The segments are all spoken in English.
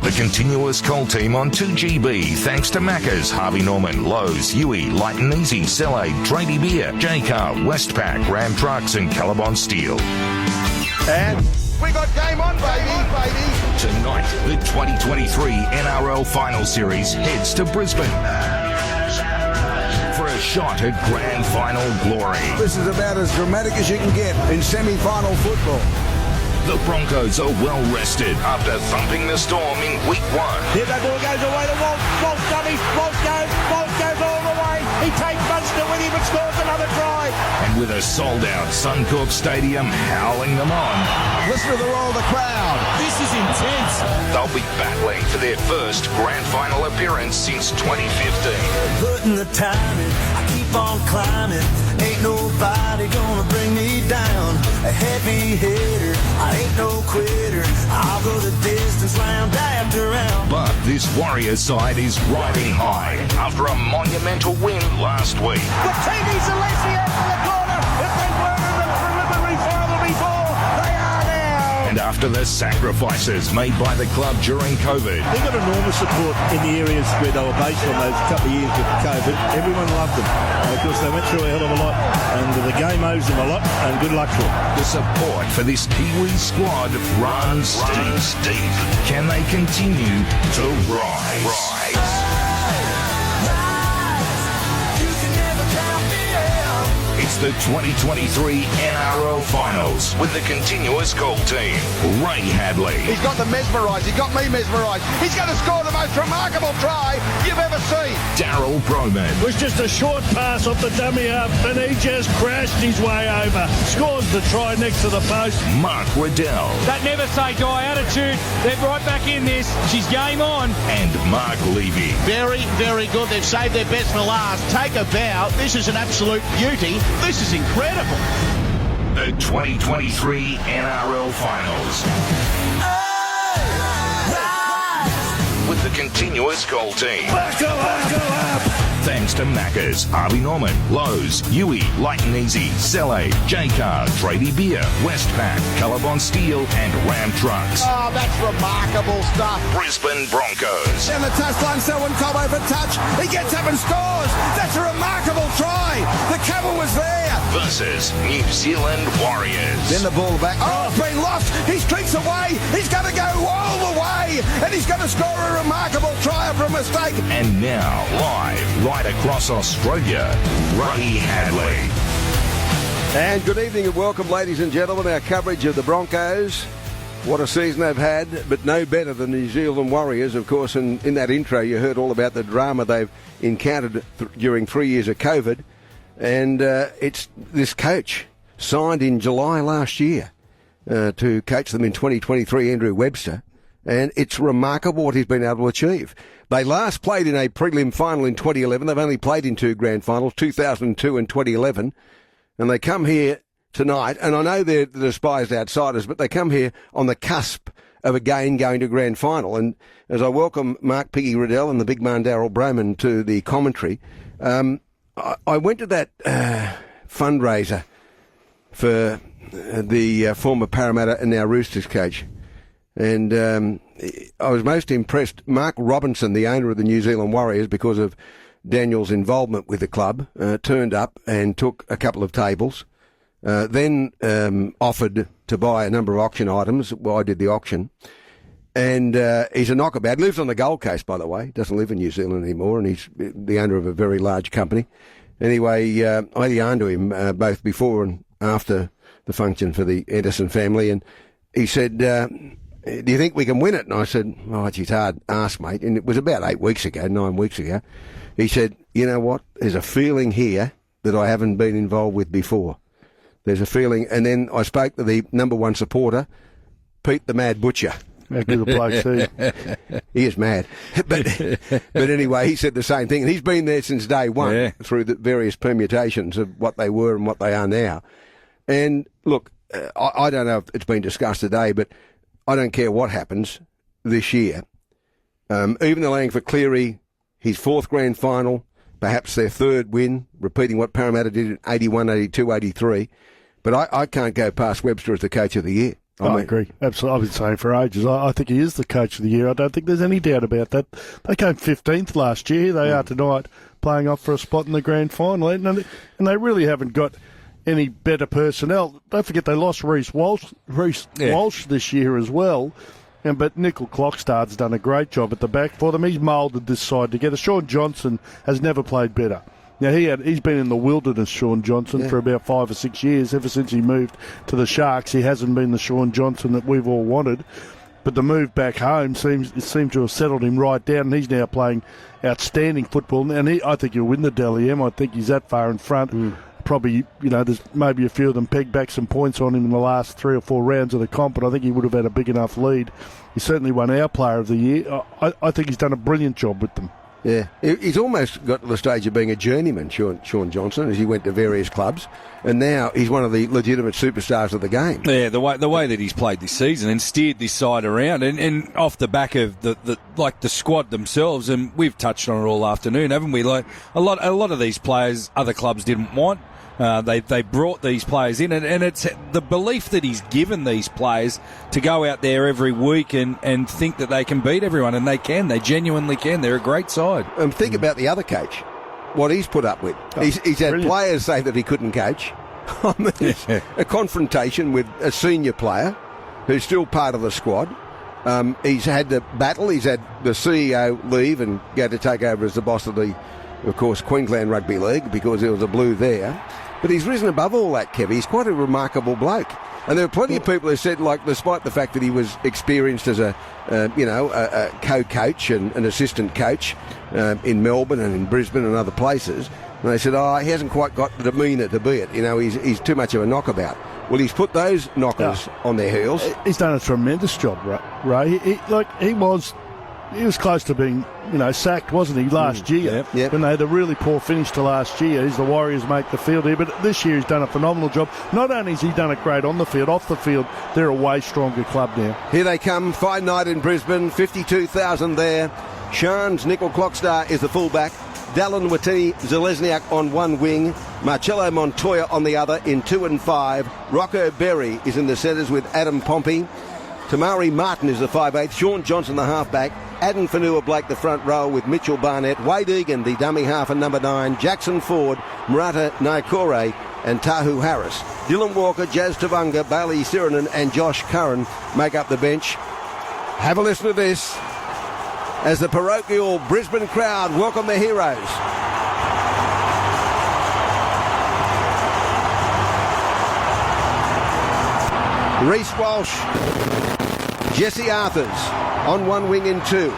The continuous call team on 2GB, thanks to Macca's, Harvey Norman, Lowe's, Huey, Light and Easy, Cellade, Tradie Beer, J-Car, Westpac, Ram Trucks and Callabon Steel. And we got game on, baby. Tonight, the 2023 NRL Final Series heads to Brisbane for a shot at grand final glory. This is about as dramatic as you can get in semi-final football. The Broncos are well rested after thumping the Storm in week 1. Here that ball goes away to Walt. Walt dummies. Walt goes all the way. He takes Munster with him and scores another try. And with a sold-out Suncorp Stadium howling them on, Listen to the roar of the crowd. This is intense. they'll be battling for their first grand final appearance since 2015. Putting the time in, I keep on climbing. Ain't nobody gonna bring me down. A heavy hitter, I ain't no quitter. I'll go the distance round after round. But this Warriors side is riding high after a monumental win last week. Martini Celestia for the corner. If they weren't in the preliminary final before, they are now. And after the sacrifices made by the club during COVID, They got enormous support in the areas where they were based on those couple of years with COVID. Everyone loved them because they went through a hell of a lot, and the game owes them a lot, and good luck to them. the support for this Kiwi squad runs deep. Can they continue to rise? It's the 2023 NRL Finals with the continuous call team. Ray Hadley, He's got them mesmerised. He got me mesmerised. He's going to score the most remarkable try you've ever seen. Darryl Brohman, It was just a short pass off the dummy up, and he just crashed his way over. Scores the try next to the post. Mark Riddell, That never say die attitude. They're right back in this. She's game on. and Mark Levy. Very, very good. They've saved their best for last. Take a bow. This is an absolute beauty. This is incredible. The 2023 NRL Finals. With the continuous call team. Buckle up. Thanks to Macca's, Harvey Norman, Lowe's, Huey, Light and Easy, Cellade, J-Car, Tradie Beer, Westpac, Callabon Steel and Ram Trucks. Oh, that's remarkable stuff. Brisbane Broncos. Down the touchline, Selwyn Cobbo for touch. He gets up and scores. That's a remarkable try. The cover was there. Versus New Zealand Warriors. Then the ball back. Oh, it's been lost. He streaks away. He's going to go all the way. And he's going to score a remarkable try after a mistake. And now, live, right across Australia, Ray Hadley. And good evening and welcome, ladies and gentlemen. Our coverage of the Broncos. What a season they've had, but no better than the New Zealand Warriors. Of course, in that intro, you heard all about the drama they've encountered during 3 years of COVID. And it's this coach signed in July last year to coach them in 2023, Andrew Webster. And it's remarkable what he's been able to achieve. They last played in a prelim final in 2011. They've only played in two grand finals, 2002 and 2011. And they come here tonight, and I know they're the despised outsiders, but they come here on the cusp of again going to grand final. And as I welcome Mark Piggy Riddell and the big man Darryl Brohman to the commentary, I went to that fundraiser for the former Parramatta and now Roosters coach. And I was most impressed. Mark Robinson, the owner of the New Zealand Warriors, because of Daniel's involvement with the club, turned up and took a couple of tables, then offered to buy a number of auction items. Well, I did the auction. And he's a knockabout. Lives on the Gold Coast, by the way. Doesn't live in New Zealand anymore, and he's the owner of a very large company. Anyway, I yarned to him both before and after the function for the Edison family, and he said, do you think we can win it? And I said, oh, it's hard to ask, mate. And it was about 9 weeks ago. He said, you know what? There's a feeling here that I haven't been involved with before. There's a feeling. And then I spoke to the number one supporter, Pete the Mad Butcher. A good bloke too. He is mad. But anyway, he said the same thing. And he's been there since day one through the various permutations of what they were and what they are now. And look, I don't know if it's been discussed today, but I don't care what happens this year. Even allowing for Cleary, his fourth grand final, perhaps their third win, repeating what Parramatta did in 81, 82, 83. But I can't go past Webster as the coach of the year. I agree. Absolutely. I've been saying for ages. I think he is the coach of the year. I don't think there's any doubt about that. They came 15th last year. They are tonight playing off for a spot in the grand final. And they really haven't got any better personnel. Don't forget they lost Reece Walsh this year as well. But Nickel Clockstar's done a great job at the back for them. He's moulded this side together. Sean Johnson has never played better. Now, he's been in the wilderness, Sean Johnson, for about 5 or 6 years. Ever since he moved to the Sharks, he hasn't been the Sean Johnson that we've all wanted. But the move back home seems to have settled him right down, and he's now playing outstanding football. And I think he'll win the Dally M. I think he's that far in front. Probably, there's maybe a few of them pegged back some points on him in the last 3 or 4 rounds of the comp, but I think he would have had a big enough lead. He certainly won our Player of the Year. I think he's done a brilliant job with them. Yeah, he's almost got to the stage of being a journeyman, Sean Johnson, as he went to various clubs, and now he's one of the legitimate superstars of the game. Yeah, the way that he's played this season and steered this side around, and off the back of the squad themselves, and we've touched on it all afternoon, haven't we? Like a lot of these players, other clubs didn't want. They brought these players in, and it's the belief that he's given these players to go out there every week and think that they can beat everyone, and they can. They genuinely can. They're a great side. Think about the other coach, what he's put up with. He's had brilliant. Players say that he couldn't coach. I mean, it's a confrontation with a senior player who's still part of the squad. He's had the battle. He's had the CEO leave and go to take over as the boss of course, Queensland Rugby League, because there was a blue there. But he's risen above all that, Kev. He's quite a remarkable bloke. And there are plenty of people who said, despite the fact that he was experienced as a co-coach and an assistant coach in Melbourne and in Brisbane and other places, and they said, he hasn't quite got the demeanour to be it. He's too much of a knockabout. Well, he's put those knockers on their heels. He's done a tremendous job, Ray. He was close to being, sacked, wasn't he, last year? Yep. When they had a really poor finish to last year. The Warriors make the field here, but this year he's done a phenomenal job. Not only has he done it great on the field, off the field, they're a way stronger club now. Here they come, fine night in Brisbane, 52,000 there. Sean's Nickel Clockstar is the fullback. Dallin Watini-Zelezniak on one wing. Marcello Montoya on the other in 2 and 5. Rocco Berry is in the centres with Adam Pompey. Tamari Martin is the 5'8", Sean Johnson the halfback, Adam Fanua-Blake the front row with Mitchell Barnett, Wade Egan the dummy half and number 9, Jackson Ford, Murata Naikore and Tahu Harris. Dylan Walker, Jazz Tavunga, Bailey Sirinen and Josh Curran make up the bench. Have a listen to this as the parochial Brisbane crowd welcome the heroes. Reece Walsh, Jesse Arthurs on one wing in 2.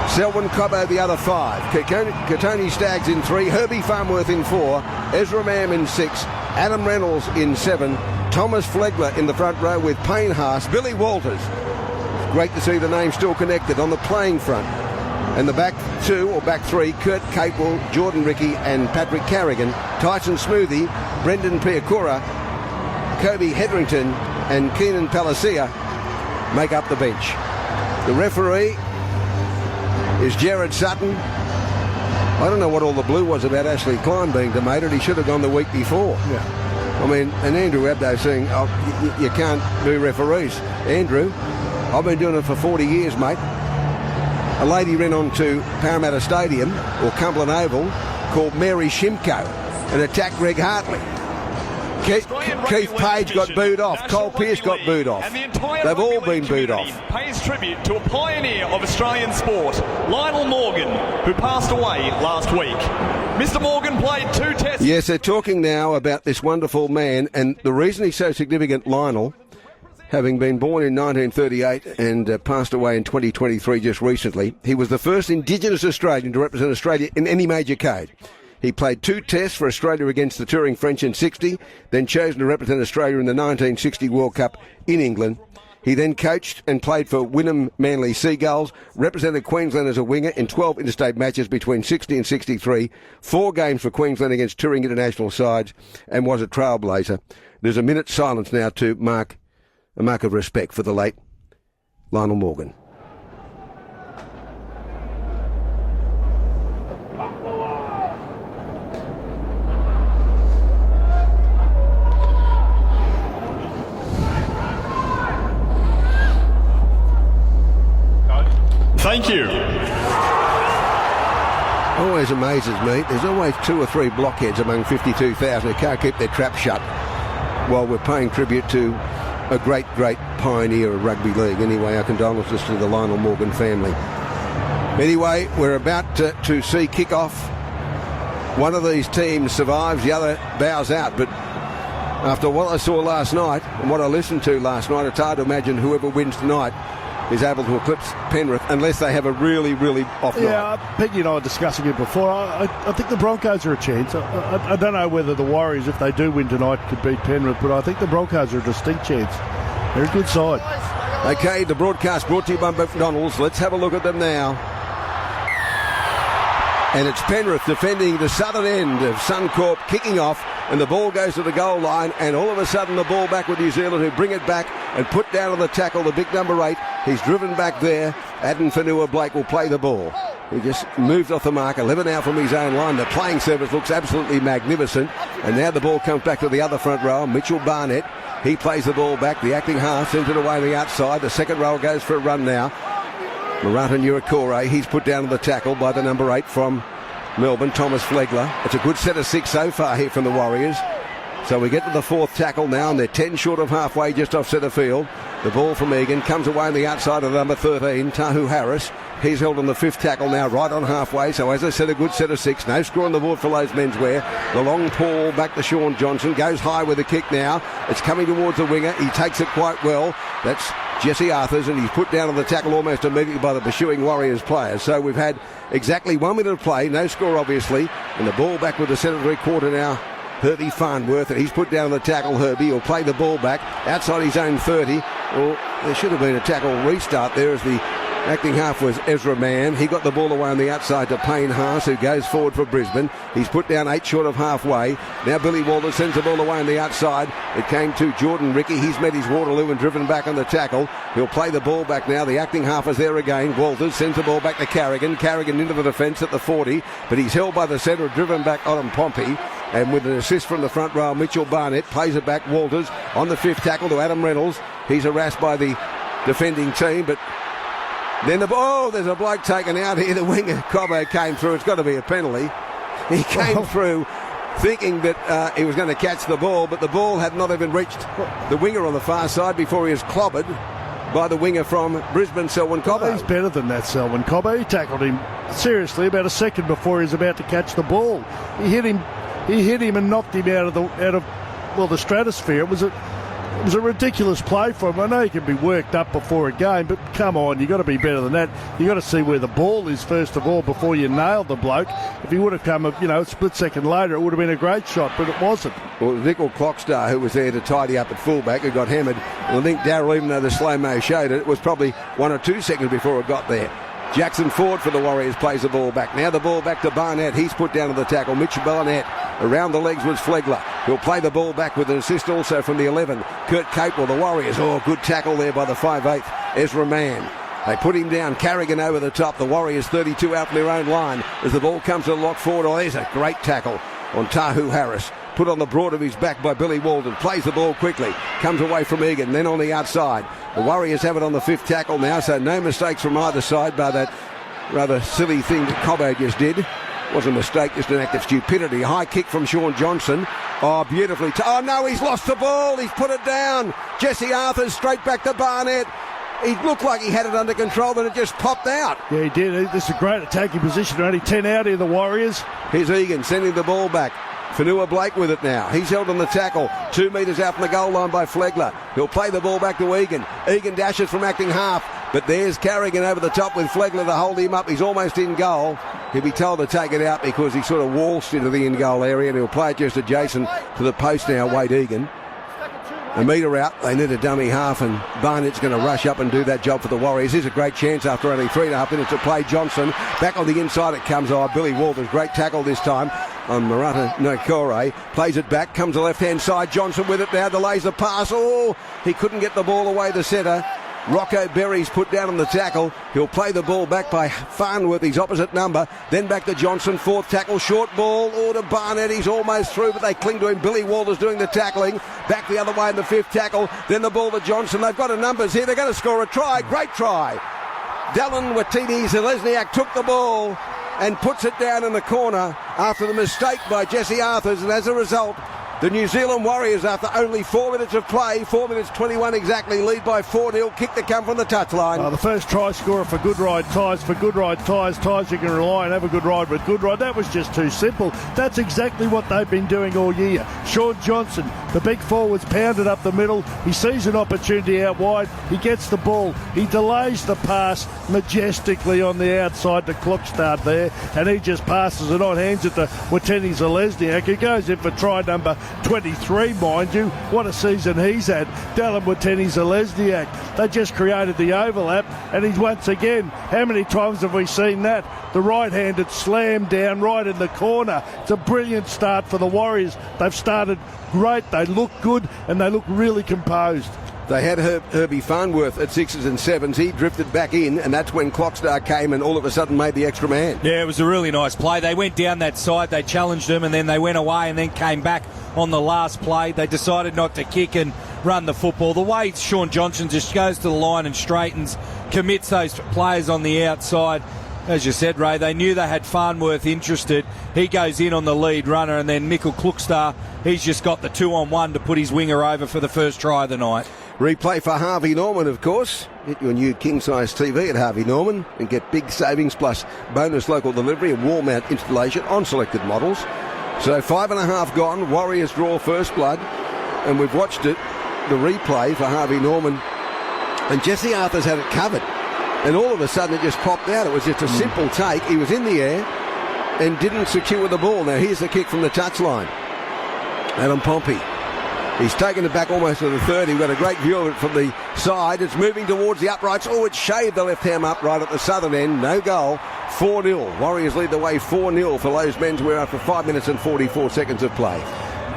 Selwyn Cobbo the other 5. Katoni Staggs in 3. Herbie Farmworth in 4. Ezra Mam in 6. Adam Reynolds in 7. Thomas Flegler in the front row with Payne Haas. Billy Walters. Great to see the name still connected on the playing front. And the back 2 or back 3, Kurt Capewell, Jordan Rickey and Patrick Carrigan. Tyson Smoothie, Brendan Piakura, Kobe Hedrington and Keenan Palacia make up the bench. The referee is Jared Sutton. I don't know what all the blue was about Ashley Klein being demoted. He should have gone the week before. Yeah. I mean, and Andrew Abdo saying, you can't do referees. Andrew, I've been doing it for 40 years, mate. A lady ran on to Parramatta Stadium, or Cumberland Oval, called Mary Shimko and attacked Greg Hartley. Keith Page got booed off. Cole Pearce got booed off. They've all been booed off. Pays tribute to a pioneer of Australian sport, Lionel Morgan, who passed away last week. Mr. Morgan played 2 tests. Yes, they're talking now about this wonderful man, and the reason he's so significant, Lionel, having been born in 1938 and passed away in 2023 just recently, he was the first Indigenous Australian to represent Australia in any major code. He played 2 tests for Australia against the touring French in 60, then chosen to represent Australia in the 1960 World Cup in England. He then coached and played for Wynnum Manly Seagulls, represented Queensland as a winger in 12 interstate matches between 60 and 63, 4 games for Queensland against touring international sides, and was a trailblazer. There's a minute's silence now to mark a mark of respect for the late Lionel Morgan. Thank you. Always amazes me. There's always 2 or 3 blockheads among 52,000 who can't keep their trap shut while we're paying tribute to a great, great pioneer of rugby league. Anyway, our condolences to the Lionel Morgan family. Anyway, we're about to see kick-off. One of these teams survives, the other bows out. But after what I saw last night and what I listened to last night, it's hard to imagine whoever wins tonight is able to eclipse Penrith unless they have a really, really off night. Yeah, Peggy and I were discussing it before. I think the Broncos are a chance. I don't know whether the Warriors, if they do win tonight, could beat Penrith, but I think the Broncos are a distinct chance. They're a good side. Okay, the broadcast brought to you by McDonald's. Let's have a look at them now. And it's Penrith defending the southern end of Suncorp, kicking off, and the ball goes to the goal line, and all of a sudden the ball back with New Zealand, who bring it back and put down on the tackle the big number 8. He's driven back there. Adam Fanua-Blake will play the ball. He just moved off the mark, 11 out from his own line. The playing surface looks absolutely magnificent, and now the ball comes back to the other front row. Mitchell Barnett, he plays the ball back. The acting half sends it away on the outside. The second row goes for a run now. Marata Nurakore, he's put down to the tackle by the number 8 from Melbourne, Thomas Flegler. It's a good set of 6 so far here from the Warriors. So we get to the 4th tackle now, and they're 10 short of halfway just off centre field. The ball from Egan comes away on the outside of number 13, Tahu Harris. He's held on the 5th tackle now, right on halfway. So as I said, a good set of 6. No score on the board for Lowe's menswear. The long ball back to Sean Johnson. Goes high with the kick now. It's coming towards the winger. He takes it quite well. That's Jesse Arthurs, and he's put down on the tackle almost immediately by the pursuing Warriors players. So we've had exactly 1 minute of play. No score, obviously. And the ball back with the centre 3/4 now. Herbie Farnworth, and he's put down the tackle. Herbie will play the ball back outside his own 30. Well, there should have been a tackle restart there as the acting half was Ezra Mann. He got the ball away on the outside to Payne Haas, who goes forward for Brisbane. He's put down 8 short of halfway. Now Billy Walters sends the ball away on the outside. It came to Jordan Ricky. He's met his Waterloo and driven back on the tackle. He'll play the ball back now. The acting half is there again. Walters sends the ball back to Carrigan. Carrigan into the defence at the 40, but he's held by the centre, driven back on Pompey. And with an assist from the front row, Mitchell Barnett plays it back. Walters on the 5th tackle to Adam Reynolds. He's harassed by the defending team, but then there's a bloke taken out here. The winger, Cobbo, came through. It's got to be a penalty. He came through thinking that he was going to catch the ball, but the ball had not even reached the winger on the far side before he was clobbered by the winger from Brisbane, Selwyn Cobbo. He's better than that, Selwyn Cobbo. He tackled him seriously about a second before he was about to catch the ball. He hit him and knocked him out of the stratosphere. It was a ridiculous play for him. I know he can be worked up before a game, but come on, you've got to be better than that. You've got to see where the ball is first of all before you nail the bloke. If he would have come a split second later, it would have been a great shot, but it wasn't. Well, Nickel Clockstar, who was there to tidy up at fullback, who got hammered. And I think Darryl, even though the slow-mo showed it, it was probably 1 or 2 seconds before it got there. Jackson Ford for the Warriors plays the ball back. Now the ball back to Barnett. He's put down to the tackle. Mitchell Barnett around the legs was Flegler. He'll play the ball back with an assist also from the 11. Kurt Capewell, the Warriors. Oh, good tackle there by the 5'8", Ezra Mann. They put him down. Carrigan over the top. The Warriors 32 out from their own line as the ball comes to the lock forward. Oh, there's a great tackle on Tahu Harris. Put on the broad of his back by Billy Walden. Plays the ball quickly. Comes away from Egan. Then on the outside. The Warriors have it on the 5th tackle now, so no mistakes from either side by that rather silly thing that Cobbo just did. Wasn't a mistake, just an act of stupidity. High kick from Sean Johnson. Oh, beautifully. Oh, no, he's lost the ball. He's put it down. Jesse Arthurs straight back to Barnett. He looked like he had it under control, but it just popped out. Yeah, he did. This is a great attacking position. Only 10 out here, the Warriors. Here's Egan sending the ball back. Fanua-Blake with it now. He's held on the tackle. 2 metres out from the goal line by Flegler. He'll play the ball back to Egan. Egan dashes from acting half. But there's Carrigan over the top with Flegler to hold him up. He's almost in goal. He'll be told to take it out because he sort of waltzed into the in-goal area, and he'll play it just adjacent to the post now, Wade Egan. A metre out, they need a dummy half, and Barnett's going to rush up and do that job for the Warriors. Here's a great chance after only 3.5 minutes to play. Johnson back on the inside it comes. Oh, Billy Walters, great tackle this time on Marata Nurakore. Plays it back, comes to the left-hand side. Johnson with it now, delays the pass. Oh, he couldn't get the ball away to centre. Rocco Berry's put down on the tackle. He'll play the ball back by Farnworth, his opposite number. Then back to Johnson, 4th tackle, short ball. Oh, to Barnett, he's almost through, but they cling to him. Billy Walters doing the tackling. Back the other way in the 5th tackle. Then the ball to Johnson. They've got a numbers here. They're going to score a try. Great try. Dylan Watini-Zelezniak took the ball and puts it down in the corner after the mistake by Jesse Arthurs, and as a result, the New Zealand Warriors, after only 4 minutes of play, 4 minutes 21 exactly, lead by 4-0, kick to come from the touchline. The first try scorer for Goodride Tyres, Tyres you can rely on, have a good ride with Goodride. That was just too simple. That's exactly what they've been doing all year. Sean Johnson, the big forward's pounded up the middle, he sees an opportunity out wide, he gets the ball, he delays the pass majestically on the outside to Klokstad there, and he just passes it on, hands it to Watini-Zelezniak, who goes in for try number 23, mind you. What a season he's had. Darryl Watini-Zelezniak. They just created the overlap, and he's once again, how many times have we seen that? The right-handed slam down right in the corner. It's a brilliant start for the Warriors. They've started great, they look good, and they look really composed. They had Herbie Farnworth at 6s and 7s. He drifted back in, and that's when Clockstar came and all of a sudden made the extra man. Yeah, it was a really nice play. They went down that side, they challenged him, and then they went away and then came back on the last play. They decided not to kick and run the football. The way Sean Johnson just goes to the line and straightens, commits those players on the outside. As you said, Ray, they knew they had Farnworth interested. He goes in on the lead runner, and then Mikkel Klukstad, he's just got the 2-on-1 to put his winger over for the first try of the night. Replay for Harvey Norman, of course. Get your new king-size TV at Harvey Norman and get big savings plus bonus local delivery and wall mount installation on selected models. So 5.5 gone, Warriors draw first blood, and we've watched it, the replay for Harvey Norman, and Jesse Arthurs had it covered, and all of a sudden it just popped out. It was just a simple take. He was in the air and didn't secure the ball. Now here's the kick from the touchline. Adam Pompey. He's taken it back almost to the 30. We've got a great view of it from the side. It's moving towards the uprights. Oh, it's shaved the left ham upright at the southern end. No goal. 4-0. Warriors lead the way 4-0 for Lowe's menswear after 5 minutes and 44 seconds of play.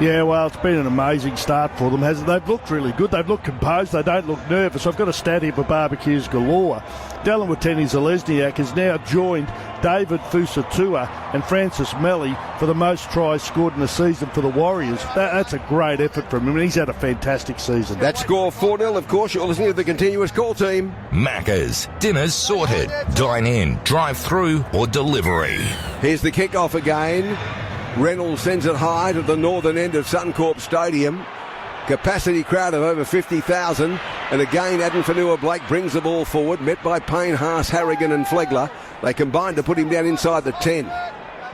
Yeah, well, it's been an amazing start for them, hasn't it? They've looked really good. They've looked composed. They don't look nervous. I've got a stat here for barbecues galore. Dylan Watini-Zelezniak has now joined David Fusatua and Francis Melly for the most tries scored in a season for the Warriors. That's a great effort from him, and he's had a fantastic season. That score 4-0, of course. You're listening to the continuous call team. Macca's. Dinner's sorted. Dine in, drive through or delivery. Here's the kickoff again. Reynolds sends it high to the northern end of Suncorp Stadium. Capacity crowd of over 50,000. And again, Adam Fanua-Blake brings the ball forward, met by Payne, Haas, Harrigan and Flegler. They combine to put him down inside the 10.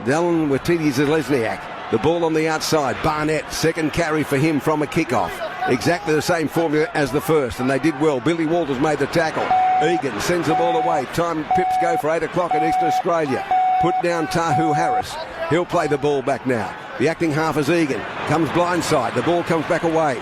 Dylan Watini-Zelezniak. The ball on the outside. Barnett, second carry for him from a kickoff. Exactly the same formula as the first, and they did well. Billy Walters made the tackle. Egan sends the ball away. Time pips go for 8 o'clock in Eastern Australia. Put down Tahu Harris. He'll play the ball back now. The acting half is Egan. Comes blindside. The ball comes back away.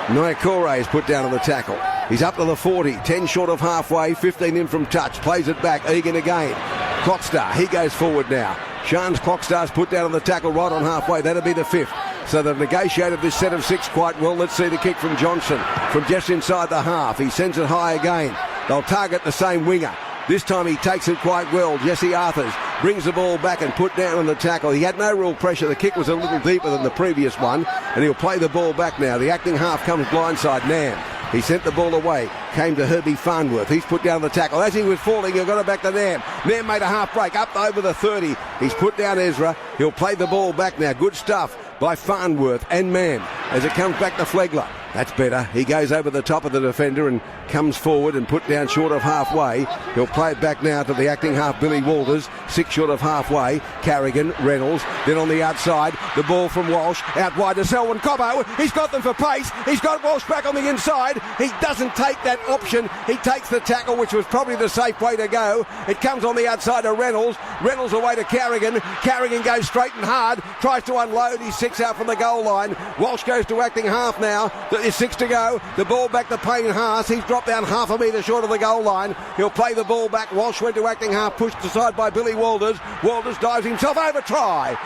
Nyakore is put down on the tackle. He's up to the 40. 10 short of halfway. 15 in from touch. Plays it back. Egan again. Clockstar. He goes forward now. Shans Clockstar's put down on the tackle right on halfway. That'll be the 5th. So they've negotiated this set of 6 quite well. Let's see the kick from Johnson from just inside the half. He sends it high again. They'll target the same winger. This time he takes it quite well. Jesse Arthurs brings the ball back and put down on the tackle. He had no real pressure. The kick was a little deeper than the previous one, and he'll play the ball back now. The acting half comes blindside. Nam. He sent the ball away. Came to Herbie Farnworth. He's put down the tackle. As he was falling, he got it back to Nam. Nam made a half break up over the 30. He's put down Ezra. He'll play the ball back now. Good stuff by Farnworth and Mann as it comes back to Flegler. That's better. He goes over the top of the defender and comes forward and put down short of halfway. He'll play it back now to the acting half, Billy Walters. 6 short of halfway. Carrigan, Reynolds. Then on the outside, the ball from Walsh. Out wide to Selwyn Cobbo. He's got them for pace. He's got Walsh back on the inside. He doesn't take that option. He takes the tackle, which was probably the safe way to go. It comes on the outside to Reynolds. Reynolds away to Carrigan. Carrigan goes straight and hard. Tries to unload. He's 6 out from the goal line. Walsh goes to acting half now. There's 6 to go. The ball back to Payne Haas. He's dropped down half a metre short of the goal line. He'll play the ball back. Walsh went to acting half, pushed aside by Billy Walters. Walters dives himself over. Try.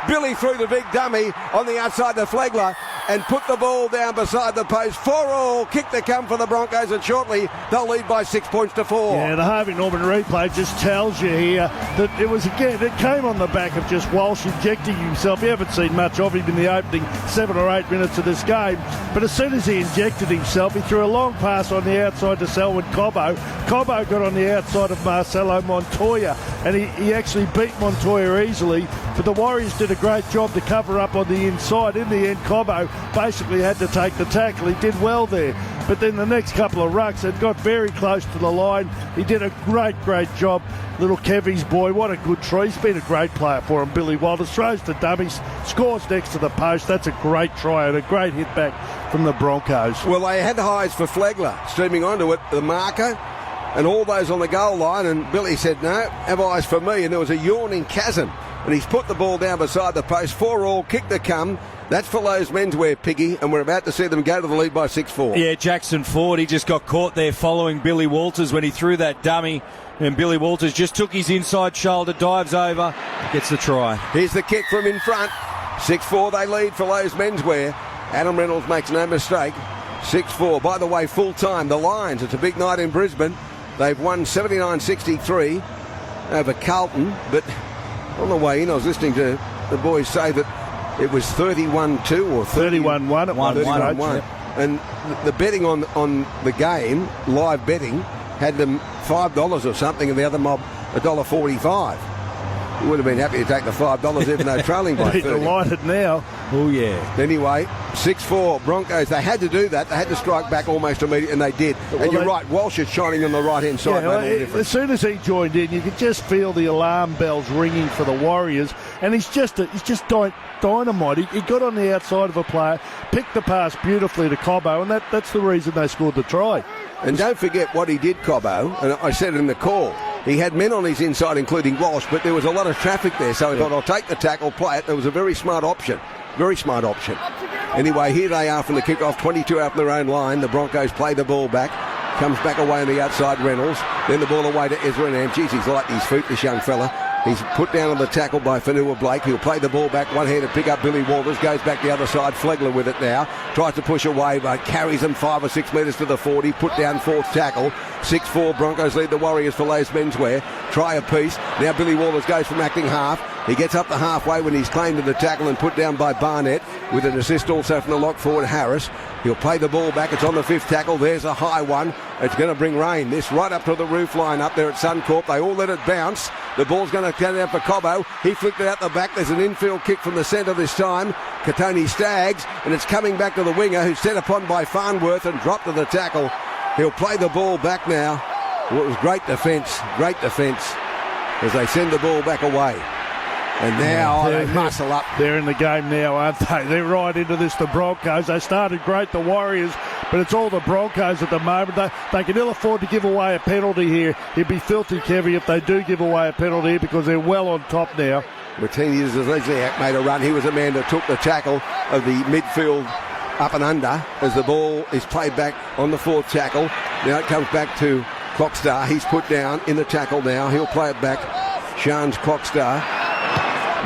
Billy threw the big dummy on the outside to Flegler. and put the ball down beside the post. 4-all, kick to come for the Broncos, and shortly they'll lead by 6 points to 4. Yeah, the Harvey Norman replay just tells you here that it came on the back of just Walsh injecting himself. You haven't seen much of him in the opening 7 or 8 minutes of this game, but as soon as he injected himself, he threw a long pass on the outside to Selwyn Cobbo. Cobbo got on the outside of Marcelo Montoya, and he actually beat Montoya easily, but the Warriors did a great job to cover up on the inside. In the end, Cobbo basically had to take the tackle. He did well there, but then the next couple of rucks, it got very close to the line. He did a great job. Little Kevy's boy, what a good try. He's been a great player for him. Billy Walters throws to dummies, scores next to the post. That's a great try and a great hit back from the Broncos. Well, they had highs for Flegler, streaming onto it, the marker, and all those on the goal line, and Billy said, no, have eyes for me, and there was a yawning chasm, and he's put the ball down beside the post. 4-all, kick to come. That's for Lowe's Menswear, Piggy, and we're about to see them go to the lead by 6-4. Yeah, Jackson Ford, he just got caught there following Billy Walters when he threw that dummy, and Billy Walters just took his inside shoulder, dives over, gets the try. Here's the kick from in front. 6-4, they lead for Lowe's Menswear. Adam Reynolds makes no mistake. 6-4. By the way, full time, the Lions, it's a big night in Brisbane. They've won 79-63 over Carlton, but on the way in, I was listening to the boys say that it was 31-2 or 31-1 at one stage. 31-1. And the betting on the game, live betting, had them $5 or something, and the other mob $1.45. You would have been happy to take the $5 even though trailing by 30. Delighted now. Oh, yeah. Anyway, 6-4 Broncos. They had to do that. They had to strike back almost immediately, and they did. And you're right, Walsh is shining on the right-hand side. As soon as he joined in, you could just feel the alarm bells ringing for the Warriors. And he's just dynamite. He got on the outside of a player, picked the pass beautifully to Cobbo, and that's the reason they scored the try. And don't forget what he did, Cobbo, and I said it in the call. He had men on his inside, including Walsh, but there was a lot of traffic there, so he thought, I'll take the tackle, play it. It was a very smart option. Very smart option. Anyway, here they are from the kickoff, 22 out from their own line. The Broncos play the ball back. Comes back away on the outside, Reynolds. Then the ball away to Ezra and Geez, he's light his feet, this young fella. He's put down on the tackle by Fanua Blake. He'll play the ball back, one-handed pick up Billy Walters. Goes back the other side, Flegler with it now. Tries to push away, but carries them 5 or 6 metres to the 40. Put down fourth tackle. 6-4, Broncos lead the Warriors for Lowe's Menswear. Try a piece. Now Billy Walters goes from acting half. He gets up to halfway when he's claimed to the tackle and put down by Barnett, with an assist also from the lock forward Harris. He'll play the ball back. It's on the fifth tackle. There's a high one. It's going to bring rain. This right up to the roof line up there at Suncorp. They all let it bounce. The ball's going to come down for Cobbo. He flicked it out the back. There's an infield kick from the centre this time. Katoni Staggs, and it's coming back to the winger, who's set upon by Farnworth and dropped to the tackle. He'll play the ball back now. Well, it was great defence as they send the ball back away. And now they muscle up. They're in the game now, aren't they? They're right into this, the Broncos. They started great, the Warriors, but it's all the Broncos at the moment. They can ill afford to give away a penalty here. It'd be filthy, Kevy, if they do give away a penalty because they're well on top now. Martinez Lesniak made a run. He was the man that took the tackle of the midfield up and under as the ball is played back on the fourth tackle. Now it comes back to Clockstar. He's put down in the tackle now. He'll play it back. Shans Clockstar.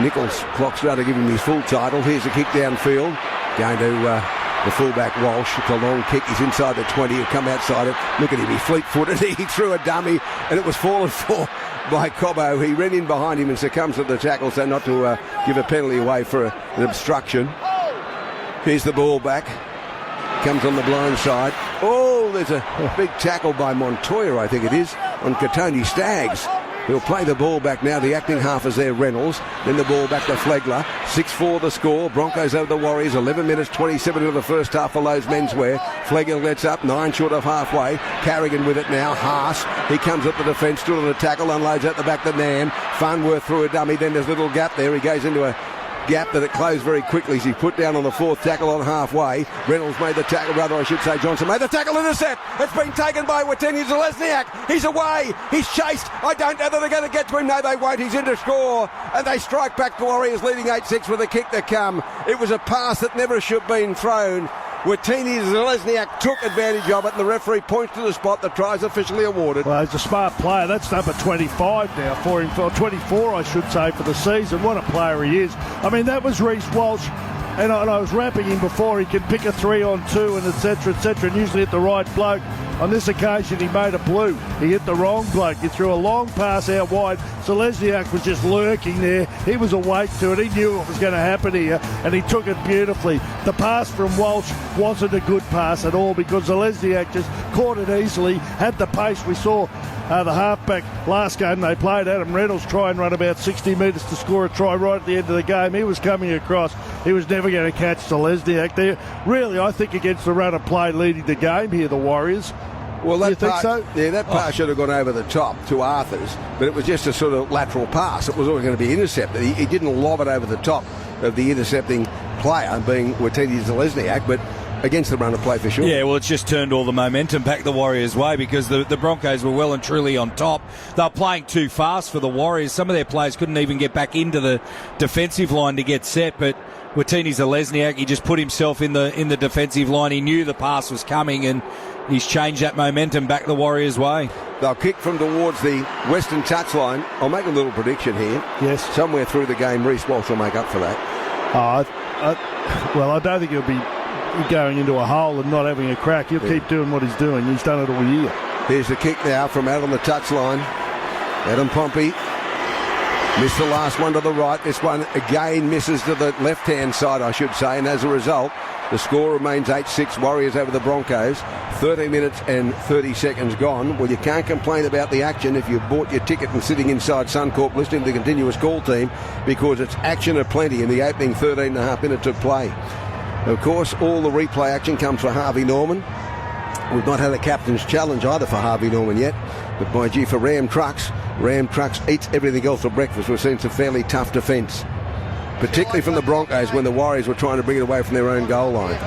Nichols Clockstar to give him his full title. Here's a kick downfield. Going to the fullback Walsh. It's a long kick. He's inside the 20. He'll come outside it. Look at him. He's fleet-footed. He threw a dummy and it was fallen for by Cobbo. He ran in behind him and succumbs to the tackle, so not to give a penalty away for an obstruction. Here's the ball back. Comes on the blind side. Oh, there's a big tackle by Montoya, I think it is, on Katoni Staggs. He'll play the ball back now. The acting half is there, Reynolds. Then the ball back to Flegler. 6-4 the score. Broncos over the Warriors. 11 minutes 27 of the first half for Lowe's Menswear. Flegler lets up. 9 short of halfway. Carrigan with it now. Haas. He comes up the defence. Stood on the tackle. Unloads out the back to Nam. Farnworth through a dummy. Then there's a little gap there. He goes into a gap that it closed very quickly as he put down on the fourth tackle on halfway. Reynolds made the tackle, rather I should say Johnson made the tackle, intercept. It's been taken by Watini Zelezniak. He's away. He's chased. I don't know that they're going to get to him. No, they won't. He's into score. And they strike back to Warriors leading 8-6 with a kick to come. It was a pass that never should have been thrown. Watini Zelezniak took advantage of it, and the referee points to the spot. The try's officially awarded. Well, he's a smart player. That's number 25 now for him, for 24, I should say, for the season. What a player he is. I mean, that was Reece Walsh And I was rapping him before. He can pick a 3-on-2 and etc., and usually hit the right bloke. On this occasion, he made a blue. He hit the wrong bloke. He threw a long pass out wide. So Lesniak was just lurking there. He was awake to it. He knew what was going to happen here, and he took it beautifully. The pass from Walsh wasn't a good pass at all because Lesniak just caught it easily, had the pace. We saw the halfback last game they played, Adam Reynolds, try and run about 60 metres to score a try right at the end of the game. He was coming across. He was never going to catch Lesniak there. Really, I think against the run of play leading the game here, the Warriors. Well, do you think so? Yeah, that pass should have gone over the top to Arthurs, but it was just a sort of lateral pass. It was always going to be intercepted. He didn't lob it over the top of the intercepting player, being Watiti Zelezniak, but against the run of play for sure. Yeah, well, it's just turned all the momentum back the Warriors' way because the Broncos were well and truly on top. They were playing too fast for the Warriors. Some of their players couldn't even get back into the defensive line to get set, but Watiti Zelezniak, he just put himself in the defensive line. He knew the pass was coming, and he's changed that momentum back the Warriors' way. They'll kick from towards the western touchline. I'll make a little prediction here. Yes. Somewhere through the game, Reece Walsh will make up for that. Well, I don't think he'll be going into a hole and not having a crack. He'll keep doing what he's doing. He's done it all year. Here's the kick now from out on the touchline. Adam Pompey missed the last one to the right. This one again misses to the left-hand side, I should say, and as a result, the score remains 8-6 Warriors over the Broncos. 13 minutes and 30 seconds gone. Well, you can't complain about the action if you've bought your ticket and sitting inside Suncorp listening to the continuous call team, because it's action aplenty in the opening 13 and a half minutes of play. Of course, all the replay action comes for Harvey Norman. We've not had a captain's challenge either for Harvey Norman yet, but by gee, for Ram Trucks eats everything else for breakfast. We've seen some fairly tough defence, particularly from the Broncos when the Warriors were trying to bring it away from their own goal line.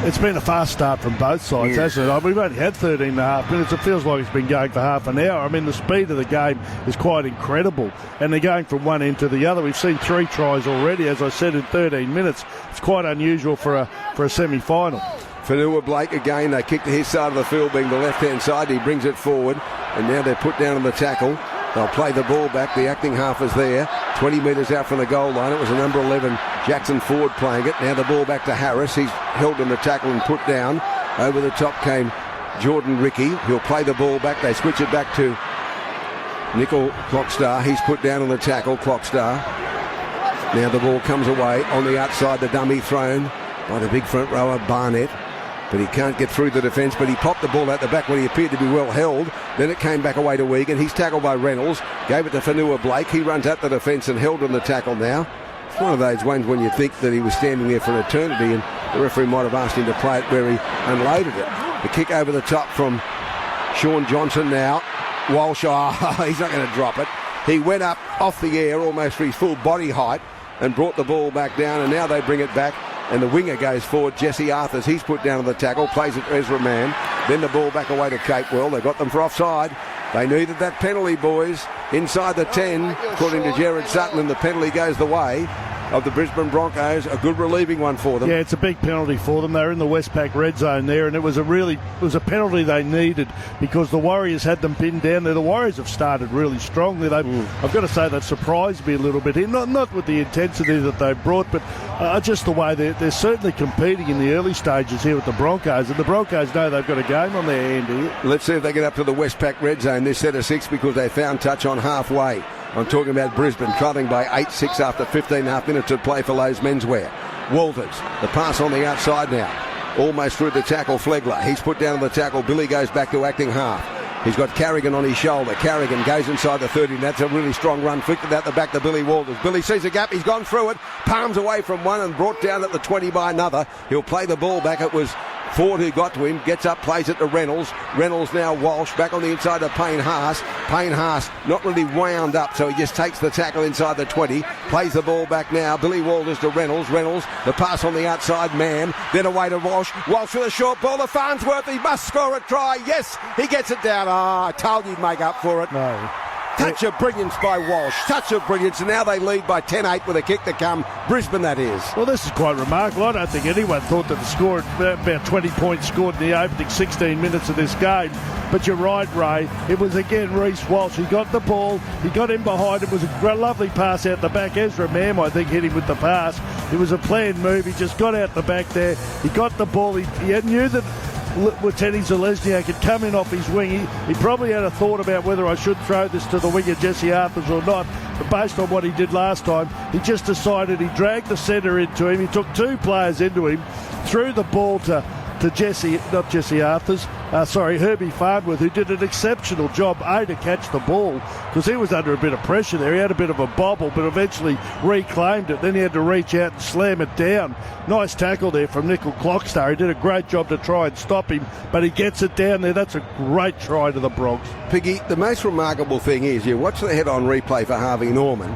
It's been a fast start from both sides, hasn't it? We've only had 13 and a half minutes. It feels like it's been going for half an hour. I mean, the speed of the game is quite incredible, and they're going from one end to the other. We've seen 3 tries already, as I said, in 13 minutes. It's quite unusual for a semi-final. Fanua Blake again, they kick to his side of the field, being the left-hand side. He brings it forward, and now they're put down on the tackle. They'll play the ball back. The acting half is there. 20 metres out from the goal line. It was a number 11, Jackson Ford, playing it. Now the ball back to Harris. He's held on the tackle and put down. Over the top came Jordan Ricky. He'll play the ball back. They switch it back to Nickel Clockstar. He's put down on the tackle, Clockstar. Now the ball comes away on the outside. The dummy thrown by the big front rower, Barnett. But he can't get through the defence, but he popped the ball out the back when he appeared to be well held. Then it came back away to Wigan. He's tackled by Reynolds, gave it to Fanua Blake. He runs at the defence and held on the tackle now. It's one of those ones when you think that he was standing there for an eternity and the referee might have asked him to play it where he unloaded it. The kick over the top from Sean Johnson now. Walsh, he's not going to drop it. He went up off the air almost for his full body height and brought the ball back down, and now they bring it back. And the winger goes forward, Jesse Arthurs. He's put down on the tackle, plays it to Ezra Mann. Then the ball back away to Capewell. They got them for offside. They needed that penalty, boys. Inside the 10, according to Jared Sutton, and the penalty goes the way of the Brisbane Broncos. A good relieving one for them. Yeah, it's a big penalty for them. They're in the Westpac red zone there, and it was a penalty they needed because the Warriors had them pinned down there. The Warriors have started really strongly. I've got to say they've surprised me a little bit here. Not with the intensity that they've brought, but just the way they're certainly competing in the early stages here with the Broncos, and the Broncos know they've got a game on their hand here. Let's see if they get up to the Westpac red zone. They're set of 6 because they found touch on halfway. I'm talking about Brisbane, trailing by 8-6 after 15 and a half minutes of play for Lowe's Menswear. Walters, the pass on the outside now. Almost through the tackle, Flegler. He's put down on the tackle. Billy goes back to acting half. He's got Carrigan on his shoulder. Carrigan goes inside the 30. That's a really strong run. Flicked it out the back to Billy Walters. Billy sees a gap. He's gone through it. Palms away from one and brought down at the 20 by another. He'll play the ball back. It was Ford who got to him, gets up, plays it to Reynolds. Reynolds now Walsh, back on the inside to Payne Haas. Payne Haas not really wound up, so he just takes the tackle inside the 20, plays the ball back now. Billy Walters to Reynolds. Reynolds, the pass on the outside, Mann, then away to Walsh. Walsh with a short ball to Farnsworth. He must score a try. Yes, he gets it down. I told you he'd make up for it. No. Touch of brilliance by Walsh. Touch of brilliance. And now they lead by 10-8 with a kick to come. Brisbane, that is. Well, this is quite remarkable. I don't think anyone thought that the score, about 20 points scored in the opening 16 minutes of this game. But you're right, Ray. It was again Reece Walsh. He got the ball. He got in behind. It was a lovely pass out the back. Ezra Mam, I think, hit him with the pass. It was a planned move. He just got out the back there. He got the ball. He knew that Watene Zelezniak had come in off his wing. He probably had a thought about whether I should throw this to the winger Jesse Arthurs or not. But based on what he did last time, he just decided he dragged the centre into him. He took two players into him, threw the ball to Herbie Farnworth, who did an exceptional job, to catch the ball, because he was under a bit of pressure there. He had a bit of a bobble, but eventually reclaimed it. Then he had to reach out and slam it down. Nice tackle there from Nickel Clockstar. He did a great job to try and stop him, but he gets it down there. That's a great try to the Bronx. Piggy, the most remarkable thing is, you watch the head-on replay for Harvey Norman.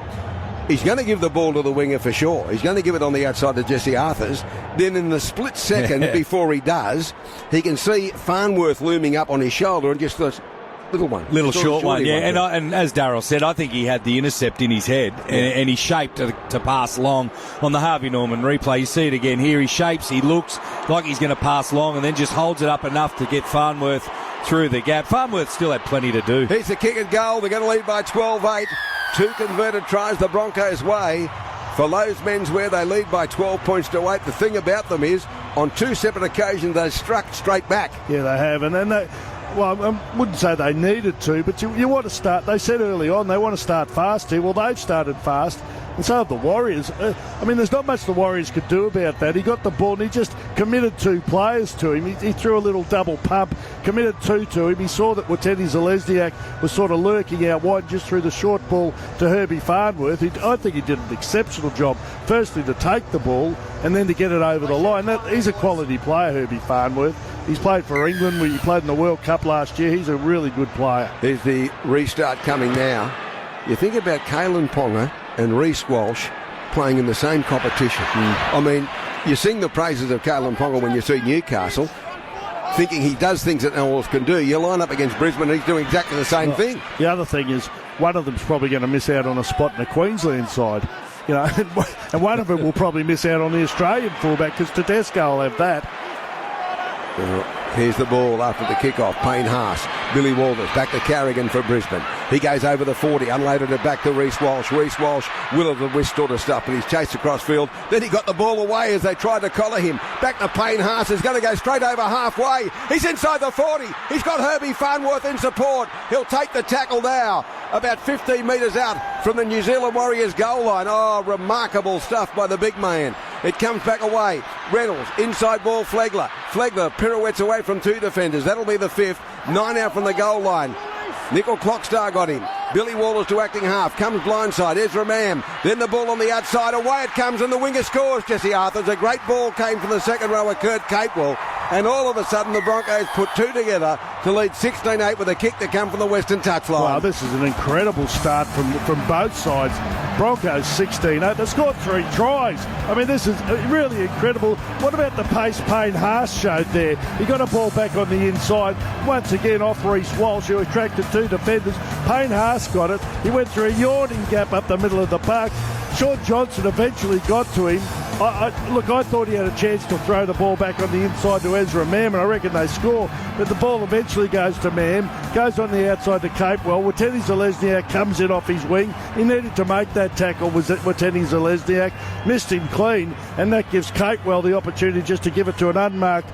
He's going to give the ball to the winger for sure. He's going to give it on the outside to Jesse Arthurs. Then in the split second before he does, he can see Farnworth looming up on his shoulder and just goes, little one. Little short one, yeah. And as Darryl said, I think he had the intercept in his head and he shaped to pass long on the Harvey Norman replay. You see it again here. He shapes, he looks like he's going to pass long and then just holds it up enough to get Farnworth through the gap. Farnworth still had plenty to do. Here's the kick and goal. They're going to lead by 12-8. Two converted tries the Broncos' way. For Lowe's menswear, they lead by 12 points to 8. The thing about them is, on two separate occasions, they struck straight back. Yeah, they have. And then I wouldn't say they needed to, but you want to start. They said early on they want to start fast here. Well, they've started fast. And so have the Warriors. There's not much the Warriors could do about that. He got the ball and he just committed two players to him. He threw a little double pump, committed two to him. He saw that Watene Zelezniak was sort of lurking out wide, just threw the short ball to Herbie Farnworth. I think he did an exceptional job, firstly to take the ball and then to get it over the line. He's a quality player, Herbie Farnworth. He's played for England. He played in the World Cup last year. He's a really good player. There's the restart coming now. You think about Kalen Ponga and Reece Walsh playing in the same competition. I mean, you sing the praises of Kalen Ponga when you see Newcastle, thinking he does things that no one else can do. You line up against Brisbane and he's doing exactly the same thing. The other thing is, one of them's probably going to miss out on a spot in the Queensland side. And one of them will probably miss out on the Australian fullback, because Tedesco will have that. Here's the ball after the kick-off. Payne Haas, Billy Walters, back to Carrigan for Brisbane. He goes over the 40, unloaded it back to Reece Walsh. Reece Walsh will of the whist sort of stuff, but he's chased across field. Then he got the ball away as they tried to collar him. Back to Payne Haas, is going to go straight over halfway. He's inside the 40. He's got Herbie Farnworth in support. He'll take the tackle now, about 15 metres out from the New Zealand Warriors goal line. Oh, remarkable stuff by the big man. It comes back away. Reynolds, inside ball, Flegler. Flegler pirouettes away from two defenders. That'll be the fifth. 9 out from the goal line. Nickel Clockstar got him. Billy Walters to acting half. Comes blindside. Ezra Mam. Then the ball on the outside. Away it comes and the winger scores. Jesse Arthurs. A great ball came from the second rower, Kurt Capewell. And all of a sudden the Broncos put two together to lead 16-8 with a kick to come from the western touchline. Wow, this is an incredible start from both sides. Broncos 16-8. They scored 3 tries. I mean, this is really incredible. What about the pace Payne Haas showed there? He got a ball back on the inside. Once again off Reece Walsh, who attracted two defenders. Payne Haas got it. He went through a yawning gap up the middle of the park. Sean Johnson eventually got to him. I thought he had a chance to throw the ball back on the inside to Ezra Mam, and I reckon they score. But the ball eventually goes to Mam, goes on the outside to Capewell. Watene Zelezniak comes in off his wing. He needed to make that tackle. Watene Zelezniak missed him clean, and that gives Capewell the opportunity just to give it to an unmarked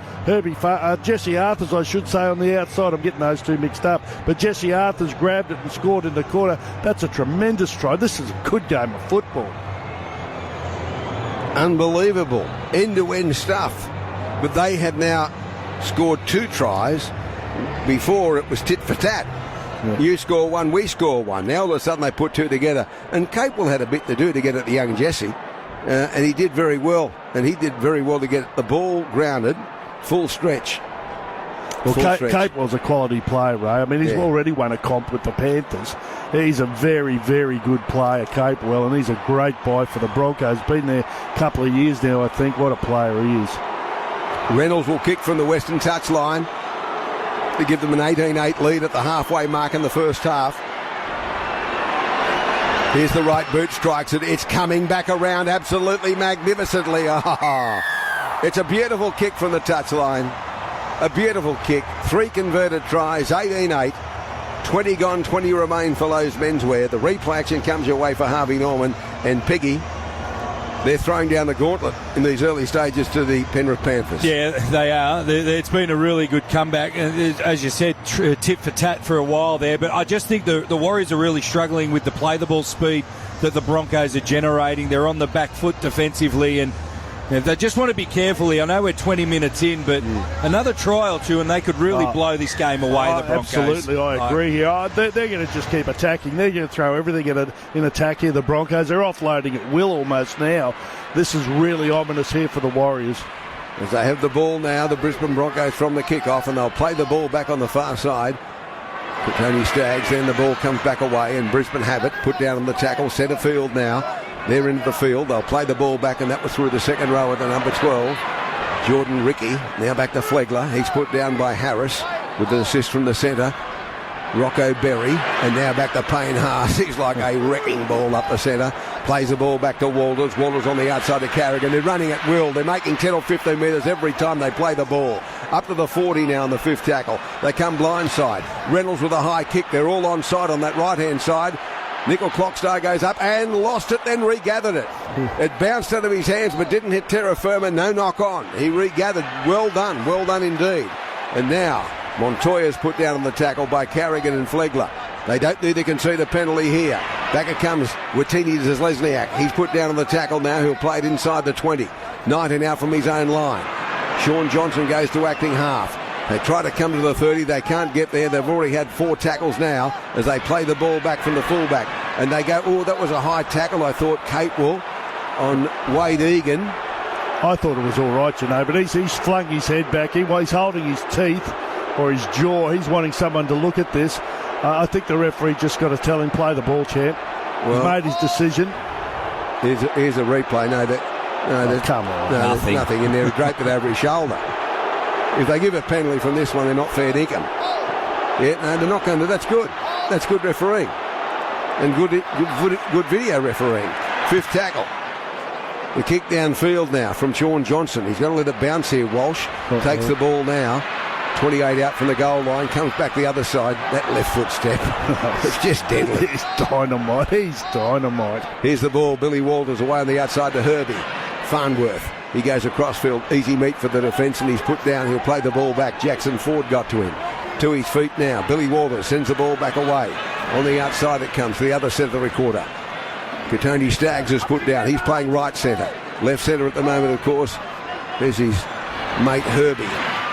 Jesse Arthurs, I should say, on the outside. I'm getting those two mixed up. But Jesse Arthurs grabbed it and scored in the corner. That's a tremendous try. This is a good game of football. Unbelievable. End-to-end stuff. But they had now scored 2 tries. Before it was tit for tat. Yeah. You score one, we score one. Now all of a sudden they put 2 together. And Capewell had a bit to do to get at the young Jesse. And he did very well. And he did very well to get the ball grounded. Full stretch. Well, Capewell's a quality player, Ray. I mean, he's already won a comp with the Panthers. He's a very, very good player, Capewell, and he's a great buy for the Broncos. Been there a couple of years now, I think. What a player he is. Reynolds will kick from the western touchline to give them an 18-8 lead at the halfway mark in the first half. Here's the right boot, strikes it. It's coming back around absolutely magnificently. Oh, it's a beautiful kick from the touchline. A beautiful kick. 3 converted tries, 18-8. 20 gone, 20 remain for Lowe's Menswear. The replay action comes your way for Harvey Norman and Piggy. They're throwing down the gauntlet in these early stages to the Penrith Panthers. Yeah, they are. It's been a really good comeback. As you said, tit for tat for a while there. But I just think the Warriors are really struggling with the play-the-ball speed that the Broncos are generating. They're on the back foot defensively, and they just want to be careful here. I know we're 20 minutes in, but another try or two and they could really blow this game away, the Broncos. Absolutely, I agree here. They're going to just keep attacking. They're going to throw everything in attack here, the Broncos. They're offloading at will almost now. This is really ominous here for the Warriors. As they have the ball now, the Brisbane Broncos from the kick-off, and they'll play the ball back on the far side. To Tony Staggs, then the ball comes back away, and Brisbane have it. Put down on the tackle, centre field now. They're into the field. They'll play the ball back, and that was through the second row at the number 12. Jordan Ricky. Now back to Flegler. He's put down by Harris with an assist from the centre. Rocco Berry. And now back to Payne Haas. He's like a wrecking ball up the centre. Plays the ball back to Walters. Walters on the outside of Carrigan. They're running at will. They're making 10 or 15 metres every time they play the ball. Up to the 40 now on the 5th tackle. They come blindside. Reynolds with a high kick. They're all onside on that right-hand side. Nickel Clockstar goes up and lost it, then regathered it. It bounced out of his hands but didn't hit terra firma, no knock on. He regathered. Well done indeed. And now Montoya's put down on the tackle by Carrigan and Flegler. They don't need to concede a penalty here. Back it comes Watini to Lesniak. He's put down on the tackle now. He'll play it inside the 20. 19 out from his own line. Sean Johnson goes to acting half. They try to come to the 30. They can't get there. They've already had 4 tackles now as they play the ball back from the fullback. And they go, oh, that was a high tackle, I thought, Capewell on Wade Egan. I thought it was all right, but he's flung his head back. He's holding his teeth or his jaw. He's wanting someone to look at this. I think the referee just got to tell him, play the ball, champ. He's made his decision. Here's a replay. Come on. There's nothing in there. He draped it over his shoulder. If they give a penalty from this one, they're not fair dinkum. Yeah, no, they're not going to. That's good. That's good refereeing. And good video refereeing. 5th tackle. The kick downfield now from Sean Johnson. He's going to let it bounce here, Walsh. Takes the ball now. 28 out from the goal line. Comes back the other side. That left foot step. It's just deadly. He's dynamite. Here's the ball. Billy Walters away on the outside to Herbie. Farnworth. He goes across field, easy meat for the defence, and he's put down. He'll play the ball back. Jackson Ford got to him. To his feet now. Billy Walters sends the ball back away. On the outside it comes to the other centre quarter. Tony Staggs is put down. He's playing right centre. Left centre at the moment, of course. There's his mate Herbie.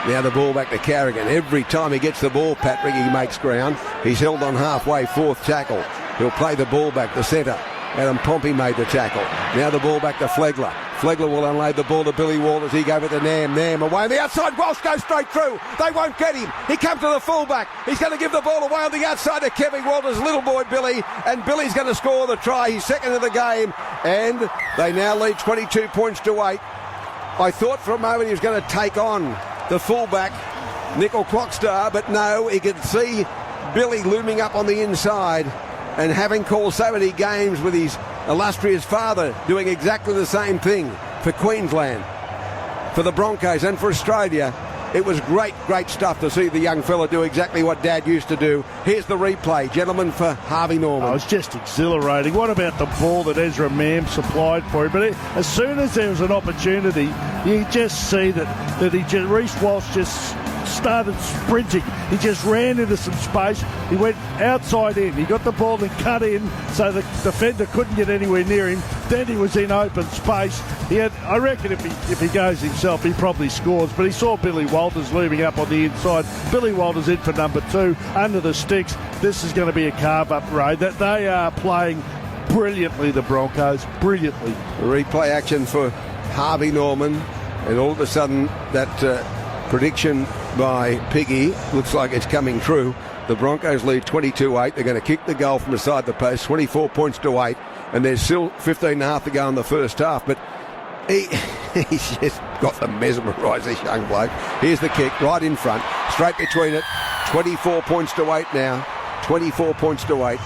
Now the ball back to Carrigan. Every time he gets the ball, Patrick, he makes ground. He's held on halfway, 4th tackle. He'll play the ball back to centre. Adam Pompey made the tackle. Now the ball back to Flegler. Flegler will unload the ball to Billy Walters. He gave it to Nam. Nam away on the outside. Walsh goes straight through. They won't get him. He comes to the fullback. He's going to give the ball away on the outside to Kevin Walters, little boy Billy. And Billy's going to score the try. He's second of the game. And they now lead 22 points to 8. I thought for a moment he was going to take on the fullback, Nickel Clockstar, but no, he could see Billy looming up on the inside. And having called so many games with his illustrious father doing exactly the same thing for Queensland, for the Broncos and for Australia, it was great stuff to see the young fella do exactly what Dad used to do. Here's the replay, gentlemen, for Harvey Norman. Oh, it's just exhilarating. What about the ball that Ezra Mam supplied for him? But as soon as there was an opportunity, you just see that Reece Walsh just started sprinting. He just ran into some space. He went outside in. He got the ball and cut in so the defender couldn't get anywhere near him. Then he was in open space. I reckon if he goes himself, he probably scores. But he saw Billy Walters looming up on the inside. Billy Walters in for number 2 under the sticks. This is going to be a carve-up raid. That they are playing brilliantly, the Broncos. Brilliantly. Replay action for Harvey Norman. And all of a sudden, that prediction by Piggy looks like it's coming true. The Broncos lead 22-8. They're going to kick the goal from beside the post, 24 points to 8. And there's still 15 and a half to go in the first half. But he's just got to mesmerise this young bloke. Here's the kick right in front, straight between it. 24 points to 8 now. 24 points to 8.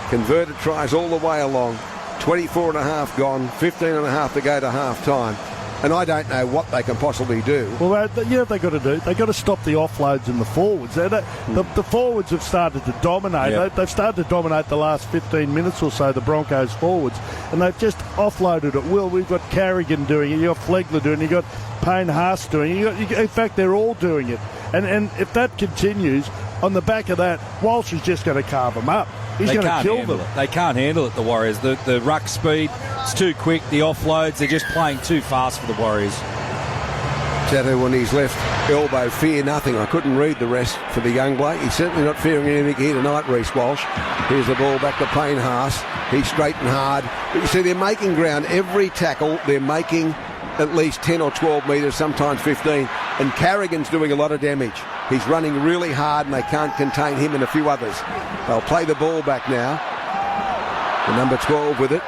Converted tries all the way along. 24 and a half gone, 15 and a half to go to half-time. And I don't know what they can possibly do. Well, they've got to do. They've got to stop the offloads and the forwards. The forwards have started to dominate. Yep. They've started to dominate the last 15 minutes or so, the Broncos forwards, and they've just offloaded at will. We've got Carrigan doing it. You've got Flegler doing it. You've got Payne Haas doing it. In fact, they're all doing it. And if that continues, on the back of that, Walsh is just going to carve them up. He's going to kill them. They can't handle it, the Warriors. The ruck speed, it's too quick. The offloads, they're just playing too fast for the Warriors. Tattoo on his left elbow, fear nothing. I couldn't read the rest for the young bloke. He's certainly not fearing anything here tonight, Reece Walsh. Here's the ball back to Payne Haas. He's straight and hard. But you see, they're making ground. Every tackle, they're making at least 10 or 12 metres, sometimes 15. And Carrigan's doing a lot of damage. He's running really hard and they can't contain him and a few others. They'll play the ball back now. The number 12 with it.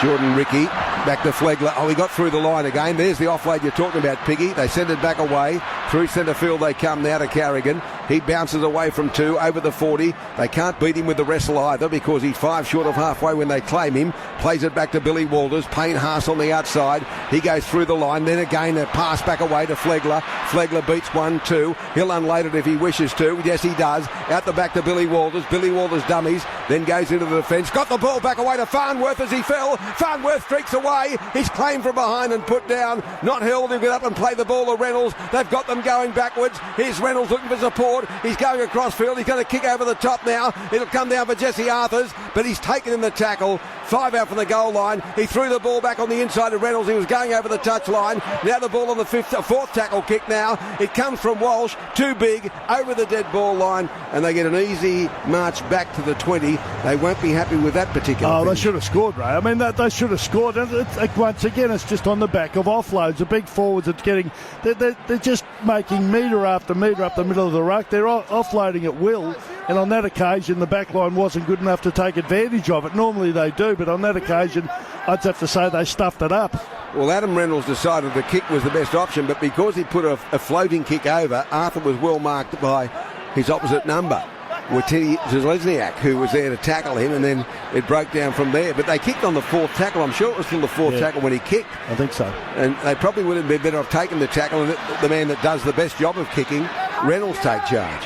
Jordan Ricky, back to Flegler. Oh, he got through the line again. There's the offload you're talking about, Piggy. They send it back away. Through centre field they come now to Carrigan. He bounces away from 2, over the 40. They can't beat him with the wrestle either because he's 5 short of halfway when they claim him. Plays it back to Billy Walters. Payne Haas on the outside. He goes through the line. Then again a pass back away to Flegler. Flegler beats 1, 2. He'll unload it if he wishes to. Yes, he does. Out the back to Billy Walters. Billy Walters dummies. Then goes into the defence. Got the ball back away to Farnworth as he fell. Farnworth streaks away. He's claimed from behind and put down. Not held. He'll get up and play the ball to Reynolds. They've got them going backwards. Here's Reynolds looking for support. He's going across field. He's going to kick over the top now. It'll come down for Jesse Arthurs, but he's taken in the tackle. 5 out from the goal line. He threw the ball back on the inside of Reynolds. He was going over the touch line. Now the ball on the 4th tackle kick now. It comes from Walsh. Too big. Over the dead ball line. And they get an easy march back to the 20. They won't be happy with that particular they finish. should have scored, Ray. I mean, they should have scored. And once again, it's just on the back of offloads. The big forwards are getting... They're just making metre after metre up the middle of the ruck. They're offloading at will. And on that occasion, the back line wasn't good enough to take advantage of it. Normally they do, but on that occasion, I'd have to say they stuffed it up. Well, Adam Reynolds decided the kick was the best option, but because he put a floating kick over, Arthur was well marked by his opposite number, Witty Zelezniak, who was there to tackle him, and then it broke down from there. But they kicked on the 4th tackle. I'm sure it was still the 4th tackle when he kicked. I think so. And they probably would have been better off taking the tackle and the man that does the best job of kicking, Reynolds, take charge.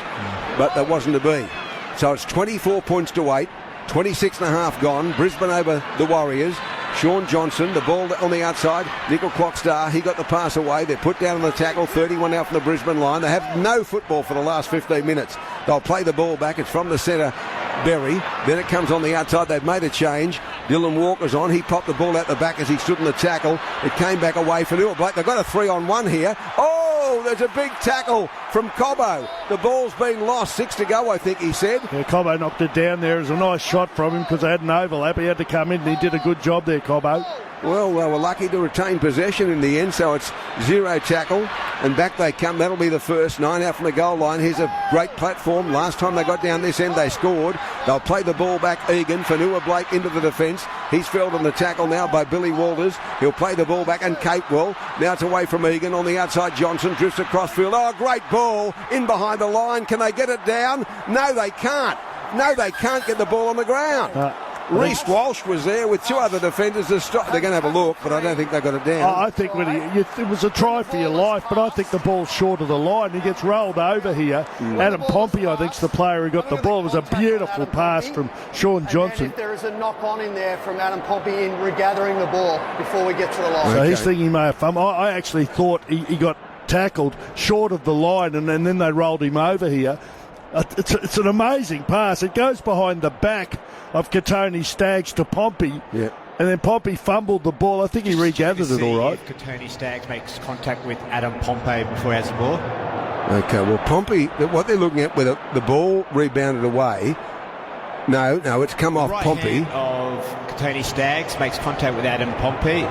But that wasn't to be. So it's 24 points to 8, 26 and a half gone. Brisbane over the Warriors. Sean Johnson, the ball on the outside. Nickel Clockstar, he got the pass away. They're put down on the tackle, 31 out from the Brisbane line. They have no football for the last 15 minutes. They'll play the ball back. It's from the centre, Berry. Then it comes on the outside. They've made a change. Dylan Walker's on. He popped the ball out the back as he stood in the tackle. It came back away for Newell Blake. They've got a 3-on-1 here. Oh, there's a big tackle from Cobbo. The ball's been lost. 6 to go, I think he said. Yeah, Cobbo knocked it down there. It was a nice shot from him because they had an overlap. He had to come in and he did a good job there, Cobbo. Well, they were lucky to retain possession in the end, so it's 0 tackle, and back they come. That'll be the first. 9 out from the goal line. Here's a great platform. Last time they got down this end, they scored. They'll play the ball back. Egan, Fanua Blake into the defence. He's felled on the tackle now by Billy Walters. He'll play the ball back, and Capewell. Now it's away from Egan. On the outside, Johnson drifts across field. Oh, great ball in behind the line. Can they get it down? No, they can't. No, they can't get the ball on the ground. Reece Walsh was there with 2 other defenders to stop. They're going to have a look, but I don't think they got it down. I think when it was a try for your life, but I think the ball's short of the line. He gets rolled over here. Adam Pompey, I think, is the player who got the ball. It was a beautiful pass from Sean Johnson. If there is a knock-on in there from Adam Pompey in regathering the ball before we get to the line. So he's thinking he may have fun. I actually thought he got tackled short of the line, and then they rolled him over here. It's an amazing pass. It goes behind the back of Katoni Staggs to Pompey. Yeah. And then Pompey fumbled the ball. I think he regathered it all right. Katoni Staggs makes contact with Adam Pompey before he has the ball. Okay, well, Pompey, what they're looking at with the ball rebounded away. No, it's come off right Pompey. Hand of Katoni Staggs makes contact with Adam Pompey.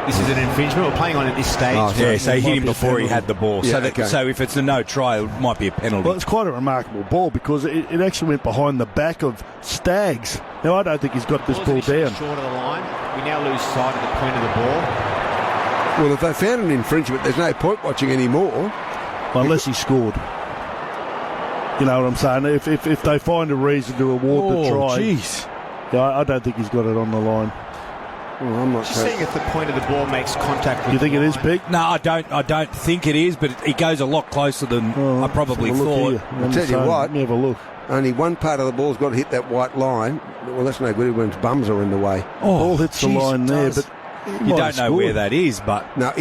This is an infringement. We're playing on at this stage. Oh, yeah, so he hit him before he had the ball. Yeah, so if it's a no try, it might be a penalty. Well, it's quite a remarkable ball because it actually went behind the back of Staggs. Now, I don't think he's got this ball down. Short of the line. We now lose sight of the point of the ball. Well, if they found an infringement, there's no point watching anymore. Unless he scored. You know what I'm saying? If they find a reason to award the try, jeez. Yeah, I don't think he's got it on the line. Well, I'm not Just seeing if the point of the ball makes contact with You think the it is, line. Pete? No, I don't think it is, but it goes a lot closer than I probably thought. I'll tell you what. Let me have a look. Only one part of the ball's got to hit that white line. Well, that's no good when bums are in the way. Ball hits the line there, but You don't know where that is, but... No,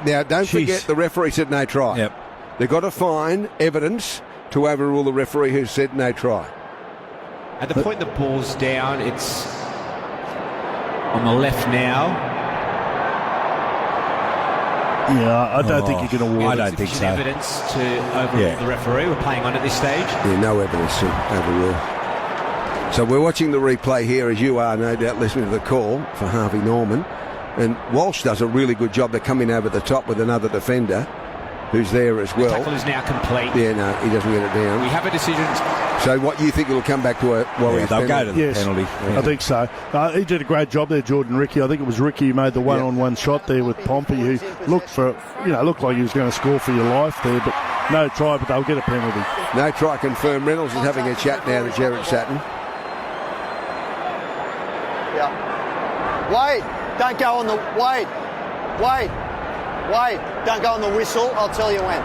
now, don't forget the referee said no try. Yep. They've got to find evidence to overrule the referee who said no try. At the point the ball's down, it's on the left now. Yeah, I don't think you can award I it. don't think so. Evidence to overrule the referee. We're playing on at this stage. Yeah, no evidence to overrule. So we're watching the replay here, as you are, no doubt, listening to the call for Harvey Norman. And Walsh does a really good job. They're coming over the top with another defender who's there as well. The tackle is now complete. Yeah, no, he doesn't get it down. We have a decision. So what you think it'll come back to a Warriors they'll go penalty? to the penalty. I think so. He did a great job there, Jordan Ricky. I think it was Ricky who made the one-on-one shot there with Pompey, who looked like he was going to score for your life there, but no try, but they'll get a penalty. No try confirmed. Reynolds is having a chat now to Jared Satin. Yeah. Wade, don't go on the... Wade, don't go on the whistle. I'll tell you when.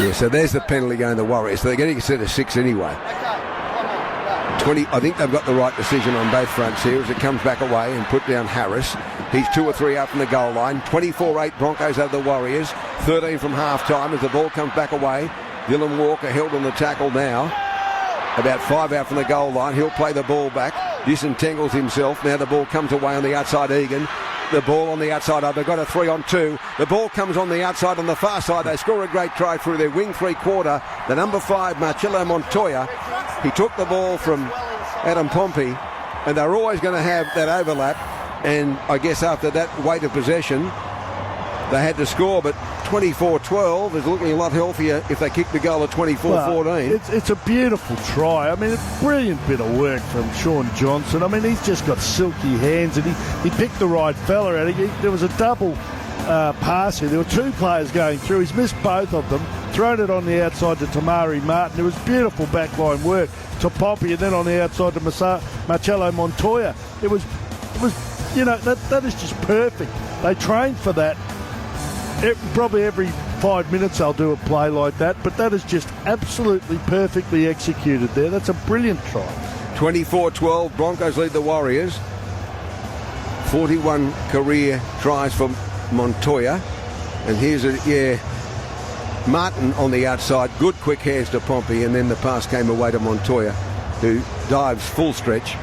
Yeah, so there's the penalty going to the Warriors. So they're getting a set of 6 anyway. Okay, come on. 20. I think they've got the right decision on both fronts here as it comes back away and put down Harris. He's 2 or 3 out from the goal line. 24-8 Broncos over the Warriors. 13 from half-time as the ball comes back away. Dylan Walker held on the tackle now. About 5 out from the goal line. He'll play the ball back. Disentangles himself. Now the ball comes away on the outside. Egan. The ball on the outside. They've got a 3-on-2. The ball comes on the outside on the far side. They score a great try through their wing 3/4. The number 5, Marcello Montoya. He took the ball from Adam Pompey, and they're always going to have that overlap. And I guess after that weight of possession, they had to score. But 24-12 is looking a lot healthier if they kick the goal at 24-14. It's a beautiful try. I mean, a brilliant bit of work from Sean Johnson. I mean, he's just got silky hands, and he picked the right fella out. There was a double pass here. There were 2 players going through. He's missed both of them, thrown it on the outside to Tamari Martin. It was beautiful backline work to Pompey, and then on the outside to Marcello Montoya. It was that is just perfect. They trained for that. Probably every 5 minutes they'll do a play like that, but that is just absolutely perfectly executed there. That's a brilliant try. 24-12, Broncos lead the Warriors. 41 career tries for Montoya. And here's Martin on the outside. Good quick hands to Pompey, and then the pass came away to Montoya, who dives full stretch.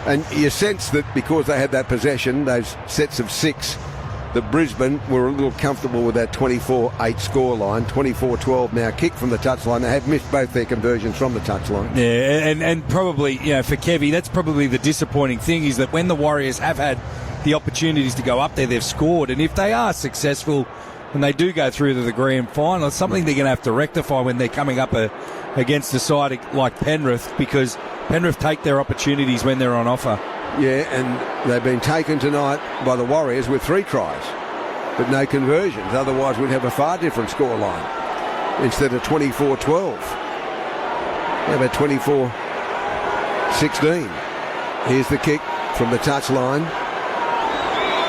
And you sense that because they had that possession, those sets of 6, that Brisbane were a little comfortable with that 24-8 scoreline. 24-12 now, kick from the touchline. They have missed both their conversions from the touchline. Yeah, and probably, for Kevy, that's probably the disappointing thing, is that when the Warriors have had the opportunities to go up there, they've scored. And if they are successful and they do go through to the grand final, it's something they're going to have to rectify when they're coming up against a side like Penrith, because Penrith take their opportunities when they're on offer. Yeah, and they've been taken tonight by the Warriors with 3 tries, but no conversions. Otherwise, we'd have a far different scoreline instead of 24-12. How about 24-16? Here's the kick from the touchline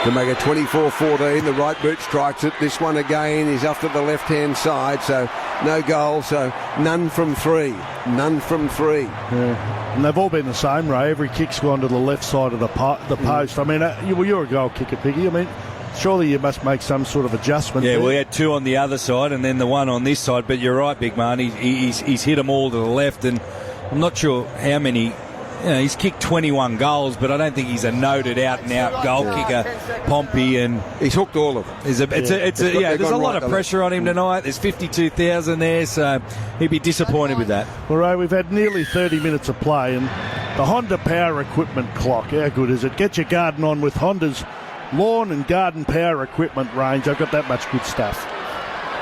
to make it 24-14. The right boot strikes it. This one again is off to the left-hand side, so no goal, so none from 3. None from 3. Yeah. And they've all been the same, Ray. Every kick's gone to the left side of the post. I mean, you're a goal kicker, Piggy. I mean, surely you must make some sort of adjustment. Yeah, there. well, he had 2 on the other side and then the 1 on this side. But you're right, big man. He's hit them all to the left, and I'm not sure how many. He's kicked 21 goals, but I don't think he's a noted out-and-out goal kicker, Pompey, and he's hooked all of them. There's a lot of pressure on him tonight. There's 52,000 there, so he'd be disappointed with that. Well, Ray, we've had nearly 30 minutes of play, and the Honda Power Equipment clock, how good is it? Get your garden on with Honda's lawn and garden power equipment range. I've got that much good stuff.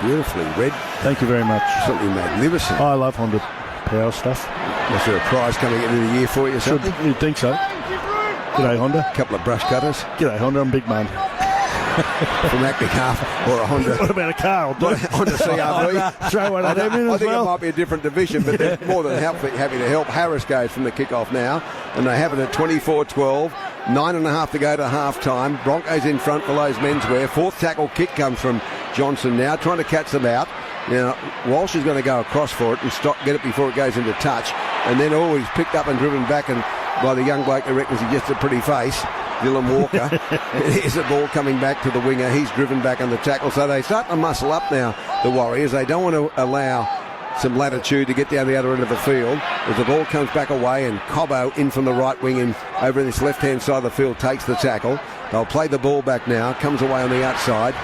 Beautifully read. Thank you very much. Absolutely magnificent. I love Honda Power stuff. Is there a prize coming into the year for you? Something? You'd think so. G'day, Honda. A couple of brush cutters. G'day, Honda. I'm big man. from Acme Half or a Honda. What about a car? Honda CRV. Throw one of them in I as think well. it might be a different division, but they're more than happy to help. Harris goes from the kickoff now, and they have it at 24-12. 9.5 to go to half-time. Broncos in front for those menswear. Fourth tackle kick comes from Johnson now, trying to catch them out. Now, Walsh is going to go across for it and get it before it goes into touch. And then, he's picked up and driven back and by the young bloke who reckons he's just a pretty face, Dylan Walker. Here's the ball coming back to the winger. He's driven back on the tackle. So they start to muscle up now, the Warriors. They don't want to allow some latitude to get down the other end of the field. As the ball comes back away and Cobbo in from the right wing and over this left-hand side of the field takes the tackle. They'll play the ball back now. Comes away on the outside.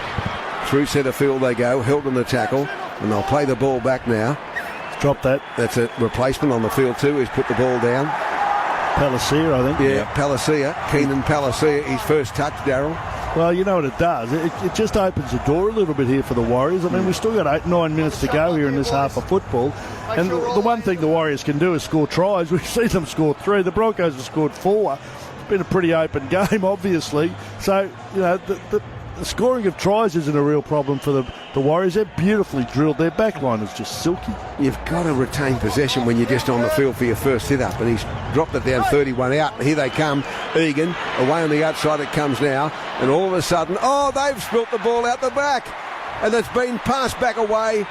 Through centre field they go. Held on the tackle. And they'll play the ball back now. Drop that. That's a replacement on the field too. He's put the ball down. Palacia, I think. Yeah, Palacia. Keenan Palacia, his first touch, Darryl. Well, you know what it does? It just opens the door a little bit here for the Warriors. I mean, we've still got 8-9 minutes to go here in this half of football. And the one thing the Warriors can do is score tries. We've seen them score 3. The Broncos have scored 4. It's been a pretty open game, obviously. So, you know, the scoring of tries isn't a real problem for the Warriors. They're beautifully drilled. Their back line is just silky. You've got to retain possession when you're just on the field for your first hit-up. And he's dropped it down 31 out. Here they come. Egan, away on the outside it comes now. And all of a sudden, they've spilt the ball out the back. And it's been passed back away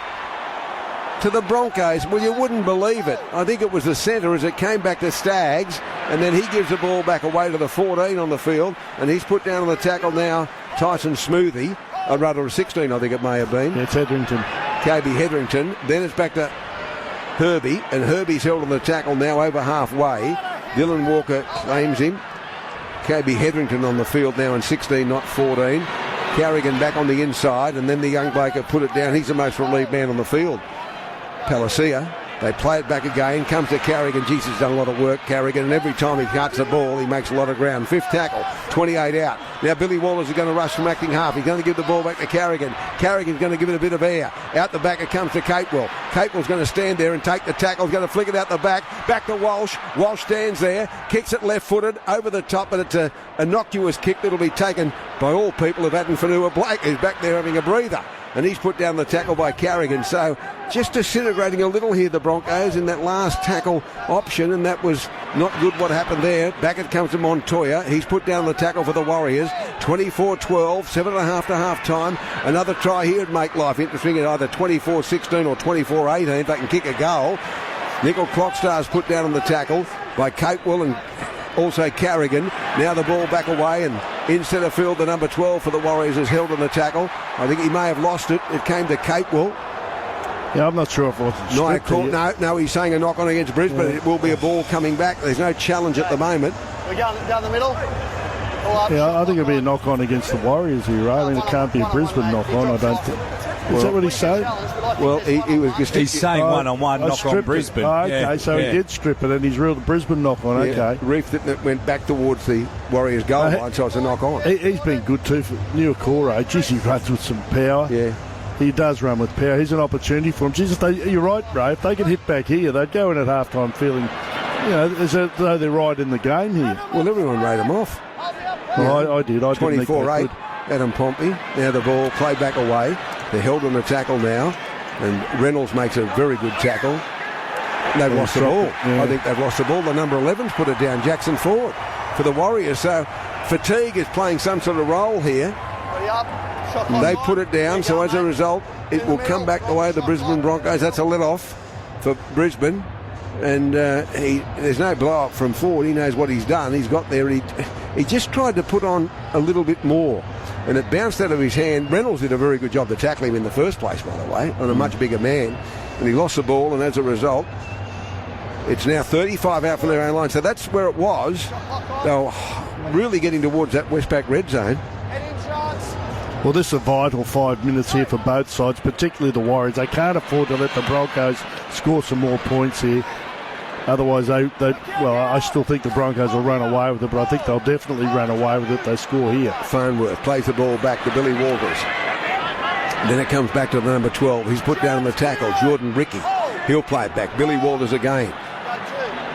to the Broncos. Well, you wouldn't believe it. I think it was the centre as it came back to Staggs. And then he gives the ball back away to the 14 on the field. And he's put down on the tackle now Tyson Smoothie. Or rather, 16, I think it may have been. Yeah, it's Hetherington. KB Hetherington. Then it's back to Herbie. And Herbie's held on the tackle now over halfway. Dylan Walker claims him. KB Hetherington on the field now in 16, not 14. Carrigan back on the inside. And then the young bloke put it down. He's the most relieved man on the field. Palacia. They play it back again. Comes to Carrigan. Jesus, done a lot of work, Carrigan. And every time he cuts the ball, he makes a lot of ground. Fifth tackle, 28 out. Now Billy Walters is going to rush from acting half. He's going to give the ball back to Carrigan. Carrigan's going to give it a bit of air. Out the back it comes to Capewell. Capewell's going to stand there and take the tackle. He's going to flick it out the back. Back to Walsh. Walsh stands there. Kicks it left-footed over the top, but it's a innocuous kick that'll be taken by all people of Adenfanua Blake, who's back there having a breather. And he's put down the tackle by Carrigan. So just disintegrating a little here, the Broncos, in that last tackle option, and that was not good what happened there. Back it comes to Montoya. He's put down the tackle for the Warriors. 24-12, 7.5 to half-time. Another try here would make life interesting at either 24-16 or 24-18 if they can kick a goal. Nickel Clockstar's put down on the tackle by Capewell and also Carrigan. Now the ball back away and in centre field, the number 12 for the Warriors is held on the tackle. I think he may have lost it. It came to Capewell. Yeah, I'm not sure if it was No, he's saying a knock on against Brisbane. Yeah. It will be a ball coming back. There's no challenge at the moment. We're going down the middle. Yeah, I think it'll be a knock on against the Warriors here, right? I mean, it can't be a Brisbane knock on, I don't think. Is that what he's saying? Well, he was just... He's saying one-on-one knock on Brisbane. Okay, so he did strip it and he's reeled the Brisbane knock on, okay. Reefed it and it went back towards the Warriors goal line, so it's a knock on. He's been good too for Nuakoro. Geez, he runs with some power. Yeah. He does run with power. He's an opportunity for him. Jeez, you're right, Ray. If they could hit back here, they'd go in at half-time feeling, as though they're right in the game here. Well, everyone wrote him off. Well, I did. 24-8, Adam Pompey. Now the ball played back away. They're held on the tackle now. And Reynolds makes a very good tackle. They've lost the ball. Yeah. I think they've lost the ball. The number 11's put it down, Jackson Ford, for the Warriors. So fatigue is playing some sort of role here. They put it down, so as a result, it will come back the way of the Brisbane Broncos. That's a let-off for Brisbane. And there's no blow-up from Ford. He knows what he's done. He's got there. He just tried to put on a little bit more. And it bounced out of his hand. Reynolds did a very good job to tackle him in the first place, by the way, on a much bigger man. And he lost the ball, and as a result, it's now 35 out from their own line. So that's where it was. They're really getting towards that Westpac red zone. Well, this is a vital 5 minutes here for both sides, particularly the Warriors. They can't afford to let the Broncos score some more points here. Otherwise, I still think the Broncos will run away with it, but I think they'll definitely run away with it if they score here. Farnworth plays the ball back to Billy Walters. Then it comes back to the number 12. He's put down on the tackle, Jordan Ricky. He'll play it back. Billy Walters again.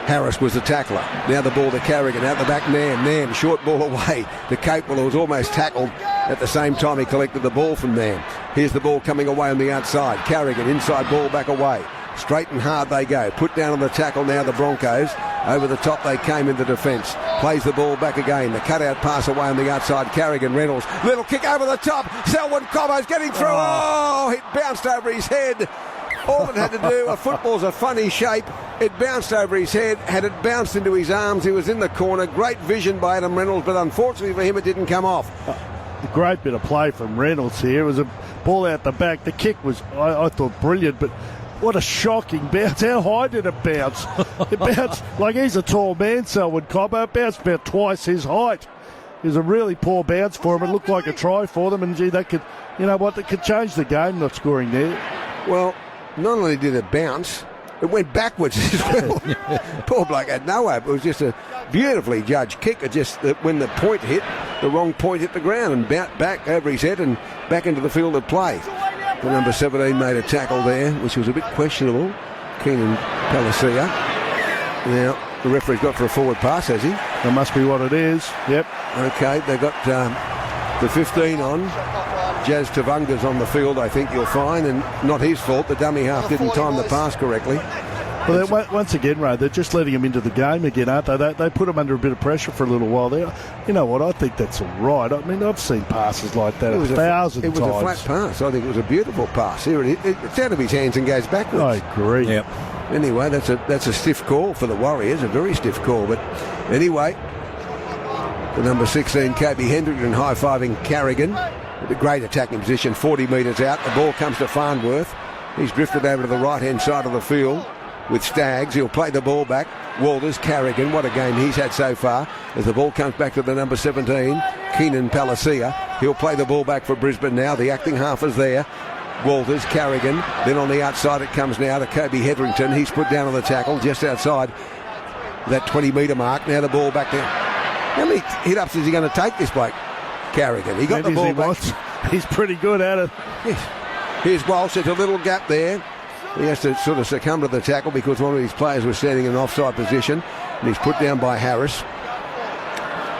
Harris was the tackler. Now the ball to Carrigan. Out the back, Nam. Short ball away. The Capewell, who was almost tackled. At the same time, he collected the ball from there. Here's the ball coming away on the outside. Carrigan, inside ball back away. Straight and hard they go. Put down on the tackle now, the Broncos. Over the top they came in the defence. Plays the ball back again. The cutout pass away on the outside. Carrigan, Reynolds. Little kick over the top. Selwyn Cobbo's getting through. Oh, it bounced over his head. All it had to do, a football's a funny shape. It bounced over his head. Had it bounced into his arms, he was in the corner. Great vision by Adam Reynolds, but unfortunately for him, it didn't come off. A great bit of play from Reynolds here. It was a ball out the back. The kick was, I thought, brilliant, but what a shocking bounce. How high did it bounce? It bounced like he's a tall man, Selwyn Cobbo. It bounced about twice his height. It was a really poor bounce for him. It looked like a try for them, and gee, they could, you know what, they could change the game not scoring there. Well, not only did it bounce, it went backwards as well. Poor bloke had no hope. It was just a beautifully judged kick. It just, when the point hit, the wrong point hit the ground and bounced back over his head and back into the field of play. The number 17 made a tackle there, which was a bit questionable. Keenan Palacia. Now, the referee's got for a forward pass, has he? That must be what it is. Yep. Okay, they've got the 15 on. Jazz Tavunga's on the field, I think you'll find, and not his fault. The dummy half didn't time the pass correctly. Well, once again, Ray, they're just letting him into the game again, aren't they? They put him under a bit of pressure for a little while there. You know what? I think that's all right. I mean, I've seen passes like that a thousand times. It was a flat pass. I think it was a beautiful pass. Here it's out of his hands and goes backwards. I agree. Yep. Anyway, that's a stiff call for the Warriors, a very stiff call. But anyway, the number 16, Kobe Hendrickson, high-fiving Carrigan. A great attacking position, 40 metres out. The ball comes to Farnworth. He's drifted over to the right-hand side of the field with Staggs. He'll play the ball back. Walters, Carrigan, what a game he's had so far. As the ball comes back to the number 17, Keenan Palacia. He'll play the ball back for Brisbane now. The acting half is there. Walters, Carrigan. Then on the outside it comes now to Kobe Hetherington. He's put down on the tackle just outside that 20-metre mark. Now the ball back there. How many hit-ups is he going to take, this bloke? Carrigan. He got the ball back. He's pretty good at it. Yes. Here's Walsh. There's a little gap there. He has to sort of succumb to the tackle because one of his players was standing in an offside position, and he's put down by Harris.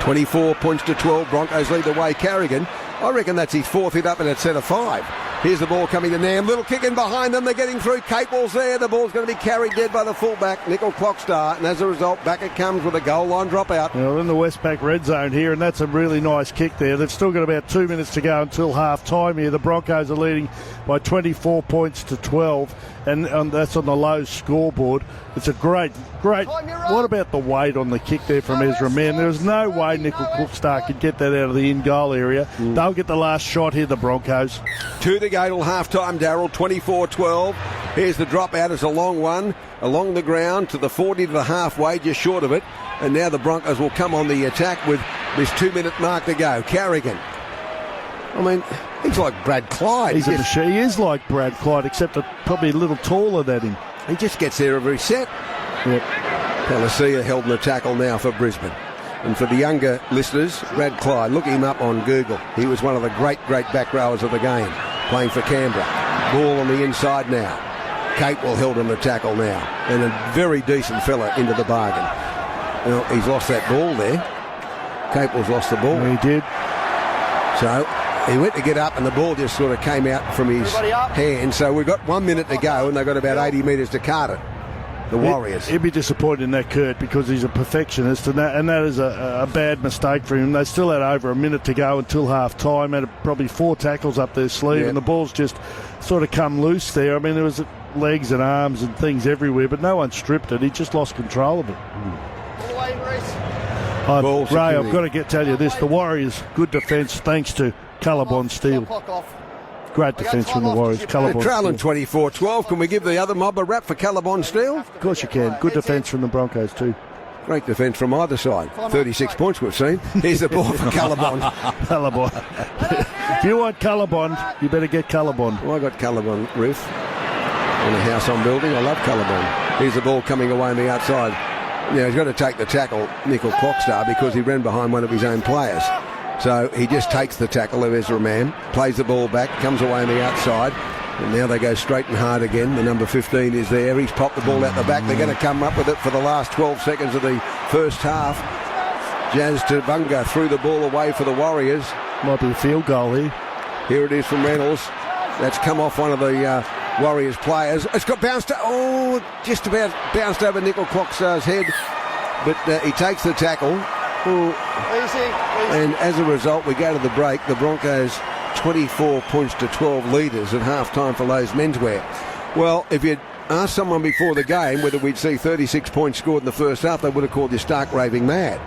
24 points to 12. Broncos lead the way. Carrigan, I reckon that's his fourth hit up and it's set of 5. Here's the ball coming to Nam. Little kick in behind them. They're getting through. Capewell's there. The ball's going to be carried dead by the fullback, Nickel Clockstar. And as a result, back it comes with a goal line dropout. Well, in the Westpac red zone here, and that's a really nice kick there. They've still got about 2 minutes to go until half time here. The Broncos are leading by 24 points to 12. And that's on the low scoreboard. It's a great. What about the weight on the kick there from Ezra Mann? There's no way Nickel Cookstar could get that out of the in-goal area. They'll get the last shot here, the Broncos. 2 to go till half-time, Darryl. 24-12. Here's the dropout. It's a long one along the ground to the 40 to the halfway, just short of it. And now the Broncos will come on the attack with this 2-minute mark to go. Carrigan. I mean, he's like Brad Clyde. He's a machine. He is like Brad Clyde, except probably a little taller than him. He just gets there every set. Yep. Palacia held in the tackle now for Brisbane. And for the younger listeners, Brad Clyde, look him up on Google. He was one of the great back rowers of the game, playing for Canberra. Ball on the inside now. Capewell held in the tackle now. And a very decent fella into the bargain. Well, he's lost that ball there. Capewell's lost the ball. He did. So he went to get up and the ball just sort of came out from his hand. So we've got 1 minute to go and they've got about 80 metres to cart it, the Warriors. He'd be disappointed in that, Kurt, because he's a perfectionist and that is a bad mistake for him. They still had over a minute to go until half time, had probably 4 tackles up their sleeve, and the ball's just sort of come loose there. I mean, there was legs and arms and things everywhere, but no one stripped it. He just lost control of it. Ray, I've got to tell you this. The Warriors, good defence thanks to Callabon Steele. Great defence from the Warriors. They're trailing 24-12. Can we give the other mob a rap for Callabon Steele? Of course you can. Good defence from the Broncos too. Great defence from either side. 36 points we've seen. Here's the ball for Callabon. If you want Callabon, you better get Callabon. Well, I got Callabon roof on the house I'm building. I love Callabon. Here's the ball coming away on the outside. Now he's got to take the tackle, Nickel Clockstar, because he ran behind one of his own players. So he just takes the tackle of Ezra Mann, plays the ball back, comes away on the outside, and now they go straight and hard again. The number 15 is there. He's popped the ball out the back. They're going to come up with it for the last 12 seconds of the first half. Jazz Tavunga threw the ball away for the Warriors. Might be a field goal here. Here it is from Reynolds. That's come off one of the Warriors players. It's got bounced. Just about bounced over Nickel Clockstar's head. But he takes the tackle. Easy. And as a result, we go to the break. The Broncos 24 points to 12 leaders at half-time for Lowe's Menswear. Well, if you'd asked someone before the game whether we'd see 36 points scored in the first half, they would have called you stark raving mad.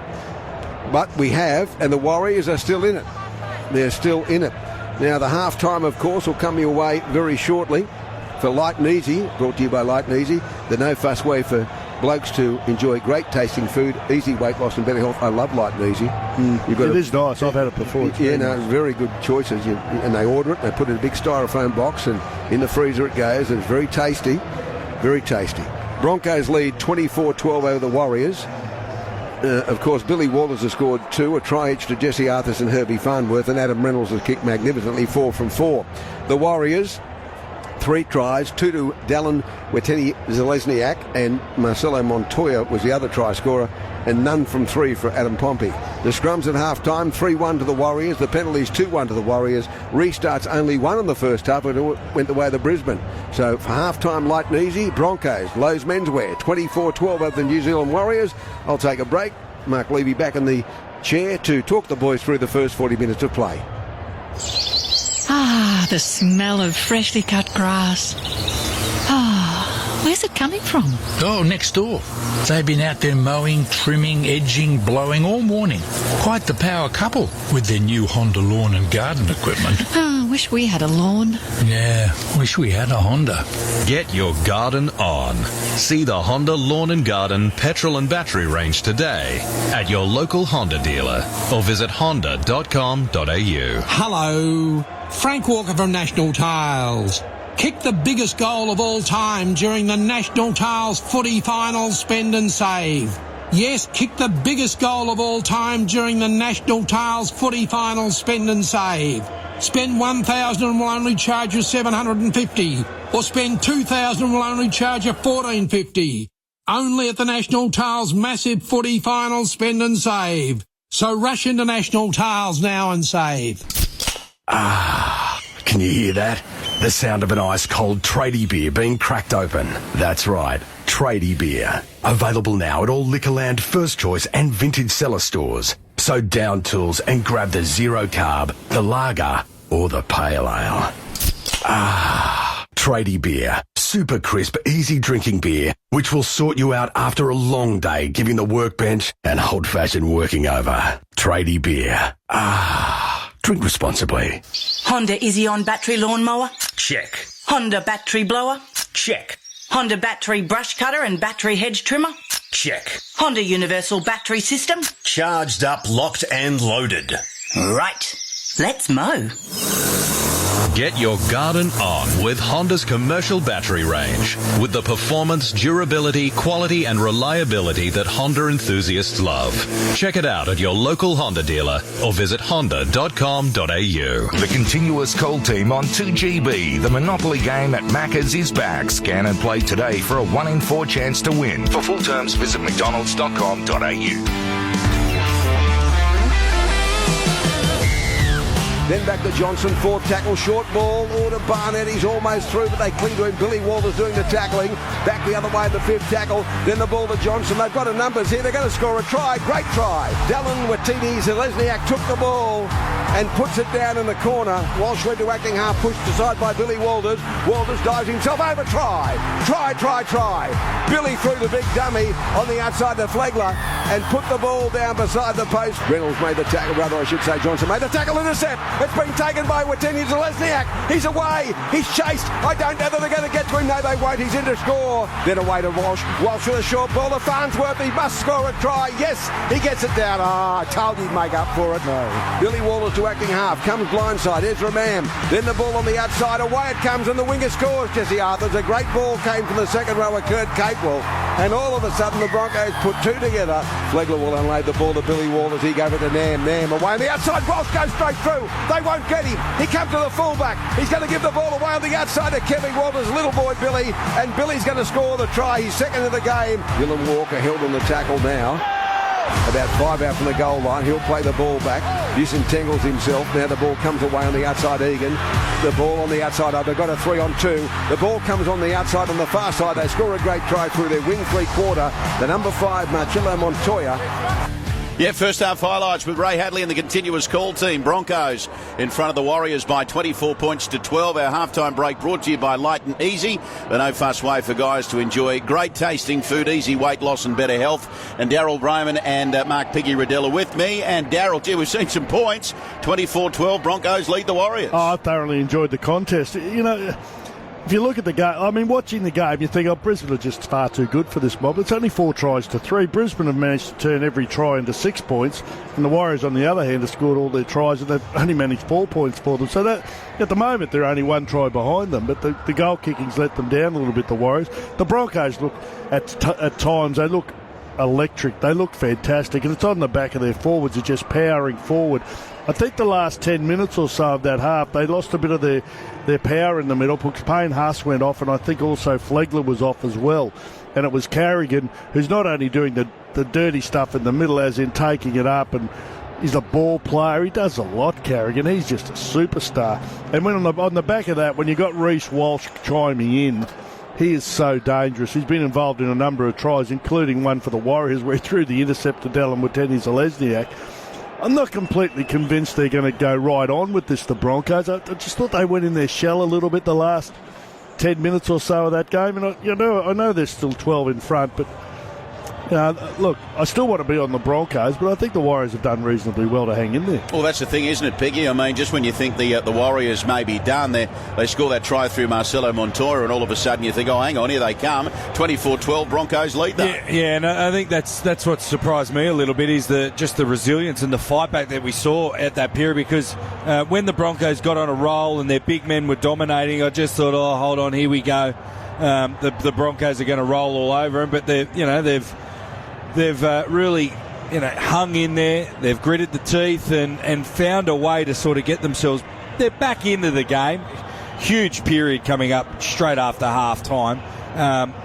But we have, and the Warriors are still in it. They're still in it. Now, the half-time, of course, will come your way very shortly for Light and Easy, brought to you by Light and Easy, the no-fuss way for blokes to enjoy great-tasting food, easy weight loss and better health. I love Light and Easy. It is nice. I've had it before. Very good choices. And they order it, they put it in a big styrofoam box, and in the freezer it goes. It's very tasty. Very tasty. Broncos lead 24-12 over the Warriors. Of course, Billy Walters has scored 2, a try each to Jesse Arthurs and Herbie Farnworth, and Adam Reynolds has kicked magnificently, 4 from 4. The Warriors, 3 tries, 2 to Dallin Weteni-Zelezniak, and Marcelo Montoya was the other try scorer, and none from 3 for Adam Pompey. The scrums at half-time, 3-1 to the Warriors. The penalties, 2-1 to the Warriors. Restarts, only 1 in the first half, but it went the way of the Brisbane. So for half-time, Light and Easy, Broncos, Lowe's Menswear, 24-12 over the New Zealand Warriors. I'll take a break. Mark Levy back in the chair to talk the boys through the first 40 minutes of play. Ah, the smell of freshly cut grass. Where's it coming from? Oh, next door. They've been out there mowing, trimming, edging, blowing all morning. Quite the power couple with their new Honda lawn and garden equipment. Wish we had a lawn. Yeah, wish we had a Honda. Get your garden on. See the Honda Lawn and Garden petrol and battery range today at your local Honda dealer or visit honda.com.au. Hello, Frank Walker from National Tiles. Kicked the biggest goal of all time during the National Tiles footy final spend and save. Yes, kicked the biggest goal of all time during the National Tiles footy final spend and save. Spend 1,000 and will only charge you $750. Or spend 2,000 and will only charge you $1,450. Only at the National Tiles massive footy final spend and save. So rush into National Tiles now and save. Can you hear that? The sound of an ice-cold tradie beer being cracked open. That's right, tradie beer. Available now at all Liquorland, First Choice and Vintage Cellar stores. So down tools and grab the zero carb, the lager or the pale ale. Tradie beer. Super crisp, easy drinking beer, which will sort you out after a long day giving the workbench an old-fashioned working over. Tradie beer. Drink responsibly. Honda Izzion battery lawnmower? Check. Honda battery blower? Check. Honda battery brush cutter and battery hedge trimmer? Check. Honda universal battery system? Charged up, locked and loaded. Right. Let's mow. Get your garden on with Honda's commercial battery range. With the performance, durability, quality and reliability that Honda enthusiasts love. Check it out at your local Honda dealer or visit honda.com.au. The continuous call team on 2GB. The Monopoly game at Macca's is back. Scan and play today for a 1 in 4 chance to win. For full terms, visit mcdonalds.com.au. Then back to Johnson, 4th tackle, short ball, order Barnett, he's almost through, but they cling to him. Billy Walters doing the tackling, back the other way in the 5th tackle, then the ball to Johnson. They've got a numbers here, they're going to score a try, great try. Dallin Weteni-Zelezniak took the ball and puts it down in the corner. Walsh went to acting half, pushed aside by Billy Walters. Walters dives himself over, try. Billy threw the big dummy on the outside to Flegler and put the ball down beside the post. Reynolds made the tackle, rather I should say Johnson made the tackle, intercept. It's been taken by Weteni-Zelezniak. He's away. He's chased. I don't know that they're going to get to him. No, they won't. He's in to score. Then away to Walsh. Walsh with a short ball to Farnsworth. He must score a try. Yes, he gets it down. I told you he'd make up for it. No. Billy Walters to acting half. Comes blindside. Ezra Mam. Then the ball on the outside. Away it comes and the winger scores. Jesse Arthurs. A great ball came from the second rower, Kurt Capewell. And all of a sudden the Broncos put 2 together. Flegler will unload the ball to Billy Walters. He gave it to Nam. Nam away on the outside. Walsh goes straight through. They won't get him. He comes to the fullback. He's going to give the ball away on the outside to Kevin Walters, little boy Billy, and Billy's going to score the try. He's second in the game. Dylan Walker held on the tackle now. About 5 out from the goal line. He'll play the ball back. Disentangles himself. Now the ball comes away on the outside, Egan. The ball on the outside. They've got a 3-on-2. The ball comes on the outside on the far side. They score a great try through their wing three-quarter. The number 5, Marcello Montoya. Yeah, first half highlights with Ray Hadley and the continuous call team. Broncos in front of the Warriors by 24 points to 12. Our halftime break brought to you by Light and Easy, the no-fuss way for guys to enjoy great tasting food, easy weight loss and better health. And Darryl Brohman and Mark Piggy Riddell are with me. And Darryl, gee, we've seen some points. 24-12, Broncos lead the Warriors. Oh, I thoroughly enjoyed the contest. You know, if you look at the game, I mean, watching the game, you think, oh, Brisbane are just far too good for this mob. It's only 4 tries to 3. Brisbane have managed to turn every try into 6 points, and the Warriors, on the other hand, have scored all their tries, and they've only managed 4 points for them. So that, at the moment, they're only 1 try behind them, but the goal kicking's let them down a little bit, the Warriors. The Broncos look, at times, they look electric. They look fantastic, and it's on the back of their forwards. They're just powering forward. I think the last 10 minutes or so of that half, they lost a bit of their power in the middle because Payne Haas went off, and I think also Flegler was off as well. And it was Carrigan who's not only doing the dirty stuff in the middle, as in taking it up, and he's a ball player. He does a lot, Carrigan. He's just a superstar. And when on the back of that, when you got Reece Walsh chiming in, he is so dangerous. He's been involved in a number of tries, including one for the Warriors where he threw the intercept to Dallin Watene-Zelezniak. I'm not completely convinced they're going to go right on with this, the Broncos. I just thought they went in their shell a little bit the last 10 minutes or so of that game. And I know there's still 12 in front, but look, I still want to be on the Broncos, but I think the Warriors have done reasonably well to hang in there. Well, that's the thing, isn't it, Piggy? I mean, just when you think the Warriors may be done, they score that try through Marcello Montoya, and all of a sudden you think, oh, hang on, here they come. 24-12, Broncos lead though. Yeah, and I think that's what surprised me a little bit is just the resilience and the fight back that we saw at that period, because when the Broncos got on a roll and their big men were dominating, I just thought, oh, hold on, here we go. The Broncos are going to roll all over them, but they've really, hung in there. They've gritted the teeth and found a way to sort of get themselves. They're back into the game. Huge period coming up straight after half time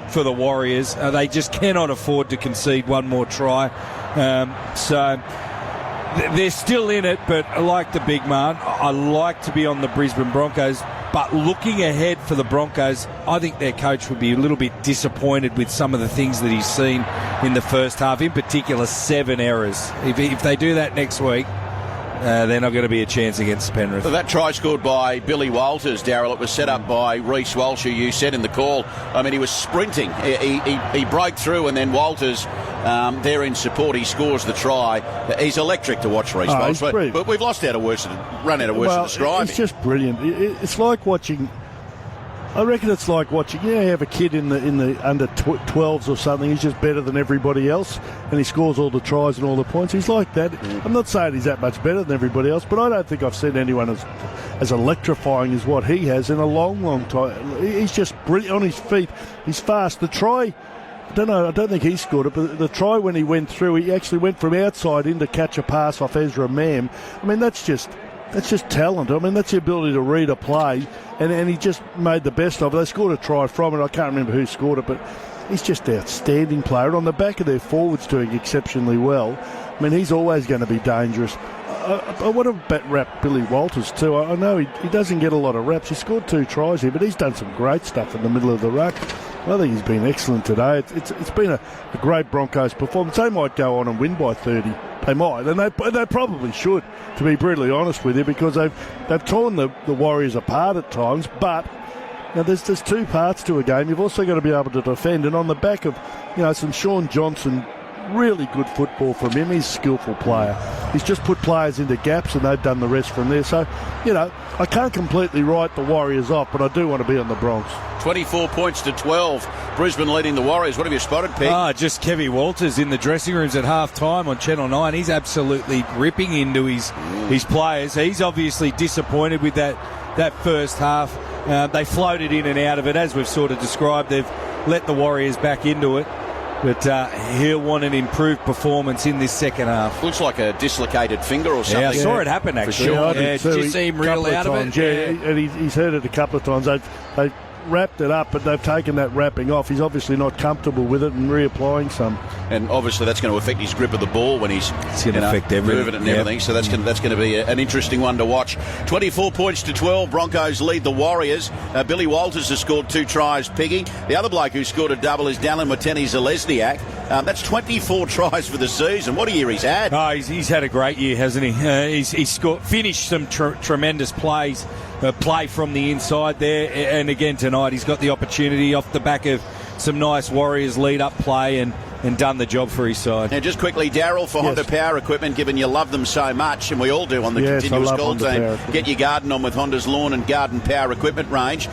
for the Warriors. They just cannot afford to concede one more try. So they're still in it, but like the big man, I like to be on the Brisbane Broncos. But looking ahead for the Broncos, I think their coach would be a little bit disappointed with some of the things that he's seen in the first half, in particular 7 errors. If they do that next week, they're not going to be a chance against Penrith. Well, that try scored by Billy Walters, Darryl. It was set up by Reece Walsh, who you said in the call. I mean, he was sprinting. He broke through, and then Walters, there in support, he scores the try. He's electric to watch, Reece Walsh. But we've run out of words to describe him. It's just brilliant. It's like watching. I reckon it's like watching. You have a kid in the under 12s or something. He's just better than everybody else, and he scores all the tries and all the points. He's like that. I'm not saying he's that much better than everybody else, but I don't think I've seen anyone as electrifying as what he has in a long, long time. He's just brilliant on his feet. He's fast. The try, I don't think he scored it, but the try when he went through, he actually went from outside in to catch a pass off Ezra Mam. I mean, that's just talent. I mean, that's the ability to read a play, and he just made the best of it. They scored a try from it. I can't remember who scored it, but he's just an outstanding player. And on the back of their forwards doing exceptionally well. I mean, he's always going to be dangerous. I want to rap Billy Walters too. I know he doesn't get a lot of reps. He scored 2 tries here, but he's done some great stuff in the middle of the ruck. I think he's been excellent today. It's been a great Broncos performance. They might go on and win by 30. They might, and they probably should, to be brutally honest with you, because they've torn the Warriors apart at times. But there's 2 parts to a game. You've also got to be able to defend, and on the back of some Sean Johnson, really good football from him. He's a skillful player. He's just put players into gaps, and they've done the rest from there. So, I can't completely write the Warriors off, but I do want to be on the Bronx. 24 points to 12. Brisbane leading the Warriors. What have you spotted, Pete? Just Kevy Walters in the dressing rooms at half-time on Channel 9. He's absolutely ripping into his players. He's obviously disappointed with that first half. They floated in and out of it, as we've sort of described. They've let the Warriors back into it. But he'll want an improved performance in this second half. Looks like a dislocated finger or something. Yeah, I saw it happen, actually. For sure. Did you see him reel out of it? Yeah, and he's heard it a couple of times. They wrapped it up, but they've taken that wrapping off. He's obviously not comfortable with it and reapplying some. And obviously that's going to affect his grip of the ball when he's affect everything. moving it and everything. So that's going to be an interesting one to watch. 24 points to 12. Broncos lead the Warriors. Billy Walters has scored 2 tries, Piggy. The other bloke who scored a double is Darryl Brohman. That's 24 tries for the season. What a year he's had. Oh, he's had a great year, hasn't he? He's finished some tremendous plays. Play from the inside there, and again tonight he's got the opportunity off the back of some nice Warriors lead-up play and done the job for his side. And just quickly, Darryl, for Honda Power Equipment, given you love them so much, and we all do on the continuous call team, get your garden on with Honda's Lawn and Garden Power Equipment range.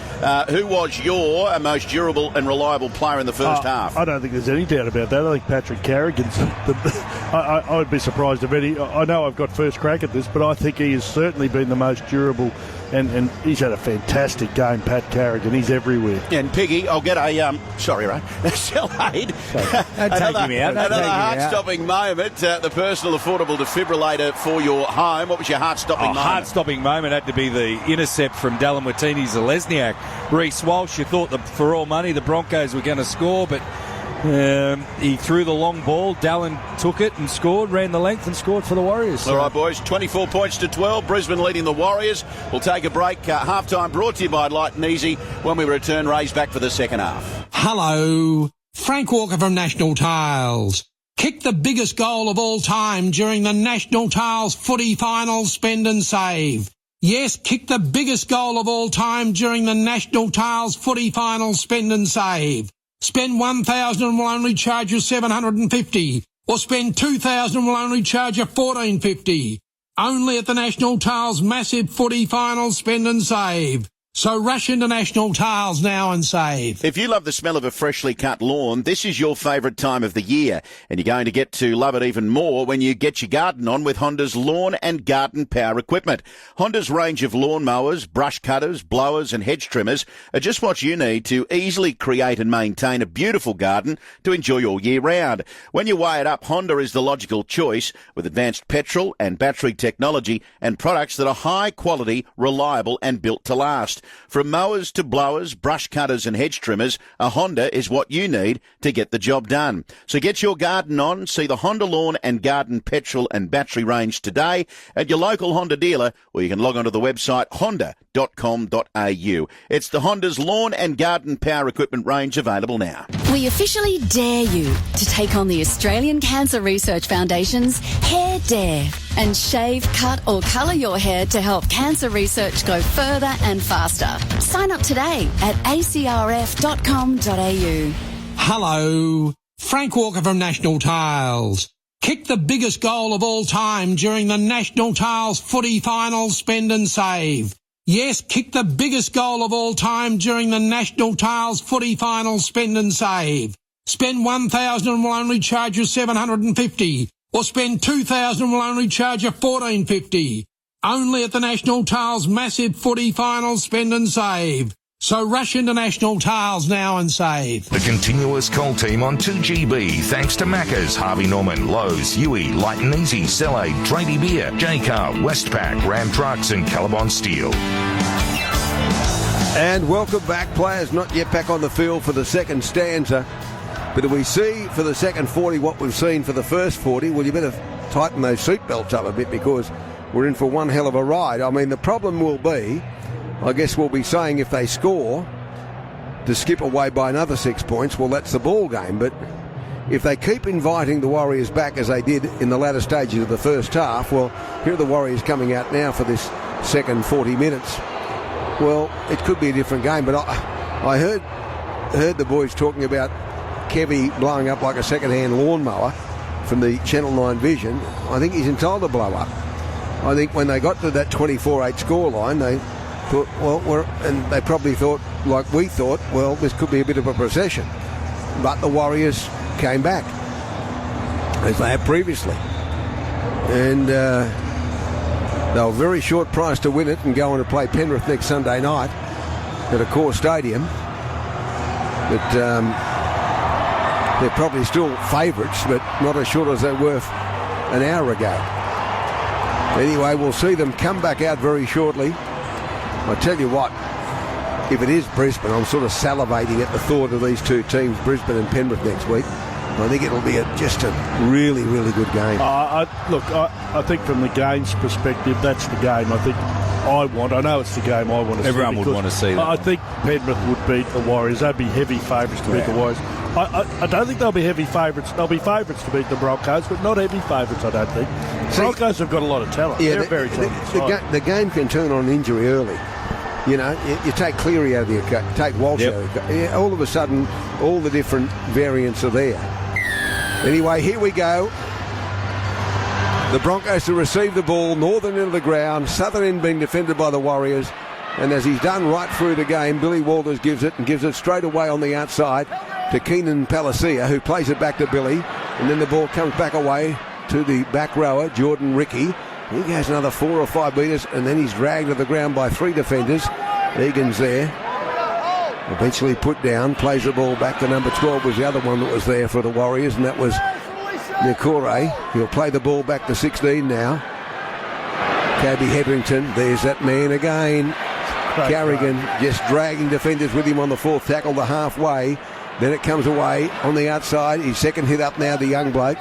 Who was your most durable and reliable player in the first half? I don't think there's any doubt about that. I think Patrick Carrigan's... I would be surprised if any... I know I've got first crack at this, but I think he has certainly been the most durable, and he's had a fantastic game, Pat Carrigan. He's everywhere. And Piggy, I'll get a... sorry, Ray. Shellade. Another heart-stopping moment. The personal affordable defibrillator for your home. What was your heart-stopping moment? Heart-stopping moment had to be the intercept from Darryl Brohman. Reece Walsh, you thought that for all money the Broncos were going to score, but he threw the long ball. Dallin took it and scored, ran the length and scored for the Warriors. All right, boys, 24 points to 12. Brisbane leading the Warriors. We'll take a break. Halftime brought to you by Light and Easy. When we return, Ray's back for the second half. Hello, Frank Walker from National Tiles. Kick the biggest goal of all time during the National Tiles footy final spend and save. Yes, kick the biggest goal of all time during the National Tiles footy final spend and save. Spend 1,000 and we'll only charge you $750. Or spend 2,000 and we'll only charge you $1,450. Only at the National Tiles massive footy final spend and save. So rush into National Tiles now and save. If you love the smell of a freshly cut lawn, this is your favourite time of the year. And you're going to get to love it even more when you get your garden on with Honda's Lawn and Garden Power Equipment. Honda's range of lawn mowers, brush cutters, blowers and hedge trimmers are just what you need to easily create and maintain a beautiful garden to enjoy all year round. When you weigh it up, Honda is the logical choice with advanced petrol and battery technology and products that are high quality, reliable and built to last. From mowers to blowers, brush cutters and hedge trimmers, a Honda is what you need to get the job done. So get your garden on, see the Honda Lawn and Garden petrol and battery range today at your local Honda dealer, or you can log on to the website honda.com.au. It's the Honda's Lawn and Garden Power Equipment range available now. We officially dare you to take on the Australian Cancer Research Foundation's Hair Dare and shave, cut or colour your hair to help cancer research go further and faster. Sign up today at acrf.com.au. Hello, Frank Walker from National Tiles. Kick the biggest goal of all time during the National Tiles footy final spend and save. Yes, kick the biggest goal of all time during the National Tiles footy final spend and save. Spend 1,000 and we'll only charge you $750. Or spend 2,000 and we'll only charge you $1,450. Only at the National Tiles massive footy final spend and save. So rush into National Tiles now and save. The continuous call team on 2GB, thanks to Macca's, Harvey Norman, Lowe's, Huey, Light and Easy, Cellade, Tradie Beer, J-Car, Westpac, Ram Trucks and Callabon Steel. And welcome back, players not yet back on the field for the second stanza. But if we see for the second 40 what we've seen for the first 40, well, you better tighten those seatbelts up a bit because we're in for one hell of a ride. I mean, the problem will be, I guess we'll be saying if they score to skip away by another 6 points, well, that's the ball game. But if they keep inviting the Warriors back as they did in the latter stages of the first half, well, here are the Warriors coming out now for this second 40 minutes. Well, it could be a different game. But I heard the boys talking about Kevy blowing up like a second-hand lawnmower from the Channel 9 vision. I think he's entitled to blow up. I think when they got to that 24-8 scoreline, they thought, and they probably thought, like we thought, well, this could be a bit of a procession. But the Warriors came back, as they had previously. And they were very short price to win it and go on to play Penrith next Sunday night at a core stadium. But they're probably still favourites, but not as short as they were an hour ago. Anyway, we'll see them come back out very shortly. I tell you what, if it is Brisbane, I'm sort of salivating at the thought of these two teams, Brisbane and Penrith, next week. I think it'll be just a really, really good game. I think from the game's perspective, that's the game I know it's the game I want to see. Everyone would want to see that. I think Penrith would beat the Warriors. They'd be heavy favourites to beat the Warriors. I don't think they'll be heavy favourites. They'll be favourites to beat the Broncos, but not heavy favourites, I don't think. The Broncos have got a lot of talent. Yeah, They're very talented. The game can turn on injury early. You know, you take Cleary out of the equation, take Walsh out of the equation. All of a sudden, all the different variants are there. Anyway, here we go. The Broncos to receive the ball, northern end of the ground, southern end being defended by the Warriors. And as he's done right through the game, Billy Walters gives it straight away on the outside to Keenan Palacia, who plays it back to Billy. And then the ball comes back away to the back rower, Jordan Ricky. He goes another 4 or 5 metres, and then he's dragged to the ground by 3 defenders. Egan's there. Eventually put down, plays the ball back to number 12 was the other one that was there for the Warriors, and that was Nikore. He'll play the ball back to 16 now. Kobe Hetherington, there's that man again. Carrigan just dragging defenders with him on the 4th tackle, the halfway. Then it comes away on the outside. His second hit up now, the young bloke.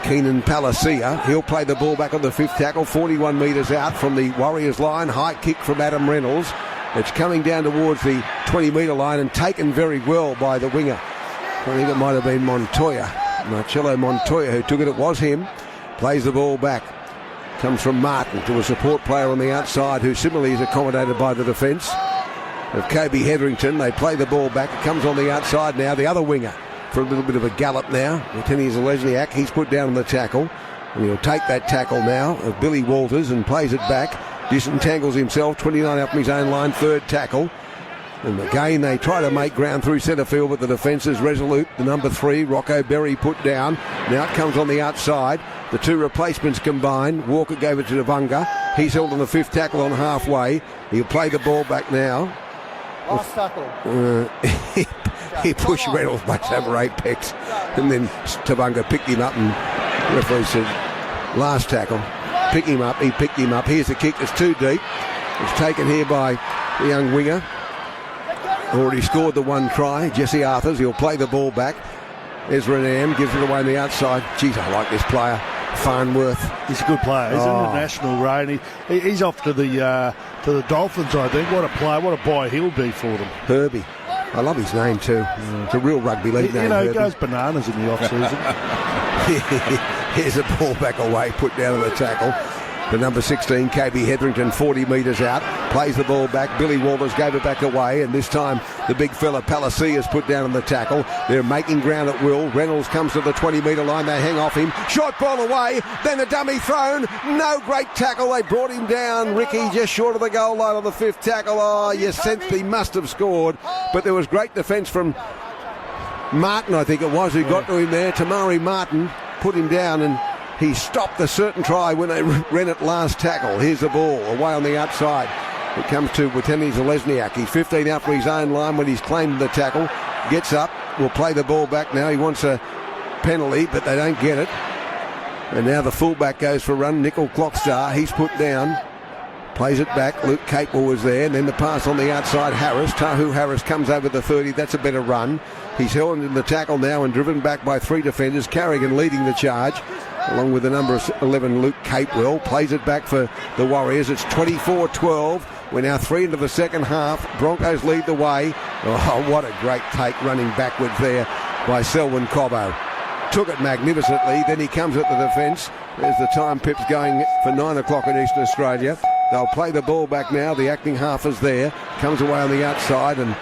Keenan Palacia. He'll play the ball back on the 5th tackle, 41 metres out from the Warriors line. High kick from Adam Reynolds. It's coming down towards the 20-metre line and taken very well by the winger. I think it might have been Marcello Montoya who took it. It was him. Plays the ball back. Comes from Martin to a support player on the outside who similarly is accommodated by the defence of Kobe Hetherington. They play the ball back. It comes on the outside now. The other winger for a little bit of a gallop now. Lieutenant Zelezniak, he's put down on the tackle. And he'll take that tackle now of Billy Walters and plays it back. Disentangles himself, 29 up from his own line, 3rd tackle. And again, they try to make ground through centre field, but the defence is resolute. The number 3, Rocco Berry, put down. Now it comes on the outside. The 2 replacements combined. Walker gave it to Devunga. He's held on the 5th tackle on halfway. He'll play the ball back now. Last tackle. He pushed Reynolds much over apex. And then Devunga picked him up and referee said, last tackle. Pick him up. He picked him up. Here's the kick. It's too deep. It's taken here by the young winger. Already scored the 1 try. Jesse Arthurs. He'll play the ball back. Ezra Nam gives it away on the outside. Geez, I like this player. Farnworth. He's a good player. He's international reign. He's off to the Dolphins, I think. What a player. What a buy he'll be for them. Herbie. I love his name too. It's a real rugby league name. He goes bananas in the off-season. Here's a ball back away, put down on the tackle. The number 16, KB Hetherington, 40 metres out. Plays the ball back. Billy Walters gave it back away, and this time the big fella Palacia is put down on the tackle. They're making ground at will. Reynolds comes to the 20-metre line. They hang off him. Short ball away. Then the dummy thrown. No great tackle. They brought him down. Ricky just short of the goal line on the 5th tackle. Oh, you sensed he must have scored. But there was great defence from Martin, I think it was, who got to him there. Tamari Martin put him down, and he stopped the certain try when they ran it last tackle. Here's the ball away on the outside. It comes to Lieutenant Zelezniak. He's 15 out for his own line when he's claimed the tackle. Gets up. Will play the ball back now. He wants a penalty, but they don't get it. And now the fullback goes for a run. Nickel Clockstar. He's put down. Plays it back. Luke Capewell was there. And then the pass on the outside. Harris. Tahu Harris comes over the 30. That's a better run. He's held in the tackle now and driven back by 3 defenders. Carrigan leading the charge, along with the number 11, Luke Capewell. Plays it back for the Warriors. It's 24-12. We're now 3 into the second half. Broncos lead the way. Oh, what a great take running backwards there by Selwyn Cobbo. Took it magnificently. Then he comes at the defence. There's the time pips going for 9 o'clock in Eastern Australia. They'll play the ball back now. The acting half is there. Comes away on the outside, and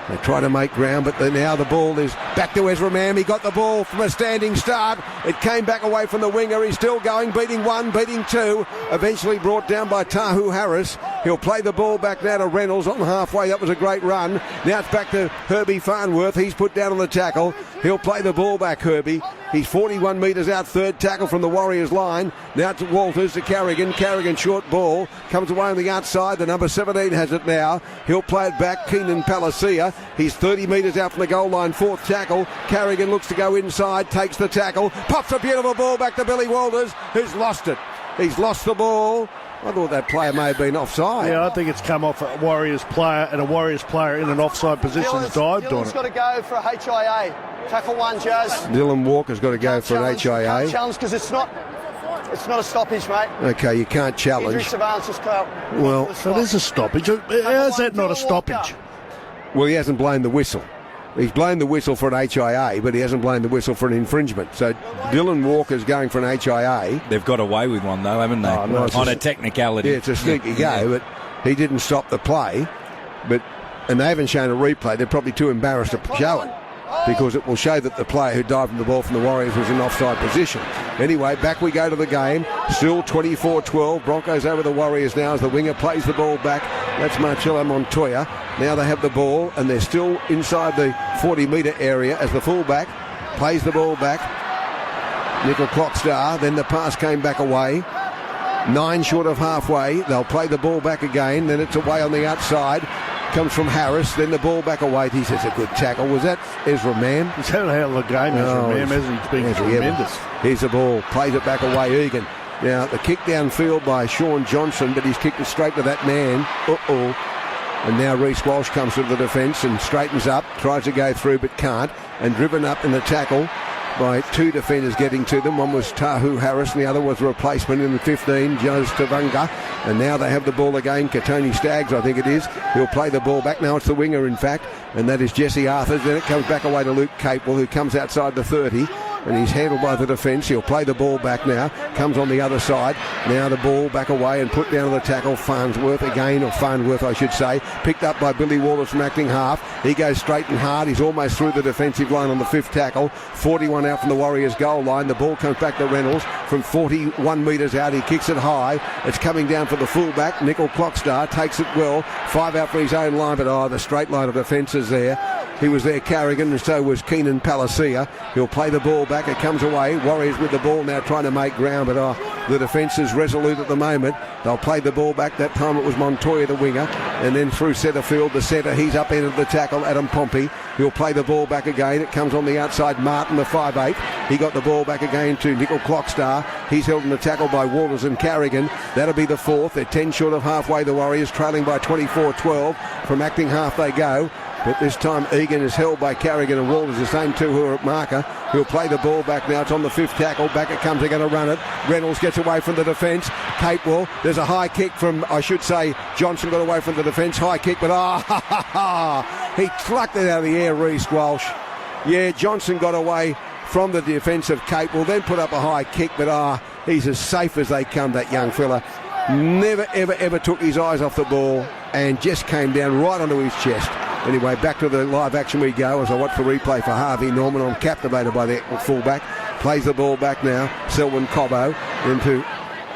they try to make ground, but now the ball is back to Ezra Mam. He got the ball from a standing start. It came back away from the winger. He's still going, beating 1, beating 2. Eventually brought down by Tahu Harris. He'll play the ball back now to Reynolds on halfway. That was a great run. Now it's back to Herbie Farnworth. He's put down on the tackle. He'll play the ball back, Herbie. He's 41 metres out, 3rd tackle from the Warriors line. Now to Walters, to Carrigan. Carrigan short ball. Comes away on the outside. The number 17 has it now. He'll play it back. Keenan Palacia. He's 30 metres out from the goal line, 4th tackle. Carrigan looks to go inside, takes the tackle. Pops a beautiful ball back to Billy Walters, who's lost it. He's lost the ball. I thought that player may have been offside. Yeah, I think it's come off a Warriors player, and a Warriors player in an offside position has dived on Dylan's it. got to go for a HIA. Tackle one, Jazz. Dylan Walker's got to go for an HIA. Can't challenge because it's not a stoppage, mate. Okay, you can't challenge. Injury surveillance is clear. Well, it is a stoppage. How's that not a stoppage? Well, he hasn't blown the whistle. He's blown the whistle for an HIA, but he hasn't blown the whistle for an infringement. So Dylan Walker's going for an HIA. They've got away with one, though, haven't they? Oh, no, on a technicality. Yeah, it's a sneaky go, but he didn't stop the play. And they haven't shown a replay. They're probably too embarrassed to show it, because it will show that the player who dived from the ball from the Warriors was in offside position. Anyway, back we go to the game. Still 24-12. Broncos over the Warriors now as the winger plays the ball back. That's Marcelo Montoya. Now they have the ball, and they're still inside the 40-metre area as the fullback plays the ball back. Nickel Clockstar. Then the pass came back away. 9 short of halfway. They'll play the ball back again. Then it's away on the outside. Comes from Harris, then the ball back away. He says a good tackle. Was that Ezra Mann? He's had a hell of a game, Ezra Mann, hasn't he? He's been tremendous. Here's the ball, plays it back away, Egan. Now, the kick downfield by Sean Johnson, but he's kicked it straight to that man. And now Reece Walsh comes to the defence and straightens up, tries to go through but can't, and driven up in the tackle by 2 defenders getting to them. One was Tahu Harris and the other was a replacement in the 15, Joe Tavunga. And now they have the ball again. Katoni Staggs, I think it is. He'll play the ball back. Now it's the winger, in fact, and that is Jesse Arthurs. Then it comes back away to Luke Capewell, who comes outside the 30. And he's handled by the defence. He'll play the ball back now. Comes on the other side. Now the ball back away and put down to the tackle. Farnsworth again, or Farnworth I should say. Picked up by Billy Wallace from acting half. He goes straight and hard. He's almost through the defensive line on the 5th tackle. 41 out from the Warriors goal line. The ball comes back to Reynolds from 41 metres out. He kicks it high. It's coming down for the fullback. Nickel Clockstar takes it well. 5 out for his own line, but the straight line of defence is there. He was there, Carrigan, and so was Keenan Palacia. He'll play the ball back. It comes away. Warriors with the ball now trying to make ground, but the defence is resolute at the moment. They'll play the ball back. That time it was Montoya, the winger, and then through centre field, the centre. He's up ended the tackle, Adam Pompey. He'll play the ball back again. It comes on the outside. Martin, the 5'8". He got the ball back again to Nickel Clockstar. He's held in the tackle by Walters and Carrigan. That'll be the 4th. They're 10 short of halfway, the Warriors, trailing by 24-12. From acting half they go. But this time Egan is held by Carrigan and Walters, the same two who are at marker. He'll play the ball back now. It's on the 5th tackle. Back it comes. They're going to run it. Reynolds gets away from the defence. Capewell. There's a high kick from, I should say, Johnson got away from the defence. High kick, but he plucked it out of the air, Reece Walsh. Yeah, Johnson got away from the defence of Capewell, then put up a high kick, but he's as safe as they come, that young fella. Never, ever, ever took his eyes off the ball and just came down right onto his chest. Anyway, back to the live action we go as I watch the replay for Harvey Norman. I'm captivated by the fullback. Plays the ball back now. Selwyn Cobbo into...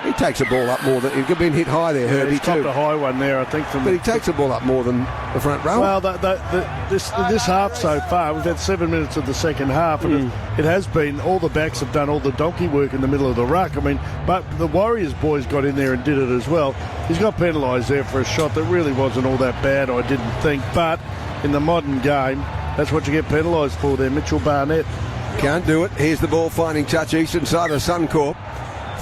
He takes the ball up more than... He's been hit high there, Herbie, he's too. He's a high one there, I think. But he takes the ball up more than the front row. Well, this half so far, we've had 7 minutes of the second half, and it has been, all the backs have done all the donkey work in the middle of the ruck. I mean, but the Warriors boys got in there and did it as well. He's got penalised there for a shot that really wasn't all that bad, I didn't think. But in the modern game, that's what you get penalised for there, Mitchell Barnett. Can't do it. Here's the ball finding touch eastern side of Suncorp.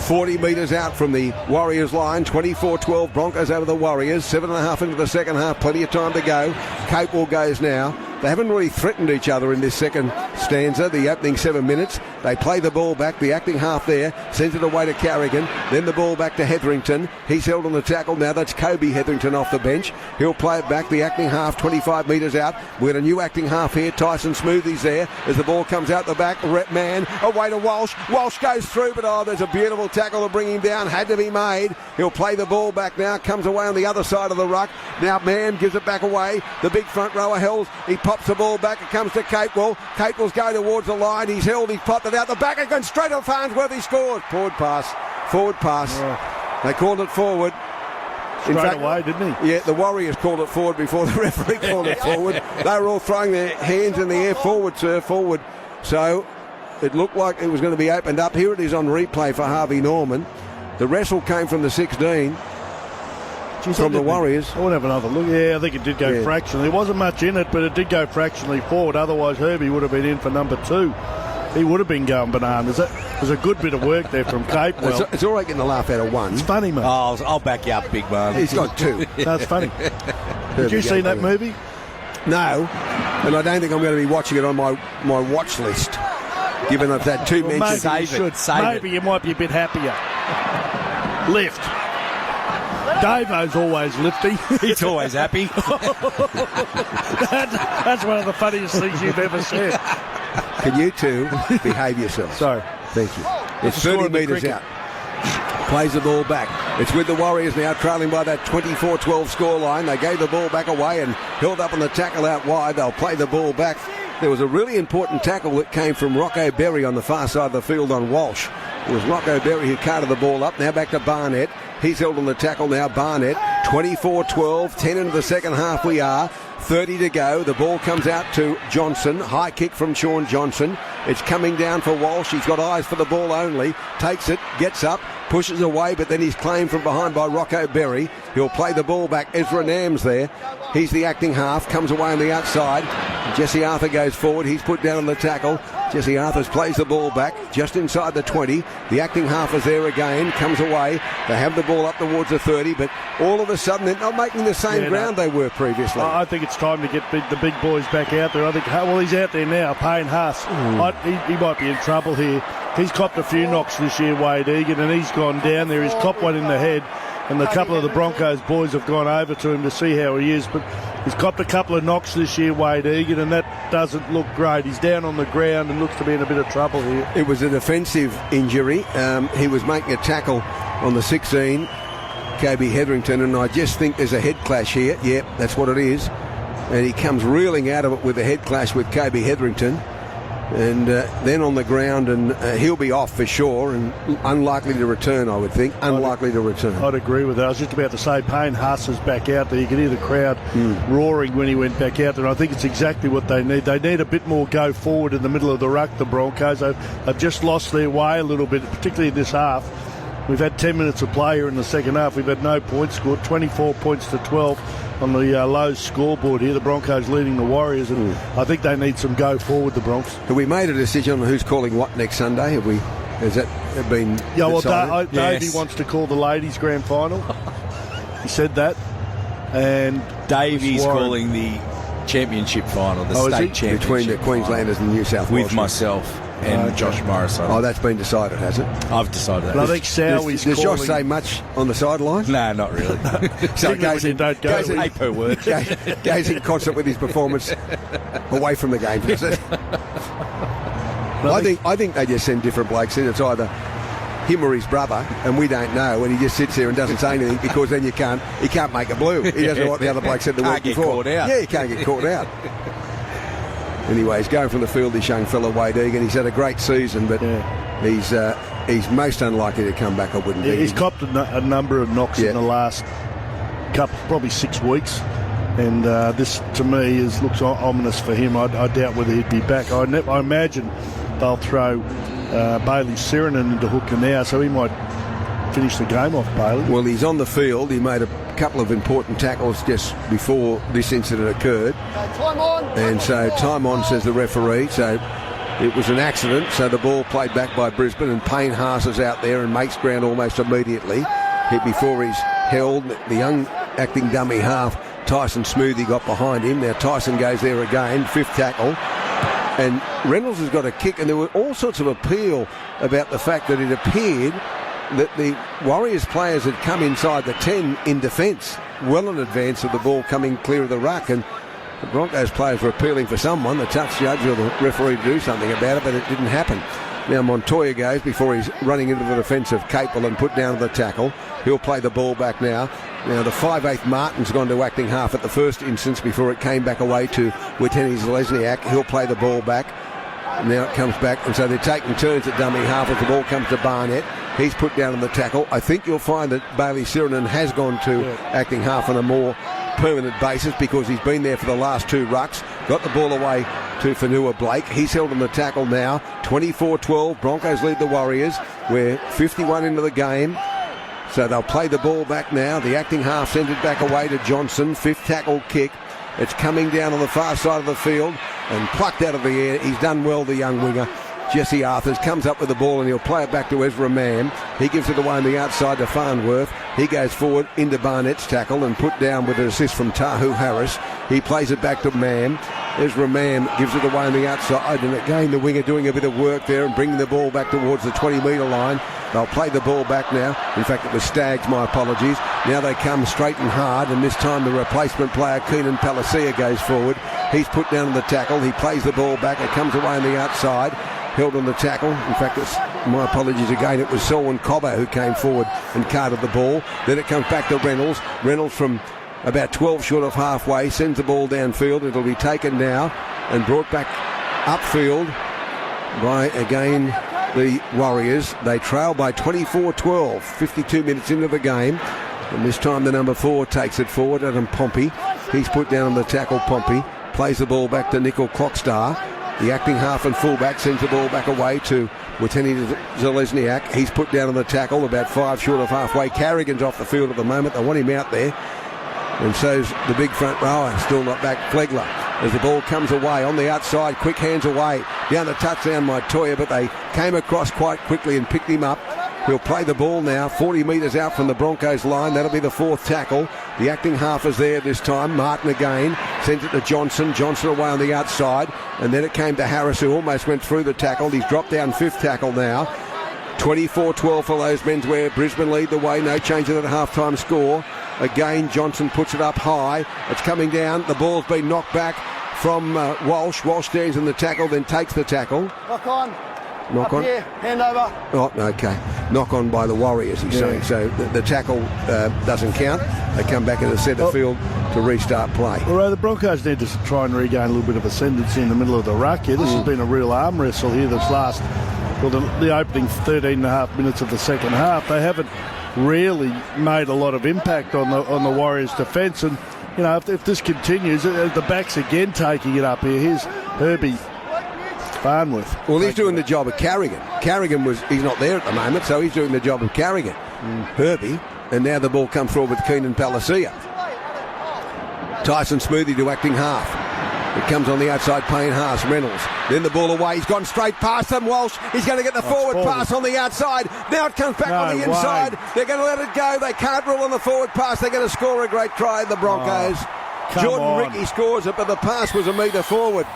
40 metres out from the Warriors line. 24-12 Broncos over the Warriors. 7.5 into the second half. Plenty of time to go. Capewell goes now. They haven't really threatened each other in this second stanza, the opening 7 minutes. They play the ball back, the acting half there, sends it away to Carrigan, then the ball back to Hetherington. He's held on the tackle now. That's Kobe Hetherington off the bench. He'll play it back, the acting half, 25 metres out. We've got a new acting half here. Tyson Smoothie's there as the ball comes out the back. Man away to Walsh. Walsh goes through, but there's a beautiful tackle to bring him down. Had to be made. He'll play the ball back now. Comes away on the other side of the ruck. Now Mann gives it back away. The big front rower held. He pops the ball back. It comes to Capewell. Capewell's going towards the line. He's held. He's popped it out the back. It goes straight to Farnsworth. He scores. Forward pass. They called it forward. Straight away, didn't he? Yeah, the Warriors called it forward before the referee called it forward. They were all throwing their hands in the air. Forward, sir, forward. So it looked like it was going to be opened up. Here it is on replay for Harvey Norman. The wrestle came from the 16. From the Warriors. I want to have another look. Yeah, I think it did go fractionally. There wasn't much in it, but it did go fractionally forward. Otherwise, Herbie would have been in for number 2. he would have been going bananas. It was a good bit of work there from Cape. Well, it's all right getting a laugh out of one. It's funny, mate. Oh, I'll back you up, big man. He's got two. That's funny. Did you see that movie? No, and I don't think I'm going to be watching it on my watch list, given I've had two mentions. Maybe you might be a bit happier. Lift. Davo's always lifty. He's always happy. That's one of the funniest things you've ever said. Can you two behave yourselves? Sorry. Thank you. It's 30 metres out. Plays the ball back. It's with the Warriors now, trailing by that 24-12 scoreline. They gave the ball back away and held up on the tackle out wide. They'll play the ball back. There was a really important tackle that came from Rocco Berry on the far side of the field on Walsh. It was Rocco Berry who carted the ball up. Now back to Barnett. He's held on the tackle now. Barnett, 24-12, 10 into the second half we are. 30 to go. The ball comes out to Johnson. High kick from Sean Johnson. It's coming down for Walsh. He's got eyes for the ball only. Takes it, gets up, pushes away, but then he's claimed from behind by Rocco Berry. He'll play the ball back. Ezra Nam's there. He's the acting half. Comes away on the outside. Jesse Arthur goes forward. He's put down on the tackle. Jesse Arthur plays the ball back just inside the 20. The acting half is there again. Comes away. They have the ball up towards the 30, but all of a sudden they're not making the same ground they were previously. I think it's time to get the big boys back out there. I think, well, he's out there now, Payne Haas. He might be in trouble here. He's copped a few knocks this year, Wade Egan, and he's gone down there. He's copped one in the head, and a couple of the Broncos boys have gone over to him to see how he is. But he's copped a couple of knocks this year, Wade Egan, and that doesn't look great. He's down on the ground and looks to be in a bit of trouble here. It was a defensive injury. He was making a tackle on the 16, Kobe Hetherington, and I just think there's a head clash here. Yep, that's what it is. And he comes reeling out of it with a head clash with Kobe Hetherington. And then on the ground, and he'll be off for sure, and unlikely to return, I would think. Unlikely to return. I'd agree with that. I was just about to say, Payne Haas is back out there. You could hear the crowd roaring when he went back out there. And I think it's exactly what they need. They need a bit more go forward in the middle of the ruck, the Broncos. They've just lost their way a little bit, particularly this half. We've had 10 minutes of play here in the second half. We've had no points scored, 24 points to 12 on the Lowe's scoreboard here. The Broncos leading the Warriors, and I think they need some go forward, the Bronx. Have we made a decision on who's calling what next Sunday? Has that been decided? Davey wants to call the ladies' grand final. He said that. And Davey's calling the championship final, the state championship between the Queenslanders and New South Wales. With myself and Josh Morris. Oh, that's been decided, has it? I've decided that. I think Sowie's Does Josh say much on the sideline? No, not really. So goes in per word. Goes in concert with his performance away from the game, does it? I think they just send different blokes in. It's either him or his brother, and we don't know, and he just sits there and doesn't say anything because then he can't make a blue. He doesn't know what the other bloke said the week before. Yeah, he can't get caught out. Anyway, he's going from the field, this young fella, Wade Egan. He's had a great season, but he's most unlikely to come back, I wouldn't think. He's copped a number of knocks in the last couple, probably 6 weeks. And this, to me, looks ominous for him. I doubt whether he'd be back. I imagine they'll throw Bailey Sirenen into hooker now, so he might finish the game off, Bailey. Well, he's on the field. He made a couple of important tackles just before this incident occurred. Time on. And so time on, says the referee. So it was an accident. So the ball played back by Brisbane, and Payne Haas is out there and makes ground almost immediately. Before he's held, the young acting dummy half, Tyson Smoothie, got behind him. Now Tyson goes there again, fifth tackle. And Reynolds has got a kick, and there were all sorts of appeal about the fact that it appeared that the Warriors players had come inside the 10 in defence, well in advance of the ball coming clear of the ruck, and the Broncos players were appealing for someone, the touch judge or the referee, to do something about it, but it didn't happen. Now Montoya goes before he's running into the defence of Capel and put down to the tackle. He'll play the ball back now. Now the 5'8" Martin's gone to acting half at the first instance before it came back away to Witeni Zalesniak. He'll play the ball back. Now it comes back, and so they're taking turns at dummy half as the ball comes to Barnett. He's put down on the tackle. I think you'll find that Bailey Sirenen has gone to acting half on a more permanent basis because he's been there for the last two rucks. Got the ball away to Fanua Blake. He's held on the tackle now. 24-12. Broncos lead the Warriors. We're 51 into the game. So they'll play the ball back now. The acting half sends it back away to Johnson. Fifth tackle kick. It's coming down on the far side of the field and plucked out of the air. He's done well, the young winger. Jesse Arthurs comes up with the ball and he'll play it back to Ezra Mann. He gives it away on the outside to Farnworth. He goes forward into Barnett's tackle and put down with an assist from Tahu Harris. He plays it back to Mann. Ezra Mann gives it away on the outside, and again the winger doing a bit of work there and bringing the ball back towards the 20-metre line. They'll play the ball back now. In fact, it was Staggs, my apologies. Now they come straight and hard, and this time the replacement player, Keenan Palacia, goes forward. He's put down on the tackle. He plays the ball back. It comes away on the outside. Held on the tackle. In fact, it's my apologies again. It was Selwyn Cobbo who came forward and carted the ball. Then it comes back to Reynolds. Reynolds from about 12 short of halfway sends the ball downfield. It'll be taken now and brought back upfield by, again, the Warriors. They trail by 24-12, 52 minutes into the game. And this time the number 4 takes it forward, Adam Pompey. He's put down on the tackle, Pompey. Plays the ball back to Nickel Clockstar. The acting half and fullback sends the ball back away to Wateni Zalesniak. He's put down on the tackle, about 5 short of halfway. Carrigan's off the field at the moment. They want him out there. And so's the big front rower, still not back, Flegler. As the ball comes away on the outside, quick hands away. Down the touchdown, Montoya, but they came across quite quickly and picked him up. He'll play the ball now, 40 metres out from the Broncos line. That'll be the 4th tackle. The acting half is there this time. Martin again sends it to Johnson. Johnson away on the outside. And then it came to Harris, who almost went through the tackle. He's dropped down 5th tackle now. 24-12 for those menswear. Brisbane lead the way. No change in that half-time score. Again, Johnson puts it up high. It's coming down. The ball's been knocked back from Walsh. Walsh stands in the tackle, then takes the tackle. Knock on. Knock on. Here, hand over. Oh, okay. Knock on by the Warriors, he's saying. So the tackle doesn't count. They come back in the centre field to restart play. Well, the Broncos need to try and regain a little bit of ascendancy in the middle of the ruck here. This has been a real arm wrestle here this last, well, the opening 13 and a half minutes of the second half. They haven't really made a lot of impact on the Warriors' defence. And, you know, if this continues, the back's again taking it up here. Here's Herbie Farnworth. Well, he's doing the job of Carrigan. He's not there at the moment, so he's doing the job of Carrigan. Herbie, and now the ball comes forward with Keenan Palacia. Tyson Smoothie to acting half. It comes on the outside, Payne Haas, Reynolds. Then the ball away. He's gone straight past them. Walsh, he's going to get the forward pass on the outside. Now it comes back on the inside. They're going to let it go. They can't rule on the forward pass. They're going to score a great try, the Broncos. Jordan Rickey scores it, but the pass was a metre forward.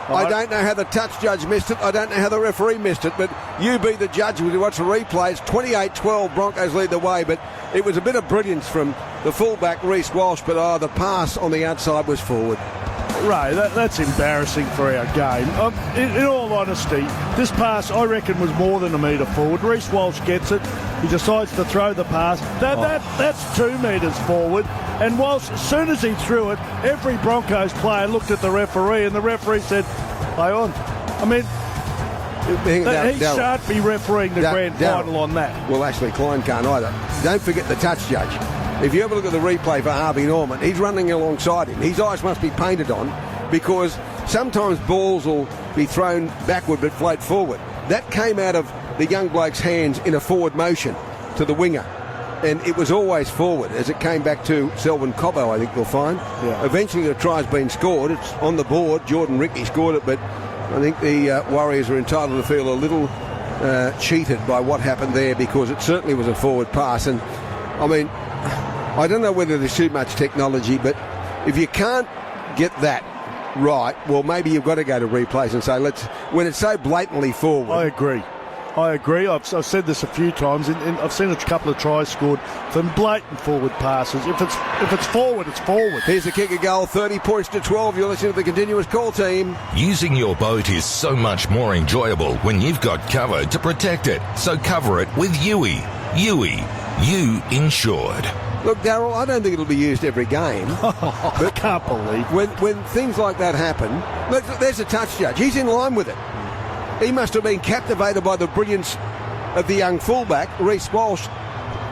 I don't know how the touch judge missed it. I don't know how the referee missed it, but you be the judge when you watch the replay. It's 28-12, Broncos lead the way, but it was a bit of brilliance from the fullback, Reece Walsh, but the pass on the outside was forward. Ray, that's embarrassing for our game. In all honesty, this pass, I reckon, was more than a metre forward. Reece Walsh gets it. He decides to throw the pass. That's 2 metres forward. And Walsh, as soon as he threw it, every Broncos player looked at the referee, and the referee said, play on. I mean, he shan't be refereeing the grand final on that. Well, Ashley Klein can't either. Don't forget the touch judge. If you ever look at the replay for Harvey Norman, he's running alongside him. His eyes must be painted on, because sometimes balls will be thrown backward but float forward. That came out of the young bloke's hands in a forward motion to the winger. And it was always forward as it came back to Selwyn Cobbo, I think we'll find. Yeah. Eventually the try's been scored. It's on the board. Jordan Rickey scored it, but I think the Warriors are entitled to feel a little cheated by what happened there, because it certainly was a forward pass. And, I mean, I don't know whether there's too much technology, but if you can't get that right, well, maybe you've got to go to replays and say, when it's so blatantly forward. I agree. I've said this a few times, and I've seen a couple of tries scored from blatant forward passes. If it's forward, it's forward. Here's the kicker goal, 30 points to 12. You're listening to the Continuous Call team. Using your boat is so much more enjoyable when you've got cover to protect it. So cover it with Yui. Yui, you insured. Look, Darryl, I don't think it'll be used every game. I can't believe when things like that happen. Look, there's a touch judge. He's in line with it. He must have been captivated by the brilliance of the young fullback, Reece Walsh,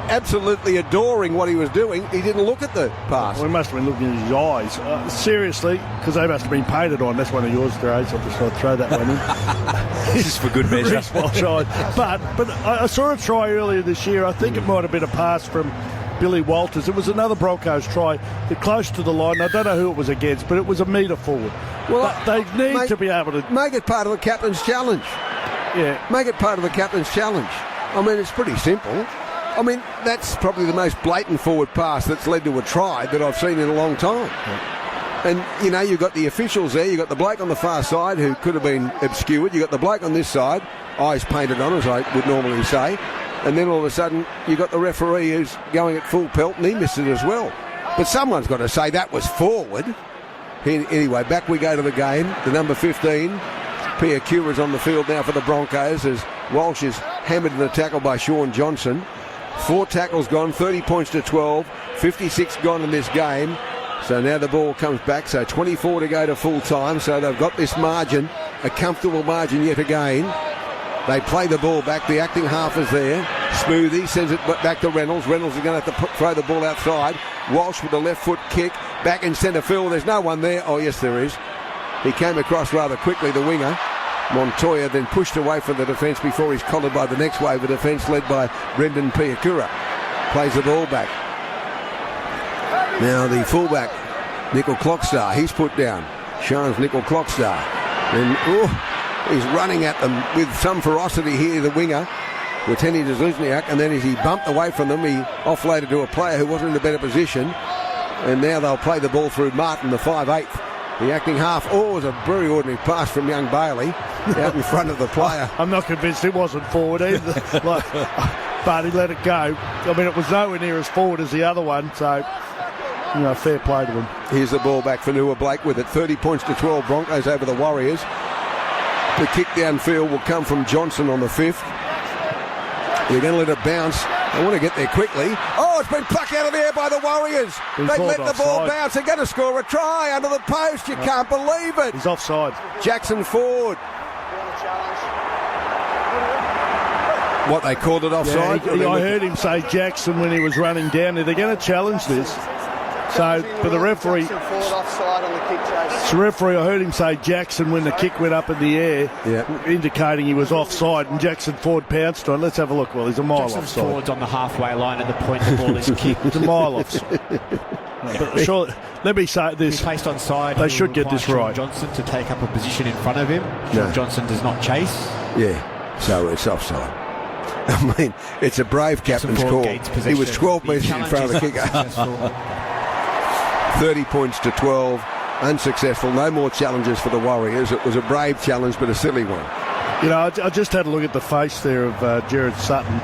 absolutely adoring what he was doing. He didn't look at the pass. Well, he must have been looking at his eyes. Seriously, because they must have been painted on. That's one of yours, Dre, so I'll just throw that one in. This is for good measure. Reece Walsh eyes. But I saw a try earlier this year. I think it might have been a pass from Billy Walters. It was another Broncos try. They're close to the line. I don't know who it was against, but it was a metre forward. Well, but they need to be able to make it part of the captain's challenge. Make it part of the captain's challenge. I mean, it's pretty simple. I mean, that's probably the most blatant forward pass that's led to a try that I've seen in a long time. And, you know, you've got the officials there. You've got the bloke on the far side who could have been obscured. You've got the bloke on this side, eyes painted on, as I would normally say. And then all of a sudden, you've got the referee who's going at full pelt, and he missed it as well. But someone's got to say that was forward. Anyway, back we go to the game. The number 15, Piakura's on the field now for the Broncos as Walsh is hammered in the tackle by Sean Johnson. 4 tackles gone, 30 points to 12, 56 gone in this game. So now the ball comes back, so 24 to go to full time. So they've got this margin, a comfortable margin yet again. They play the ball back, the acting half is there. Smoothie sends it back to Reynolds. Reynolds is going to have to throw the ball outside. Walsh with a left foot kick, back in centre field. There's no one there. Oh, yes, there is. He came across rather quickly, the winger. Montoya then pushed away from the defence before he's collared by the next wave of defence led by Brendan Piakura. Plays the ball back. Now the fullback, Nickel Clockstar, he's put down. Shines Nickel Clockstar. Then, he's running at them with some ferocity here, the winger, Wateni Dzuzniak, and then as he bumped away from them, he offloaded to a player who wasn't in a better position. And now they'll play the ball through Martin, the 5'8", the acting half. Oh, it was a very ordinary pass from young Bailey out in front of the player. I'm not convinced it wasn't forward either. But he let it go. I mean, it was nowhere near as forward as the other one, so, you know, fair play to him. Here's the ball back for Nua Blake with it. 30 points to 12, Broncos over the Warriors. The kick downfield will come from Johnson on the 5th. They're going to let it bounce. They want to get there quickly. Oh, it's been plucked out of the air by the Warriors. They let the ball bounce. They're going to score a try under the post. You can't believe it. He's offside. Jackson Ford. What, they called it offside? Yeah, I heard him say Jackson when he was running down there. They're going to challenge this. So, but the referee... The referee, I heard him say Jackson when the kick went up in the air, indicating he was offside, and Jackson Ford pounced on. Let's have a look. Well, he's a mile Jackson offside. Ford's on the halfway line at the point the ball is kicked. It's a mile offside. But sure, let me say this. Placed on side, they should get this right. Johnson to take up a position in front of him. No. Johnson does not chase. Yeah, so it's offside. I mean, it's a brave captain's call. He was 12 metres in front of the kicker. 30 points to 12. Unsuccessful. No more challenges for the Warriors. It was a brave challenge, but a silly one. You know, I just had a look at the face there of Jared Sutton.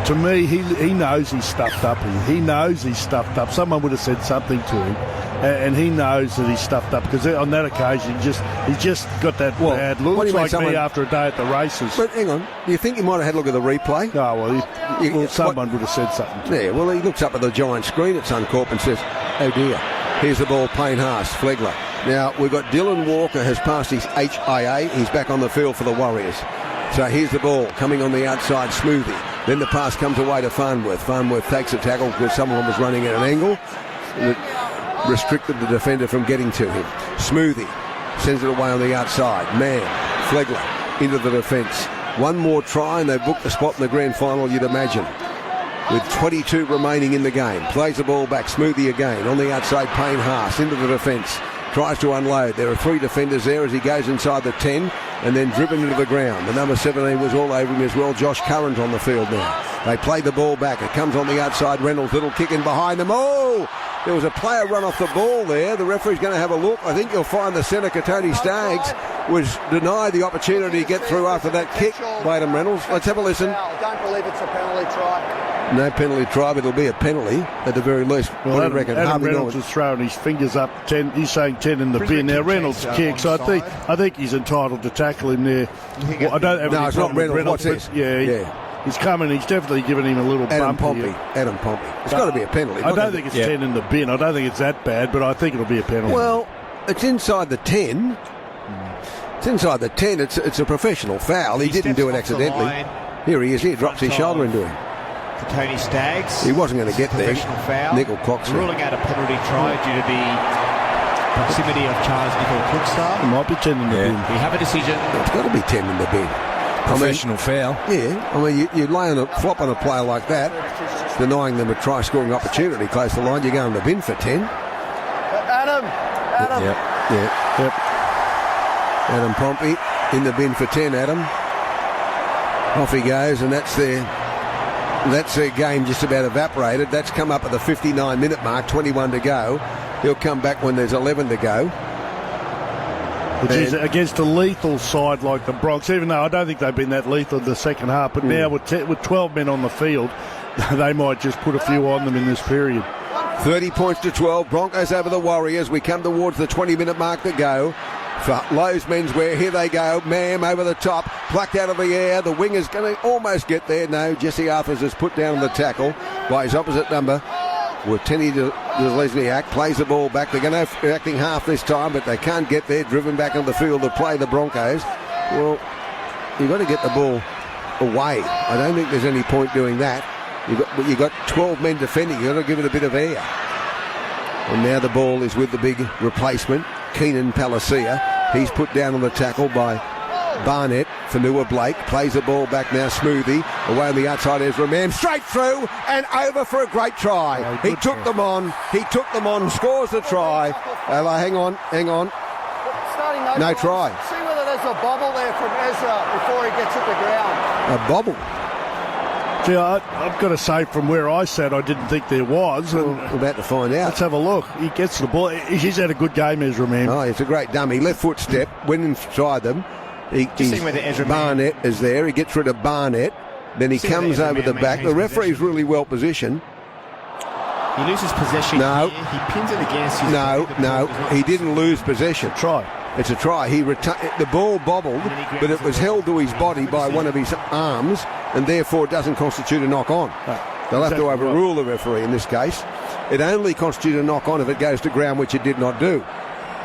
To me, he knows he's stuffed up. He knows he's stuffed up. Someone would have said something to him, and he knows that he's stuffed up because on that occasion, he's just got that bad look. Looks like me after a day at the races. But hang on, do you think he might have had a look at the replay? No, well, someone would have said something to him. Yeah, well, he looks up at the giant screen at Suncorp and says, oh dear. Here's the ball, Payne Haas, Flegler. Now, we've got Dylan Walker has passed his HIA. He's back on the field for the Warriors. So here's the ball coming on the outside, Smoothie. Then the pass comes away to Farnworth. Farnworth takes a tackle because someone was running at an angle. It restricted the defender from getting to him. Smoothie sends it away on the outside. Man, Flegler into the defence. One more try and they book the spot in the grand final, you'd imagine. With 22 remaining in the game. Plays the ball back. Smoothie again. On the outside, Payne Haas into the defence. Tries to unload. There are 3 defenders there as he goes inside the 10 and then driven into the ground. The number 17 was all over him as well. Josh Curran on the field now. They play the ball back. It comes on the outside. Reynolds, little kick in behind them. Oh! There was a player run off the ball there. The referee's going to have a look. I think you'll find the centre, Tony Staggs, was denied the opportunity to get through after that kick by Adam Reynolds. Let's have a listen. Don't believe it's a penalty try. No penalty try, but it'll be a penalty at the very least. Well, Adam Reynolds was throwing his fingers up. 10. He's saying 10 in the bin. Now Reynolds kicks. I think he's entitled to tackle him there. Well, I don't have no, it's not Reynolds. What's this? Yeah. He's coming. He's definitely giving him a little bump here. Adam Pompey. It's got to be a penalty. I don't think it's 10 in the bin. I don't think it's that bad, but I think it'll be a penalty. Well, it's inside the 10. It's inside the 10. It's a professional foul. He didn't do it accidentally. Here he is. He drops his shoulder into him. Tony Staggs. He wasn't going to get there. Foul. Nickel Clockstar. Ruling out a penalty try due to the proximity of Charles Nickel Clockstar. It might be 10 in the bin. We have a decision. It's got to be 10 in the bin. Professional foul. Yeah, I mean, you lay on a flop on a player like that, denying them a try-scoring opportunity close to the line, you go in the bin for 10. Adam. Yep. Adam Pompey in the bin for 10, Adam. Off he goes, and that's their game just about evaporated. That's come up at the 59-minute mark, 21 to go. He'll come back when there's 11 to go. Which is against a lethal side like the Broncos, even though I don't think they've been that lethal in the second half. But now with 12 men on the field, they might just put a few on them in this period. 30 points to 12. Broncos over the Warriors. We come towards the 20-minute mark to go. For Lowe's menswear, here they go. Mam over the top, plucked out of the air. The winger's going to almost get there. No, Jesse Arthurs is put down on the tackle by his opposite number. Tenny Lesniak plays the ball back. They're going to acting half this time, but they can't get there. Driven back on the field to play the Broncos. Well, you've got to get the ball away. I don't think there's any point doing that. You've got 12 men defending. You've got to give it a bit of air. And now the ball is with the big replacement, Keenan Palacia. He's put down on the tackle by Barnett. Fanua Blake plays the ball back now. Smoothie away on the outside. Ezra Mam straight through and over for a great try. He took them on. Scores the try. Hang on. No try. See whether there's a bobble there from Ezra before he gets at the ground. A bobble. Gee, I've got to say, from where I sat, I didn't think there was. We're about to find out. Let's have a look. He gets the ball. He's had a good game, Ezra Mam. Oh, it's a great dummy. Left foot step, went inside them. Barnett is there. He gets rid of Barnett. Then he comes over the back. The referee's really well positioned. He loses possession. No. Here. He pins it against his... No. He didn't lose possession. It's a try. The ball bobbled, but it was held to his body by one of his arms, and therefore it doesn't constitute a knock-on. They'll have to overrule the referee in this case. It only constitutes a knock-on if it goes to ground, which it did not do.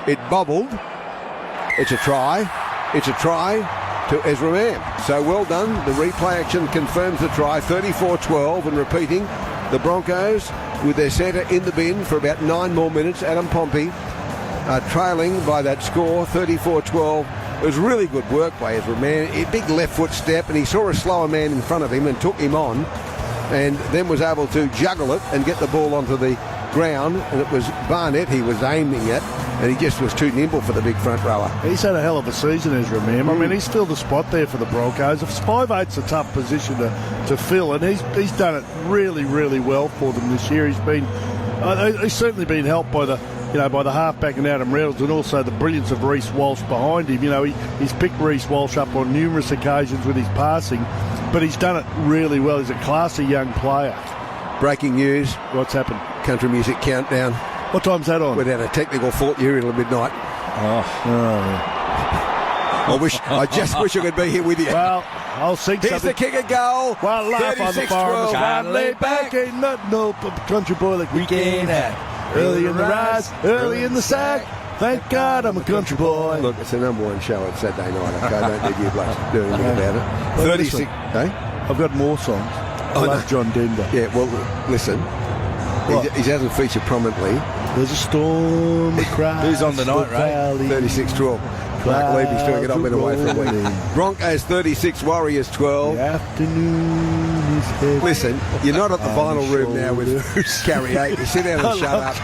It bobbled. It's a try. It's a try to Ezra Mam. So well done. The replay action confirms the try. 34-12, and repeating, the Broncos with their centre in the bin for about 9 more minutes. Adam Pompey trailing by that score, 34-12. It was really good work by Ezra Mam. A big left foot step, and he saw a slower man in front of him and took him on, and then was able to juggle it and get the ball onto the ground. And it was Barnett he was aiming at, and he just was too nimble for the big front rower. He's had a hell of a season, Ezra Mam. I mean, he's filled the spot there for the Broncos. 5'8's a tough position to fill, and he's done it really, really well for them this year. He's certainly been helped by the halfback and Adam Reynolds, and also the brilliance of Reece Walsh behind him. He's picked Reece Walsh up on numerous occasions with his passing, but he's done it really well. He's a classy young player. Breaking news. What's happened? Country music countdown. What time's that on? We're down a technical fault here until midnight. I just wish I could be here with you. Well, I'll sing Here's something. the kick and goal. Well, laugh on the farm. Can't lay back. Ain't nothing no country boy like we can have. Early in the rise, early in the sack. Thank God I'm a country boy. Look, it's the number one show on Saturday night. Okay, I don't need you blokes doing anything about it. 36. I've got more songs. I love John Denver. Yeah, well, listen. He hasn't featured prominently. There's a storm across Who's on tonight, Ray? 36-12. Mark Levy's doing it. I've been away for a week. Broncos 36, Warriors 12. The afternoon is heavy. Listen, you're not at the vinyl room now with Carrie 8. You sit down and shut up.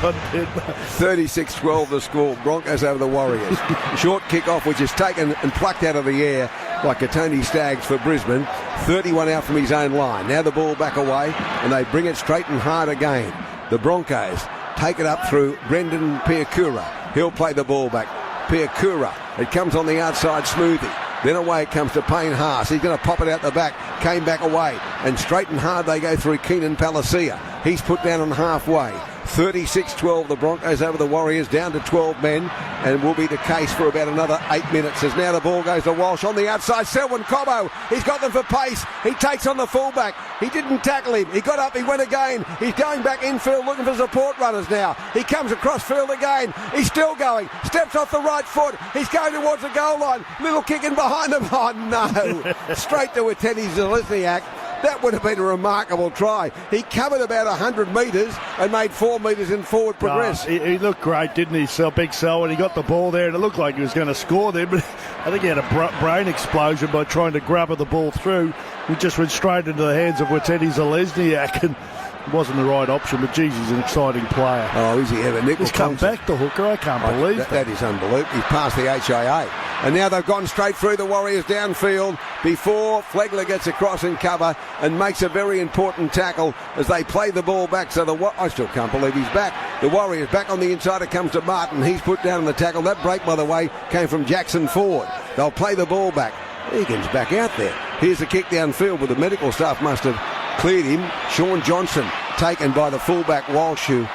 36-12 the score. Broncos over the Warriors. Short kick-off, which is taken and plucked out of the air by Katoni Staggs for Brisbane. 31 out from his own line. Now the ball back away, and they bring it straight and hard again. The Broncos take it up through Brendan Piakura. He'll play the ball back. Piakura. It comes on the outside, Smoothie. Then away it comes to Payne Haas. He's going to pop it out the back. Came back away. And straight and hard they go through Keenan Palacia. He's put down on halfway. 36-12 the Broncos over the Warriors, down to 12 men, and will be the case for about another 8 minutes as now the ball goes to Walsh on the outside. Selwyn Cobbo, he's got them for pace. He takes on the fullback. He didn't tackle him. He got up, he went again. He's going back infield looking for support runners now. He comes across field again. He's still going. Steps off the right foot. He's going towards the goal line. Little kick in behind him. Oh no. Straight to Tenny Lesniak. That would have been a remarkable try. He covered about 100 metres and made 4 metres in forward progress. He looked great, didn't he, Big Sal, when he got the ball there, and it looked like he was going to score there, but I think he had a brain explosion by trying to grab the ball through. He just went straight into the hands of Tenny Lesniak, and it wasn't the right option, but geez, he's an exciting player. Oh, is he ever? He's come back, the hooker. I can't believe that. That is unbelievable. He's passed the HIA. And now they've gone straight through the Warriors downfield before Flegler gets across in cover and makes a very important tackle as they play the ball back. So I still can't believe he's back. The Warriors back on the inside. It comes to Martin. He's put down in the tackle. That break, by the way, came from Jackson Ford. They'll play the ball back. Egan's back out there. Here's the kick downfield, but the medical staff must have cleared him. Sean Johnson taken by the fullback Walsh, who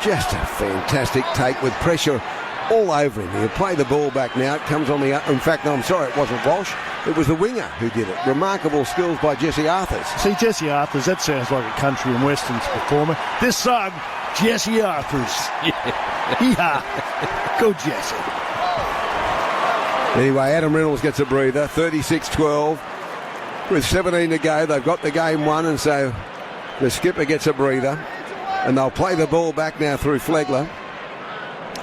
just a fantastic take with pressure all over him. He'll play the ball back now. It comes on the... In fact, no, I'm sorry, it wasn't Walsh. It was the winger who did it. Remarkable skills by Jesse Arthurs. See, Jesse Arthurs, that sounds like a country and westerns performer. This son, Jesse Arthurs. Yeah. Go, Jesse. Anyway, Adam Reynolds gets a breather. 36-12. With 17 to go, they've got the game won, and so the skipper gets a breather. And they'll play the ball back now through Flegler.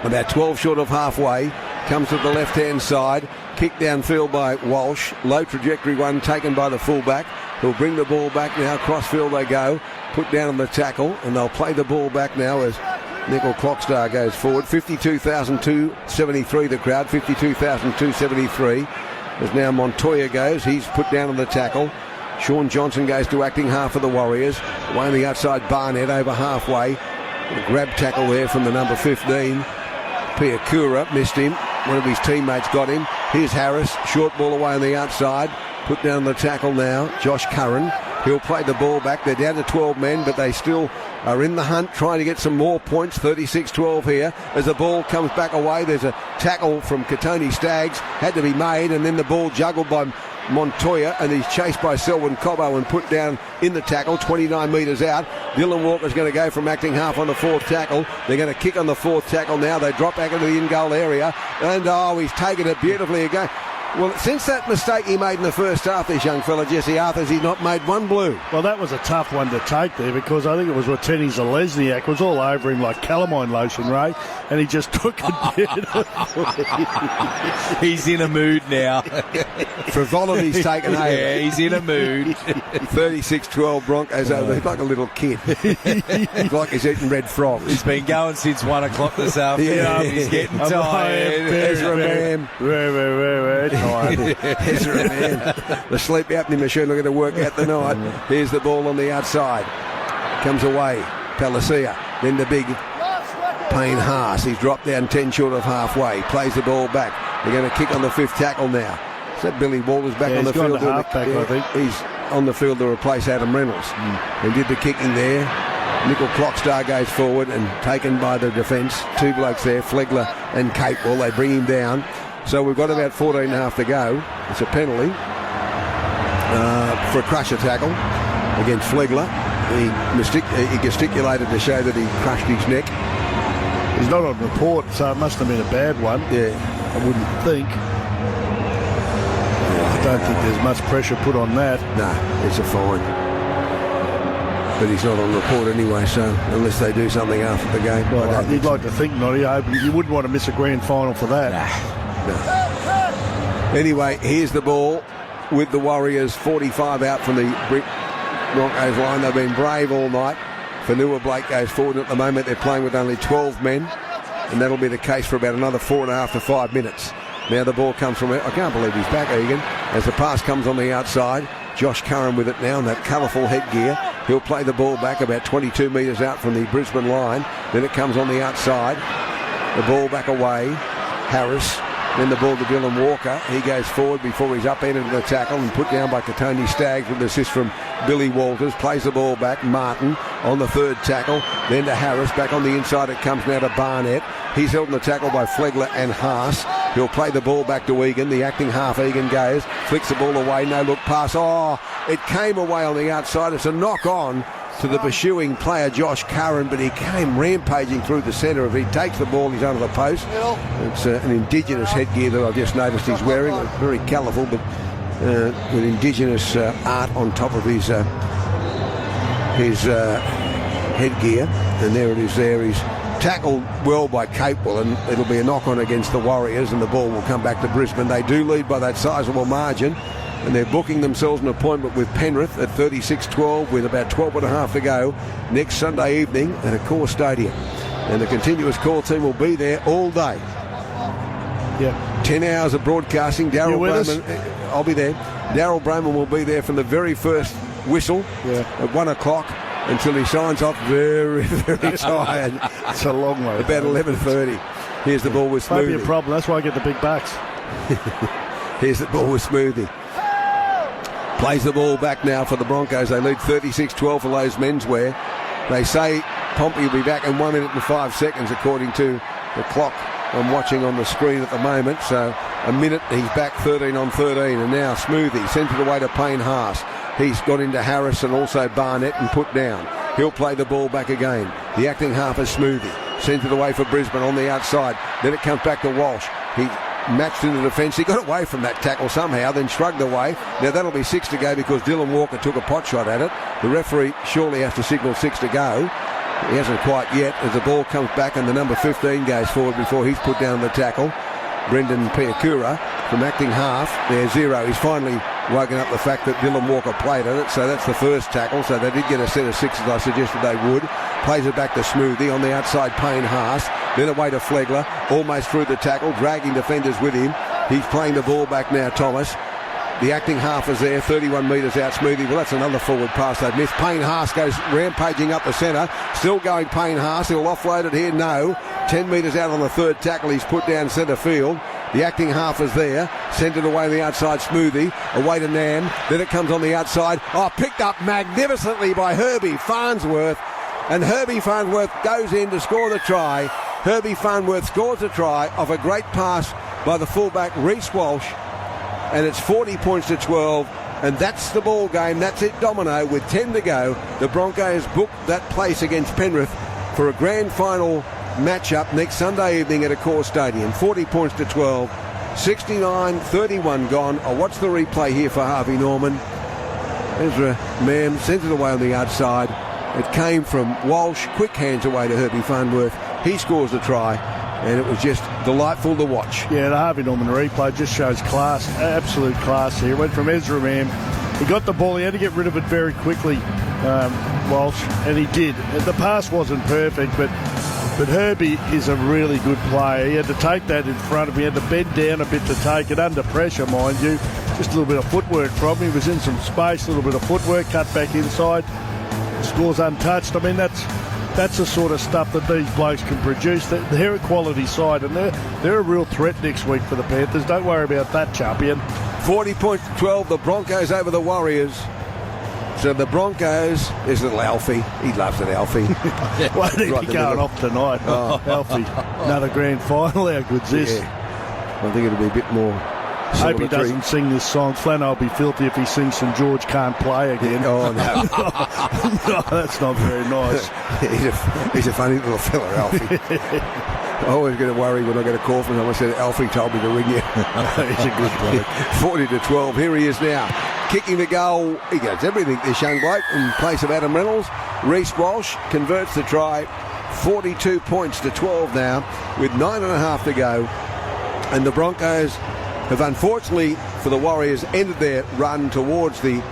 About 12 short of halfway. Comes to the left-hand side. Kick downfield by Walsh. Low trajectory one taken by the fullback. He'll bring the ball back now. Crossfield they go. Put down on the tackle. And they'll play the ball back now as Nickel Clockstar goes forward. 52,273 the crowd. 52,273. As now Montoya goes. He's put down on the tackle. Sean Johnson goes to acting half of the Warriors. Away on the outside, Barnett over halfway. A grab tackle there from the number 15. Piakura missed him. One of his teammates got him. Here's Harris. Short ball away on the outside. Put down the tackle now. Josh Curran. He'll play the ball back. They're down to 12 men, but they still are in the hunt, trying to get some more points. 36-12 here. As the ball comes back away, there's a tackle from Katoni Staggs. Had to be made, and then the ball juggled by Montoya, and he's chased by Selwyn Cobbo and put down in the tackle, 29 metres out. Dylan Walker's going to go from acting half on the fourth tackle. They're going to kick on the fourth tackle now. They drop back into the in-goal area, and he's taken it beautifully again. Well, since that mistake he made in the first half, this young fella, Jesse Arthurs, he's not made one blue. Well, that was a tough one to take there, because I think it was Wateni Zalesniak was all over him like calamine lotion, Ray, and he just took it beautifully. He's in a mood now. Frivolity's taken over. Yeah, he's in a mood. 36-12 Broncos over. He's like a little kid. He's like he's eating red frogs. He's been going since 1 o'clock this afternoon. Yeah, he's getting tired. Ezra Mann. Ezra Mann. The sleep apnea machine looking to work out the night. Here's the ball on the outside. Comes away. Palacia. Then the big Payne Haas. He's dropped down 10 short of halfway. Plays the ball back. They're going to kick on the fifth tackle now. Is that Billy Walters back on the field? I think. He's on the field to replace Adam Reynolds. And did the kicking there. Nickel Clockstar goes forward and taken by the defence. Two blokes there, Flegler and Capewell. They bring him down. So we've got about 14 and a half to go. It's a penalty for a crusher tackle against Flegler. He gesticulated to show that he crushed his neck. He's not on report, so it must have been a bad one. Yeah. I wouldn't think. I don't think there's much pressure put on that. No, it's a fine. But he's not on report anyway, so unless they do something after the game. Well, you'd like to think not. You wouldn't want to miss a grand final for that. No. Anyway, here's the ball with the Warriors 45 out from the Broncos line. They've been brave all night. Fanua Blake goes forward. At the moment, they're playing with only 12 men, and that'll be the case for about another 4.5 to 5 minutes. Now the ball comes from... I can't believe he's back, Egan. As the pass comes on the outside, Josh Curran with it now in that colourful headgear. He'll play the ball back about 22 metres out from the Brisbane line. Then it comes on the outside. The ball back away. Harris. Then the ball to Dylan Walker. He goes forward before he's upended in the tackle and put down by Katoni Staggs with an assist from Billy Walters. Plays the ball back. Martin on the third tackle. Then to Harris. Back on the inside it comes now to Barnett. He's held in the tackle by Flegler and Haas. He'll play the ball back to Egan. The acting half Egan goes. Flicks the ball away. No look pass. It came away on the outside. It's a knock on to the pursuing player Josh Curran, but he came rampaging through the centre. If he takes the ball, he's under the post. It's an Indigenous headgear that I've just noticed he's wearing. It's very colourful, but with Indigenous art on top of his headgear. And there it is there. He's tackled well by Capewell, and it'll be a knock-on against the Warriors, and the ball will come back to Brisbane. They do lead by that sizable margin, and they're booking themselves an appointment with Penrith at 36-12 with about 12 and a half to go next Sunday evening at Accor Stadium. And the continuous call team will be there all day. Yeah, 10 hours of broadcasting. Darryl Brohman, I'll be there. Darryl Brohman will be there from the very first whistle at 1 o'clock until he signs off very, very tired. It's a long way. About 11:30. Here's the ball with Smoothie. Might be a problem. That's why I get the big bucks. Here's the ball with Smoothie. Plays the ball back now for the Broncos. They lead 36-12 for Lowe's Menswear. They say Pompey will be back in 1 minute and 5 seconds according to the clock I'm watching on the screen at the moment. So a minute, he's back 13 on 13. And now Smoothie sends it away to Payne Haas. He's got into Harris and also Barnett and put down. He'll play the ball back again. The acting half is Smoothie. Sends it away for Brisbane on the outside. Then it comes back to Walsh. He matched in the defence. He got away from that tackle somehow, then shrugged away. Now that'll be 6 to go because Dylan Walker took a pot shot at it. The referee surely has to signal 6 to go. He hasn't quite yet as the ball comes back and the number 15 goes forward before he's put down the tackle. Brendan Piakura from acting half. There's 0. He's finally woken up the fact that Dylan Walker played at it, so that's the first tackle. So they did get a set of 6 as I suggested they would. Plays it back to Smoothie on the outside, Payne Haas. Then away to Flegler, almost through the tackle, dragging defenders with him. He's playing the ball back now, Thomas. The acting half is there, 31 metres out, Smoothie. Well, that's another forward pass they've missed. Payne Haas goes rampaging up the centre. Still going Payne Haas. He'll offload it here. No. 10 metres out on the third tackle. He's put down centre field. The acting half is there. Sent it away on the outside, Smoothie. Away to Nam. Then it comes on the outside. Oh, picked up magnificently by Herbie Farnsworth. And Herbie Farnsworth goes in to score the try. Herbie Farnsworth scores a try off a great pass by the fullback, Reece Walsh. And it's 40 points to 12. And that's the ball game. That's it, Domino. With 10 to go, the Broncos booked that place against Penrith for a grand final matchup next Sunday evening at Accor Stadium. 40 points to 12. 69-31 gone. I'll watch the replay here for Harvey Norman. Ezra Mam sends it away on the outside. It came from Walsh. Quick hands away to Herbie Farnsworth. He scores the try. And it was just delightful to watch. Yeah, the Harvey Norman replay just shows class, absolute class here. It went from Ezra Mam. He got the ball. He had to get rid of it very quickly, Walsh, and he did. The pass wasn't perfect, but Herbie is a really good player. He had to take that in front of him. He had to bend down a bit to take it under pressure, mind you. Just a little bit of footwork from him. He was in some space, a little bit of footwork, cut back inside. Scores untouched. I mean, that's the sort of stuff that these blokes can produce. They're a quality side, and they're a real threat next week for the Panthers. Don't worry about that, champion. 40 points to 12, the Broncos over the Warriors. So the Broncos, there's little Alfie. He loves it, Alfie. Won't he be going off tonight? Oh, Alfie, another grand final. How good's this? Yeah. I think it'll be a bit more. I hope he doesn't sing this song. Flano will be filthy if he sings St George Can't Play again. Oh, no. No, that's not very nice. He's a funny little fella, Alfie. I always get worry when I get a call from him. I said, Alfie told me to ring you. He's a good bloke. 40 to 12. Here he is now. Kicking the goal. He gets everything, this young bloke, in place of Adam Reynolds. Reece Walsh converts the try. 42 points to 12 now, with 9.5 to go. And the Broncos have unfortunately for the Warriors ended their run towards the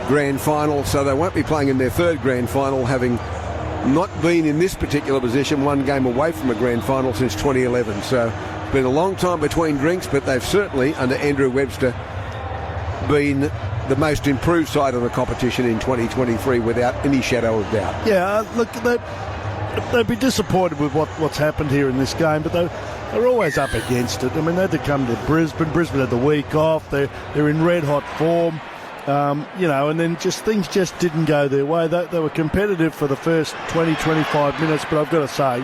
grand final, so they won't be playing in their third grand final, having not been in this particular position, one game away from a grand final since 2011. So it's been a long time between drinks, but they've certainly, under Andrew Webster, been the most improved side of the competition in 2023 without any shadow of doubt. Yeah, look, they'd be disappointed with what's happened here in this game, but they're always up against it. I mean, they had to come to Brisbane. Brisbane had the week off. They're in red-hot form, and then things just didn't go their way. They were competitive for the first 20-25 minutes, but I've got to say,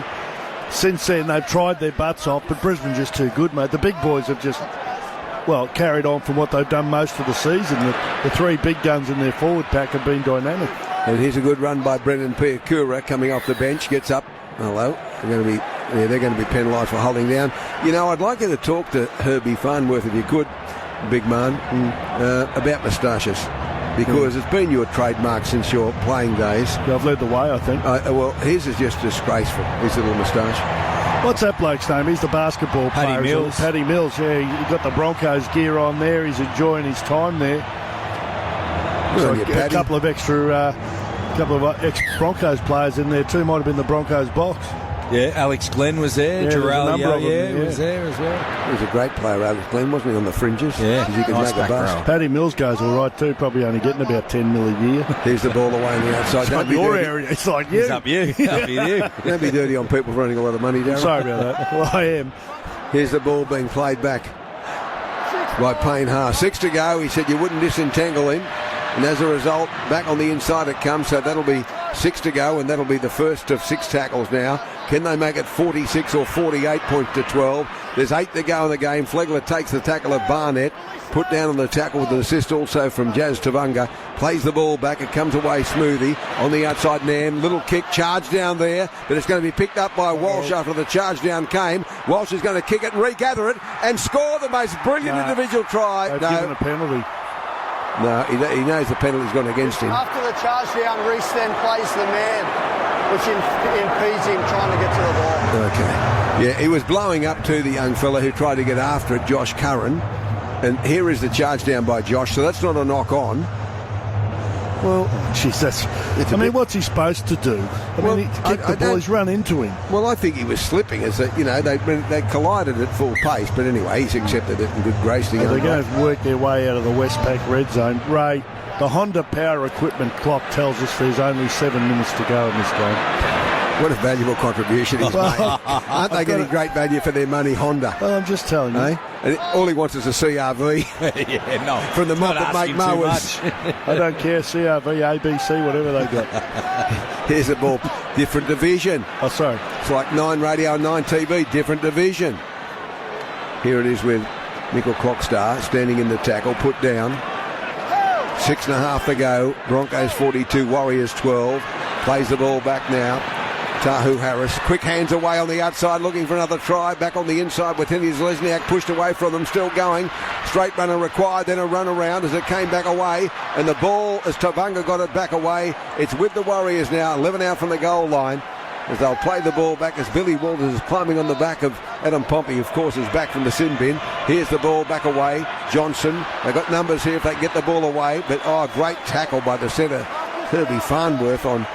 since then, they've tried their butts off, but Brisbane's just too good, mate. The big boys have just, carried on from what they've done most of the season. The three big guns in their forward pack have been dynamic. And here's a good run by Brendan Piakura coming off the bench. Gets up. Hello. They're going to be penalised for holding down. I'd like you to talk to Herbie Farnsworth, if you could, big man, about moustaches. Because it's been your trademark since your playing days. Yeah, I've led the way, I think. His is just disgraceful, his little moustache. What's that bloke's name? He's the basketball player. Paddy Mills, yeah. He got the Broncos gear on there. He's enjoying his time there. A couple of ex-Broncos players in there too. Might have been the Broncos box. Yeah, Alex Glenn was there. Jarrell was there as well. He was a great player, Alex Glenn, wasn't he, on the fringes? Yeah, he could nice make a bust. Paddy Mills goes all right too, probably only getting about 10 mil a year. Here's the ball away on the outside. It's like your area. It's like you. It's up you. Don't be dirty on people running a lot of money, Darryl. Sorry about that. Well, I am. Here's the ball being played back by Payne Haas. 6 to go. He said you wouldn't disentangle him. And as a result, back on the inside it comes. So that'll be 6 to go, and that'll be the first of 6 tackles now. Can they make it 46 or 48 points to 12? There's 8 to go in the game. Flegler takes the tackle of Barnett. Put down on the tackle with an assist also from Jazz Tavunga. Plays the ball back. It comes away smoothly. On the outside, Nam. Little kick. Charge down there. But it's going to be picked up by Walsh after the charge down came. Walsh is going to kick it and regather it and score the most brilliant individual try. They've given a penalty. No, he knows the penalty's gone against him. After the charge down, Reece then plays the man, which impedes him trying to get to the ball. Okay. Yeah, he was blowing up to the young fella who tried to get after it, Josh Curran. And here is the charge down by Josh, so that's not a knock on. Well, geez, what's he supposed to do? He kicked the ball, he's run into him. Well, I think he was slipping as they collided at full pace, but anyway, he's accepted it in good grace. They're going to work their way out of the Westpac red zone. Ray, the Honda Power Equipment clock tells us there's only 7 minutes to go in this game. What a valuable contribution he's made. Aren't they getting great value for their money, Honda? Well, I'm just telling you. And all he wants is a CRV. Yeah, no. From the mob that make mowers. I don't care, CRV, ABC, whatever they got. Here's the ball. Different division. Oh, sorry. It's like 9 radio and 9 TV. Different division. Here it is with Nickel Clockstar standing in the tackle. Put down. 6.5 to go. Broncos 42, Warriors 12. Plays the ball back now. Tahu Harris, quick hands away on the outside, looking for another try. Back on the inside with Henry Zalesniak pushed away from them, still going. Straight runner required, then a run around as it came back away. And the ball, as Tavunga got it back away, it's with the Warriors now, 11 out from the goal line. As they'll play the ball back as Billy Walters is climbing on the back of Adam Pompey, of course, is back from the sin bin. Here's the ball back away. Johnson, they've got numbers here if they get the ball away. But, great tackle by the centre, Herbie Farnworth on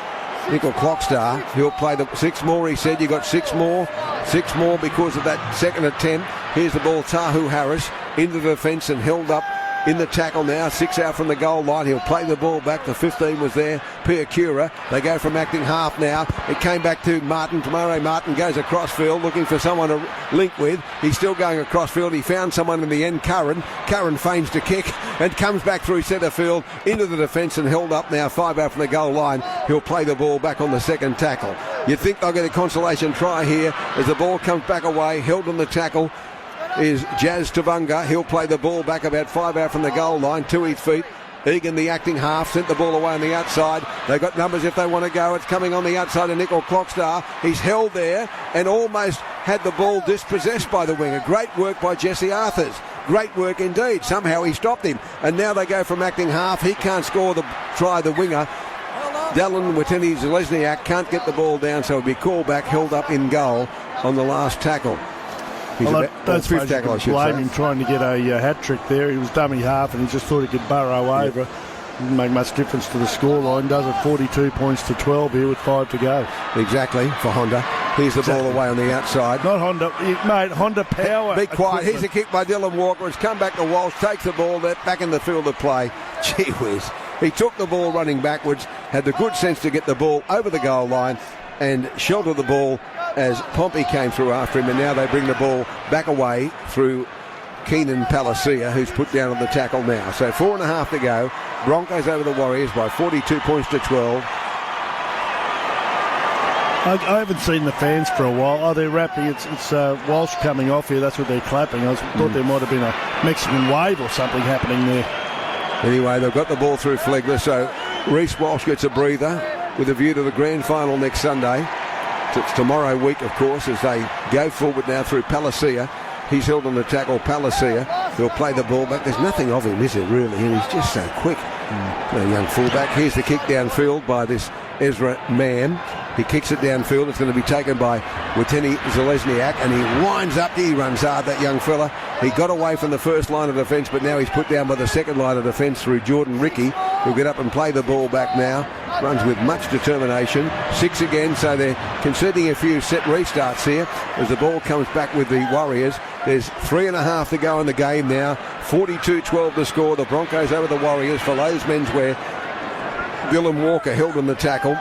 Nickel Clockstar. He'll play the 6 more, he said. You got 6 more. 6 more because of that second attempt. Here's the ball, Tahu Harris into the defence and held up in the tackle now. 6 out from the goal line. He'll play the ball back. The 15 was there. Piakura. They go from acting half now. It came back to Martin. Tamare Martin goes across field looking for someone to link with. He's still going across field. He found someone in the end, Curran. Curran feigns to kick and comes back through centre field into the defence and held up now. 5 out from the goal line. He'll play the ball back on the second tackle. You'd think they'll get a consolation try here as the ball comes back away. Held on the tackle is Jazz Tavunga. He'll play the ball back about 5 out from the goal line to his feet. Egan, the acting half, sent the ball away on the outside. They've got numbers if they want to go. It's coming on the outside of Nickel Clockstar. He's held there and almost had the ball dispossessed by the winger. Great work by Jesse Arthurs. Great work indeed. Somehow he stopped him. And now they go from acting half. He can't score the try, the winger. Dallin Wateni Zalesniak can't get the ball down, so it'll be called back, held up in goal on the last tackle. That's fifth tackle, I should blame him trying to get a hat trick there. He was dummy half and he just thought he could burrow over. Didn't make much difference to the scoreline, does it? 42 points to 12 here with 5 to go. Exactly, for Honda. Here's the ball away on the outside. Not Honda, mate, Honda Power. Be quiet. Here's a kick by Dylan Walker. It's come back to Walsh, takes the ball there, back in the field of play. Gee whiz. He took the ball running backwards, had the good sense to get the ball over the goal line and shelter the ball as Pompey came through after him, and now they bring the ball back away through Keenan Palacia, who's put down on the tackle now. So 4.5 to go. Broncos over the Warriors by 42 points to 12. I haven't seen the fans for a while. Oh, they're rapping. It's Walsh coming off here. That's what they're clapping. I thought there might have been a Mexican wave or something happening there. Anyway, they've got the ball through Flegler, so Reece Walsh gets a breather with a view to the grand final next Sunday. It's tomorrow week, of course, as they go forward now through Palacia. He's held on the tackle, Palacia. He'll play the ball back. There's nothing of him, is there, really? And he's just so quick. A young fullback. Here's the kick downfield by this Ezra Mann. He kicks it downfield. It's going to be taken by Wateni Zalesniak, and he winds up. He runs hard, that young fella. He got away from the first line of defence, but now he's put down by the second line of defence through Jordan Rickey, who'll get up and play the ball back now. runs with much determination. 6 again, so they're conceding a few set restarts here as the ball comes back with the Warriors. There's 3.5 to go in the game now. 42-12 to score. The Broncos over the Warriors for Lowe's menswear. Dylan Walker held on the tackle.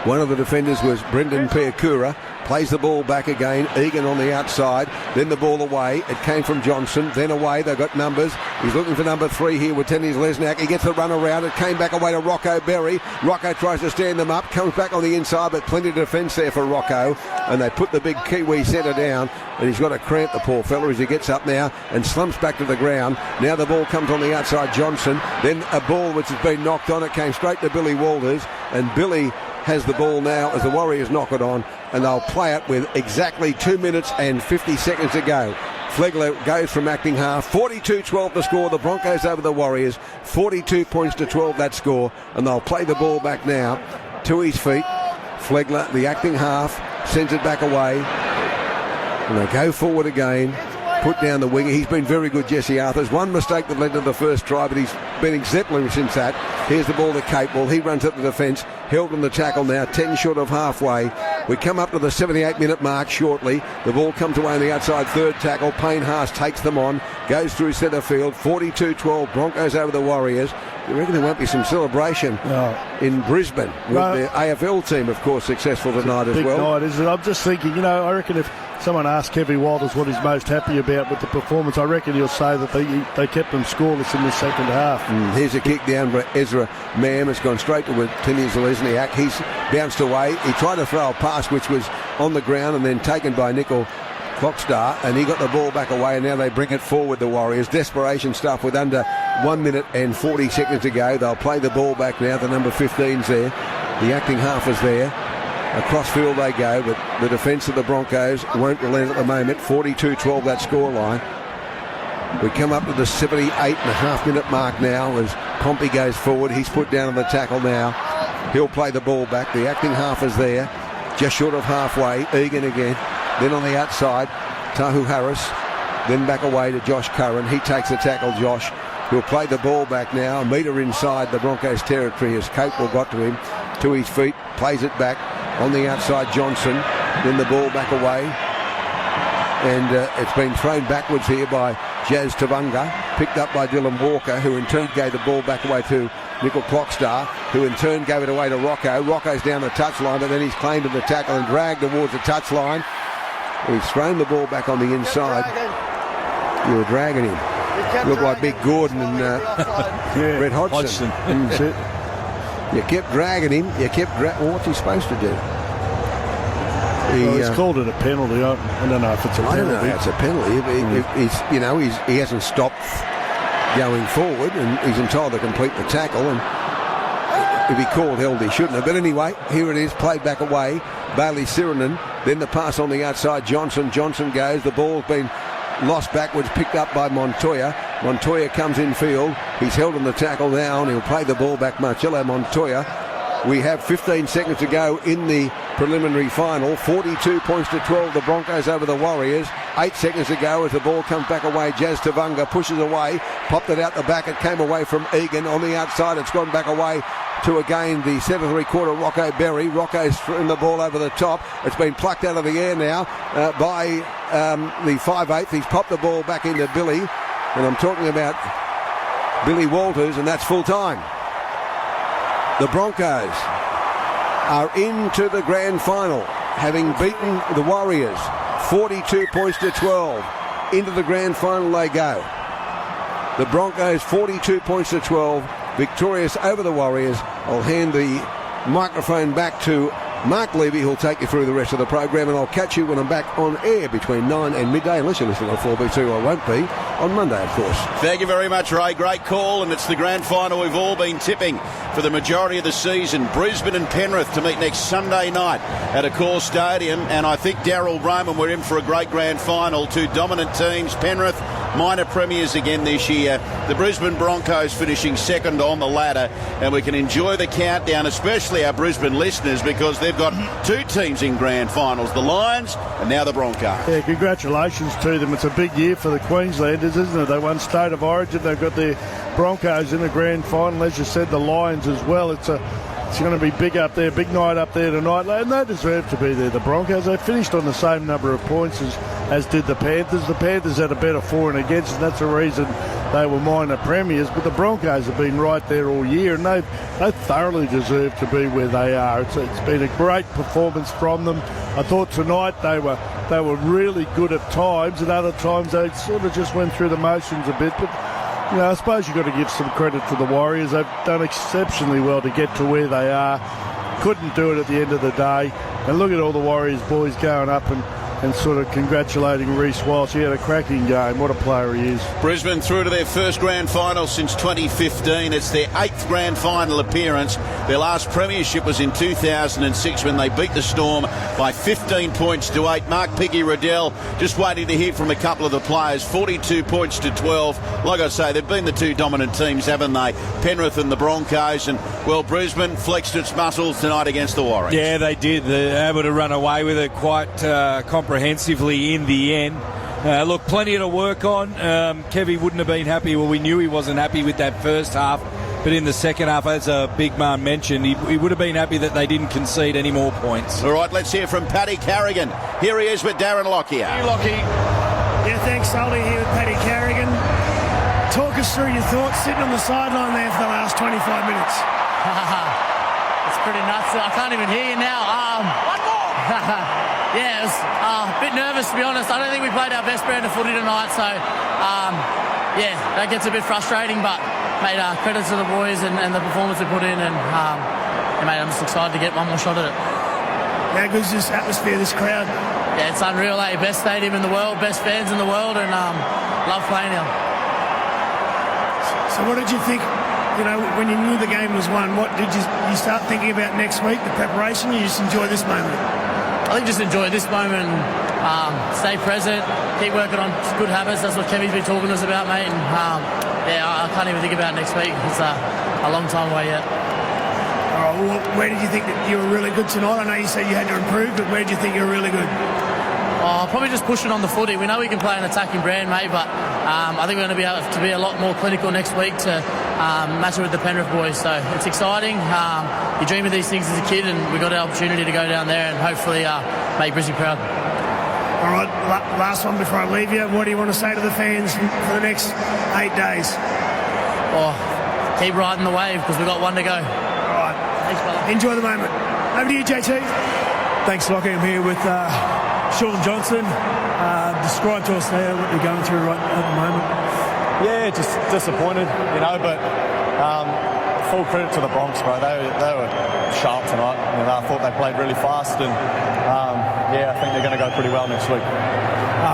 One of the defenders was Brendan Piakura. Plays the ball back again. Egan on the outside. Then the ball away. It came from Johnson. Then away. They've got numbers. He's looking for number 3 here with Tennis Lesniak. He gets the run around. It came back away to Rocco Berry. Rocco tries to stand them up. Comes back on the inside, but plenty of defence there for Rocco. And they put the big Kiwi centre down. And he's got a cramp, the poor fella, as he gets up now and slumps back to the ground. Now the ball comes on the outside, Johnson. Then a ball which has been knocked on. It came straight to Billy Walters. And Billy has the ball now as the Warriors knock it on, and they'll play it with exactly 2 minutes and 50 seconds to go. Flegler goes from acting half. 42-12 to score. The Broncos over the Warriors. 42 points to 12 that score, and they'll play the ball back now to his feet. Flegler, the acting half, sends it back away, and they go forward again. Put down the winger. He's been very good, Jesse Arthurs. One mistake that led to the first try, but he's been exemplary since that. Here's the ball to Capewell. He runs at the defence. Held on the tackle now, 10 short of halfway. We come up to the 78-minute mark shortly. The ball comes away on the outside third tackle. Payne Haas takes them on. Goes through centre field. 42-12. Broncos over the Warriors. You reckon there won't be some celebration in Brisbane with the AFL team, of course, successful tonight as well. Big night, isn't it? I'm just thinking, I reckon if someone asked Kevin Walters what he's most happy about with the performance, I reckon he'll say that they kept them scoreless in the second half. Here's a kick down for Ezra Mam. It's gone straight to Tennis Lesniak. He's bounced away. He tried to throw a pass which was on the ground and then taken by Nickel Clockstar, and he got the ball back away, and now they bring it forward, the Warriors. Desperation stuff with under 1 minute and 40 seconds to go. They'll play the ball back now. The number 15's there. The acting half is there. Across field they go, but the defence of the Broncos won't relent at the moment. 42-12 that scoreline. We come up to the 78.5 minute mark now as Pompey goes forward. He's put down on the tackle now. He'll play the ball back. The acting half is there, just short of halfway. Egan again. Then on the outside, Tahu Harris. Then back away to Josh Curran. He takes the tackle, Josh. He'll play the ball back now. A metre inside the Broncos' territory as Capewell got to him. To his feet. Plays it back. On the outside, Johnson. Then the ball back away. And it's been thrown backwards here by Jazz Tavunga. Picked up by Dylan Walker, who in turn gave the ball back away to Nickel Clockstar, who in turn gave it away to Rocco. Rocco's down the touchline, but then he's claimed to the tackle and dragged towards the touchline. He's thrown the ball back on the inside. You were dragging him. Looked like Big Gordon and Red Hodgson. You kept dragging him. What's he supposed to do? He's called it a penalty. I don't know if it's a penalty. I don't know if it's a penalty. He hasn't stopped going forward, and he's entitled to complete the tackle. And if he called held, he shouldn't have. But anyway, here it is, played back away. Bailey Sirinen. Then the pass on the outside. Johnson goes. The ball's been lost backwards, picked up by Montoya. Montoya comes in field. He's held on the tackle now, and he'll play the ball back. Marcello Montoya. We have 15 seconds to go in the preliminary final. 42 points to 12. The Broncos over the Warriors. 8 seconds to go as the ball comes back away. Jazz Tavunga pushes away. Popped it out the back. It came away from Egan. On the outside, it's gone back away to again the 7 3/4 Rocco Berry. Rocco's thrown the ball over the top. It's been plucked out of the air now by the 5/8. He's popped the ball back into Billy. And I'm talking about Billy Walters, and that's full time. The Broncos are into the grand final, having beaten the Warriors 42 points to 12. Into the grand final they go. The Broncos 42 points to 12, victorious over the Warriors. I'll hand the microphone back to Mark Levy, who'll take you through the rest of the program, and I'll catch you when I'm back on air between 9 and midday, unless you're listening on 4B2. I won't be on Monday, of course. Thank you very much, Ray. Great call, and it's the grand final we've all been tipping for the majority of the season. Brisbane and Penrith to meet next Sunday night at Accor Stadium, and I think Darryl Brohman, we're in for a great grand final. Two dominant teams. Penrith, minor premiers again this year. The Brisbane Broncos finishing second on the ladder, and we can enjoy the countdown, especially our Brisbane listeners, because they've got two teams in grand finals, the Lions and now the Broncos. Yeah, congratulations to them. It's a big year for the Queenslanders, isn't it? They won State of Origin. They've got their Broncos in the grand final. As you said, the Lions as well. It's going to be big up there, big night up there tonight, and they deserve to be there. The Broncos, they finished on the same number of points as did the Panthers. The Panthers had a better for and against, and that's the reason they were minor premiers. But the Broncos have been right there all year, and they thoroughly deserve to be where they are. It's been a great performance from them. I thought tonight they were really good at times, and other times they sort of just went through the motions a bit. But I suppose you've got to give some credit to the Warriors. They've done exceptionally well to get to where they are. Couldn't do it at the end of the day. And look at all the Warriors boys going up and sort of congratulating Reece Walsh. He had a cracking game. What a player he is. Brisbane through to their first grand final since 2015. It's their 8th grand final appearance. Their last premiership was in 2006 when they beat the Storm by 15 points to 8. Mark Piggy Riddell just waiting to hear from a couple of the players. 42 points to 12. Like I say, they've been the two dominant teams, haven't they? Penrith and the Broncos. And, well, Brisbane flexed its muscles tonight against the Warriors. Yeah, they did. They're able to run away with it quite comprehensively in the end. Look, plenty to work on. Kevy wouldn't have been happy. Well, we knew he wasn't happy with that first half, but in the second half, as a big man mentioned, he would have been happy that they didn't concede any more points. All right, let's hear from Paddy Carrigan. Here he is with Darren Lockyer. Hey, Lockie. Yeah, thanks, Solly, here with Paddy Carrigan. Talk us through your thoughts sitting on the sideline there for the last 25 minutes. It's pretty nuts. I can't even hear you now. One more! Yeah, it was a bit nervous, to be honest. I don't think we played our best brand of footy tonight, so yeah, that gets a bit frustrating, but mate, credit to the boys and the performance they put in, and mate, I'm just excited to get one more shot at it. How good's this atmosphere, this crowd? Yeah, it's unreal, eh? Best stadium in the world, best fans in the world, and love playing here. So what did you think, when you knew the game was won? What did you start thinking about next week, the preparation? You just enjoy this moment? I think just enjoy this moment, stay present, keep working on good habits. That's what Kevy's been talking to us about, mate. And I can't even think about next week. It's a long time away yet. All right, well, where did you think that you were really good tonight? I know you said you had to improve, but where did you think you were really good? Probably just pushing on the footy. We know we can play an attacking brand, mate, but I think we're going to be able to be a lot more clinical next week to match it with the Penrith boys. So it's exciting. You dream of these things as a kid, and we got the opportunity to go down there and hopefully make Brisbane proud. All right, last one before I leave you. What do you want to say to the fans for the next 8 days? Keep riding the wave because we've got one to go. All right. Thanks, brother. Enjoy the moment. Over to you, JT. Thanks, Lockie. I'm here with Sean Johnson. Describe to us there what you're going through right at the moment. Yeah, just disappointed, but full credit to the Bronx, bro. They were sharp tonight. I thought they played really fast, and I think they're going to go pretty well next week.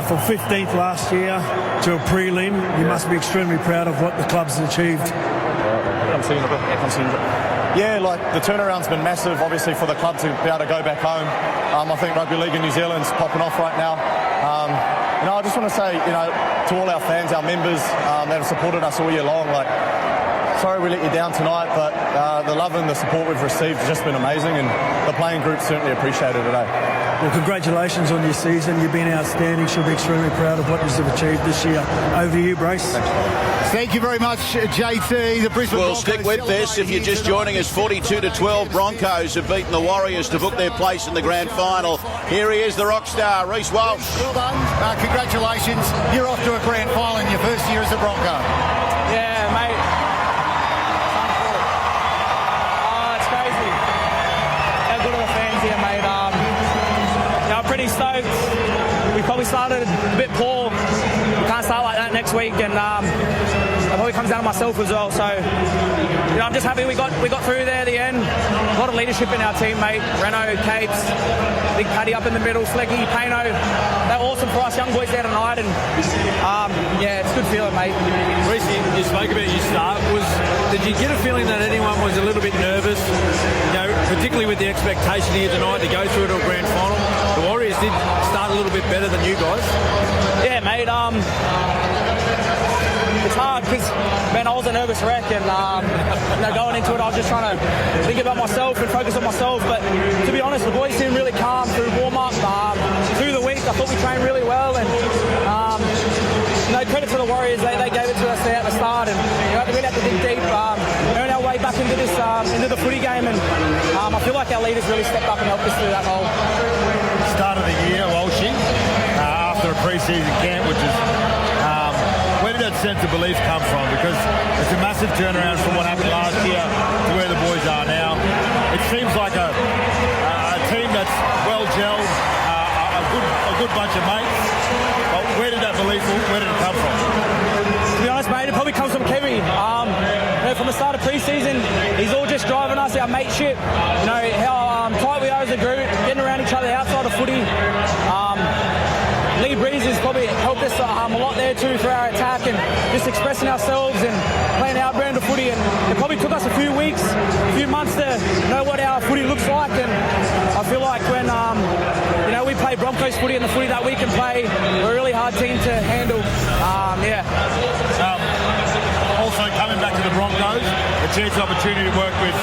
From 15th last year to a prelim, you must be extremely proud of what the club's achieved. Yeah, like the turnaround's been massive, obviously, for the club to be able to go back home. I think rugby league in New Zealand's popping off right now. I just want to say, to all our fans, our members that have supported us all year long, sorry we let you down tonight, but the love and the support we've received has just been amazing, and the playing group certainly appreciate it today. Well, congratulations on your season. You've been outstanding. Should be extremely proud of what you've achieved this year. Over to you, Brace. Thank you very much, JT. The Brisbane Well, Broncos stick with this. If you're just joining us, 42-12 Broncos have beaten the Warriors to book their place in the grand final. Here he is, the rock star, Reece Walsh. Well done. Congratulations. You're off to a grand final in your first year as a Bronco. Yeah, mate. It's crazy. How good are the fans here, mate? I'm pretty stoked. We probably started a bit poor. We can't start like that next week, and it probably comes down to myself as well. So, I'm just happy we got through there at the end. A lot of leadership in our team, mate. Reno, Capes, Big Paddy up in the middle, Slecky, Payno. They're awesome for us young boys there tonight, and it's a good feeling, mate. Reece, you spoke about your start. Did you get a feeling that anyone was a little bit nervous, particularly with the expectation here tonight to go through to a grand final? The Warriors did start a little bit better than you guys. Yeah, mate. It's hard because, man, I was a nervous wreck, and going into it, I was just trying to think about myself and focus on myself. But to be honest, the boys seemed really calm through warm-up. Through the week, I thought we trained really well, and credit to the Warriors. They gave it to us there at the start, and we had to leaders really stepped up and helped us through that role. Start of the year, Walshy, after a pre-season camp, which is where did that sense of belief come from? Because it's a massive turnaround from what happened last year to where the boys are now. It seems like a team that's well gelled, a good bunch of mates. But where did that belief? Where did it come from? To be honest, mate, it probably comes from Kevy. From the start of pre-season, he's all just driving us, our mateship. You know how tight we are as a group, getting around each other outside of footy. Lee Breeze has probably helped us a lot there too for our attack and just expressing ourselves and playing our brand of footy. And it probably took us a few weeks, a few months to know what our footy looks like. And I feel like when we play Broncos footy and the footy that we can play, we're a really hard team to handle. Also coming back to the Broncos, a chance opportunity to work with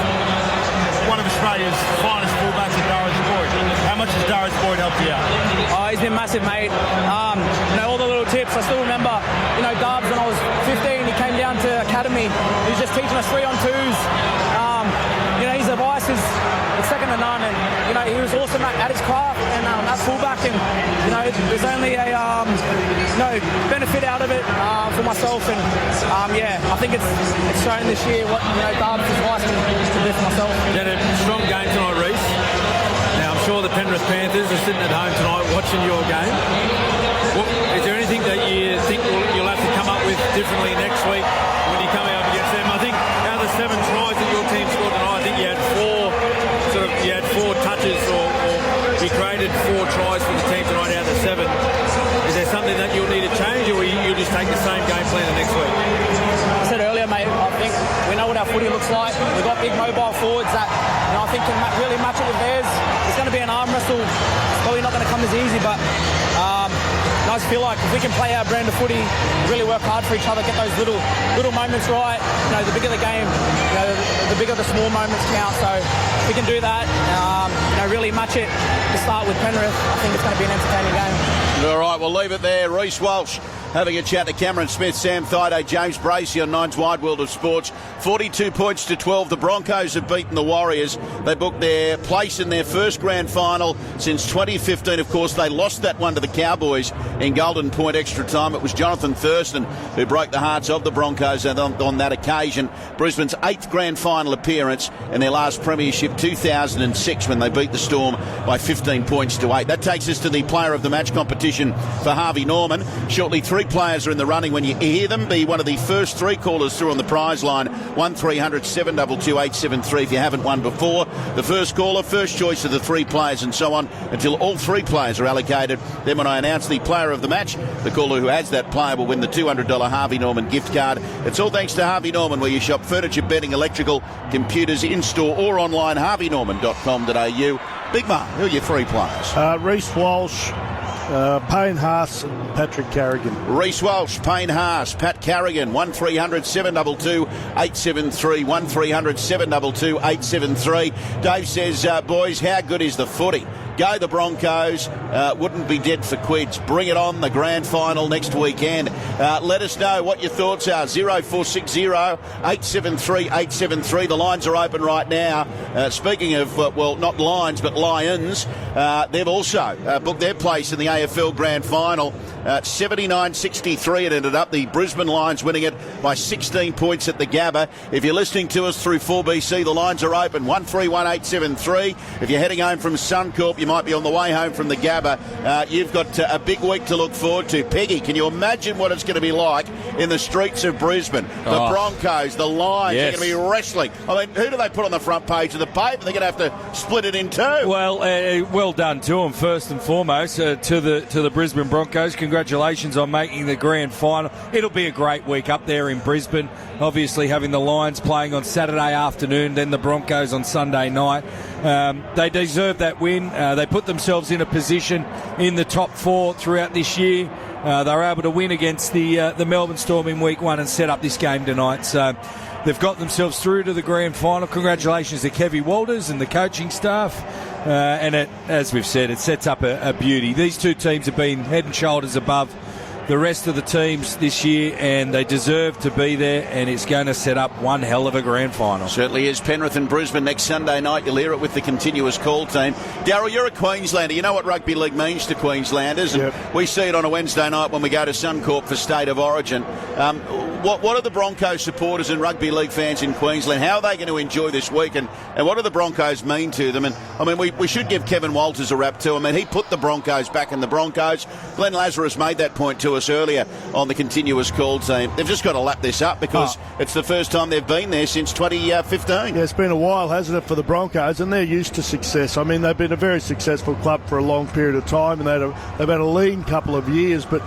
one of Australia's finest fullbacks, Darryl Boyd. How much has Darryl Boyd helped you out? Oh, he's been massive, mate. All the little tips. I still remember, Dubs when I was 15, he came down to academy. He was just teaching us 3-on-2s. His advice is second to none, and he was awesome at his craft and at fullback, and there's only a benefit out of it for myself, and I think it's shown this year what Dubs' advice can do for myself. You had a strong game tonight, Reece. Now I'm sure the Penrith Panthers are sitting at home tonight watching your game. Is there anything that you think you'll have to come up with differently next week when you come out against them? I think out of the 7 tries that your team scored tonight, I think you had 4 touches or you created 4 tries for the team tonight out of the 7. Is there something that you'll need to change, or you'll just take the same game plan the next week? I said earlier, mate, I think we know what our footy looks like. We've got big mobile forwards that I think can really match it with theirs. It's going to be an arm wrestle. It's probably not going to come as easy, but I just feel like if we can play our brand of footy, really work hard for each other, get those little moments right, the bigger the game, the bigger the small moments count. So if we can do that, really match it to start with Penrith, I think it's going to be an entertaining game. All right, we'll leave it there. Reece Walsh having a chat to Cameron Smith, Sam Thaiday, James Bracey on Nine's Wide World of Sports. 42 points to 12. The Broncos have beaten the Warriors. They booked their place in their first grand final since 2015. Of course, they lost that one to the Cowboys in Golden Point extra time. It was Jonathan Thurston who broke the hearts of the Broncos on that occasion. Brisbane's 8th grand final appearance in their last premiership, 2006, when they beat the Storm by 15 points to 8. That takes us to the player of the match competition for Harvey Norman. Shortly, 3 players are in the running. When you hear them, be one of the first 3 callers through on the prize line. 1300 722 873 if you haven't won before. The first caller, first choice of the 3 players, and so on until all 3 players are allocated. Then when I announce the player of the match, the caller who has that player will win the $200 Harvey Norman gift card. It's all thanks to Harvey Norman, where you shop furniture, bedding, electrical, computers, in-store or online, harveynorman.com.au. Big Mark, who are your 3 players? Reece Walsh, Payne Haas and Patrick Carrigan. Reece Walsh, Payne Haas, Pat Carrigan. 1300 722 873. 1300 722 873. Dave says, boys, how good is the footy? Go the Broncos. Wouldn't be dead for quids. Bring it on, the grand final next weekend. Let us know what your thoughts are. 0460 873 873. The lines are open right now. Speaking of, not lines, but Lions, they've also booked their place in the AFL grand final. 79-63 it ended up. The Brisbane Lions winning it by 16 points at the Gabba. If you're listening to us through 4BC, the lines are open. 131873. If you're heading home from Suncorp, you might be on the way home from the Gabba. You've got a big week to look forward to. Peggy, can you imagine what it's going to be like in the streets of Brisbane? The Broncos, the Lions, they're going to be wrestling. I mean, who do they put on the front page of the paper? They're going to have to split it in 2. Well, well done to them, first and foremost, to the Brisbane Broncos. Congratulations on making the grand final. It'll be a great week up there in Brisbane. Obviously, having the Lions playing on Saturday afternoon, then the Broncos on Sunday night. They deserve that win. They put themselves in a position in the top 4 throughout this year. They were able to win against the Melbourne Storm in week 1 and set up this game tonight. So they've got themselves through to the grand final. Congratulations to Kevy Walters and the coaching staff. And as we've said, it sets up a beauty. These 2 teams have been head and shoulders above the rest of the teams this year, and they deserve to be there, and it's going to set up one hell of a grand final. Certainly is. Penrith and Brisbane next Sunday night. You'll hear it with the continuous call team. Darryl, you're a Queenslander. You know what rugby league means to Queenslanders, and we see it on a Wednesday night when we go to Suncorp for State of Origin. What are the Broncos supporters and rugby league fans in Queensland? How are they going to enjoy this week, and what do the Broncos mean to them? And I mean, we should give Kevin Walters a rap too. I mean, he put the Broncos back in the Broncos. Glenn Lazarus made that point to us earlier on the continuous call team. They've just got to lap this up because it's the first time they've been there since 2015. Yeah, it's been a while, hasn't it, for the Broncos, and they're used to success. I mean, they've been a very successful club for a long period of time, and they've had a lean couple of years, but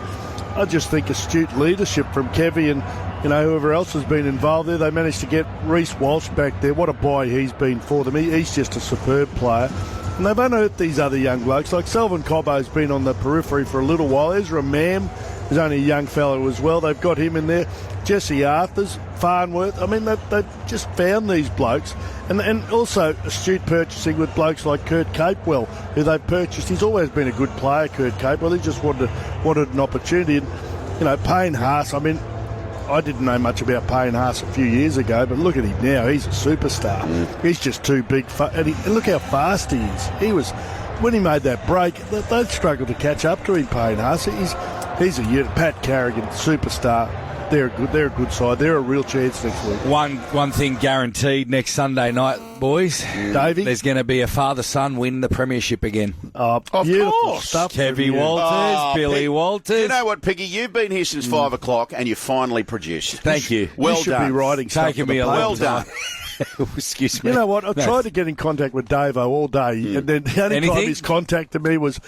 I just think astute leadership from Kevy and whoever else has been involved there. They managed to get Reece Walsh back there. What a buy he's been for them. He's just a superb player. And they've unearthed these other young blokes. Like Selvin Cobbo's been on the periphery for a little while. Ezra Mam is only a young fellow as well. They've got him in there. Jesse Arthurs, Farnworth. I mean, they've just found these blokes. And also astute purchasing with blokes like Kurt Capewell, who they've purchased. He's always been a good player, Kurt Capewell. He just wanted an opportunity. And, Payne Haas, I mean, I didn't know much about Payne Haas a few years ago, but look at him now. He's a superstar. He's just too big. And look how fast he is. He was, when he made that break, they'd struggled to catch up to him, Payne Haas. He's a unit. Pat Carrigan, superstar. They're a good side. They're a real chance next week. One thing guaranteed next Sunday night, boys. Davey? There's going to be a father-son win the premiership again. Of beautiful course. stuff. Kevy Walters, Billy Walters. You know what, Piggy? You've been here since 5 o'clock and you finally produced. Thank you. Well you should done. be writing stuff. Taking me a long Well time. done. Excuse me. You know what? I tried to get in contact with Davo all day, and then the only time he's contacted me was,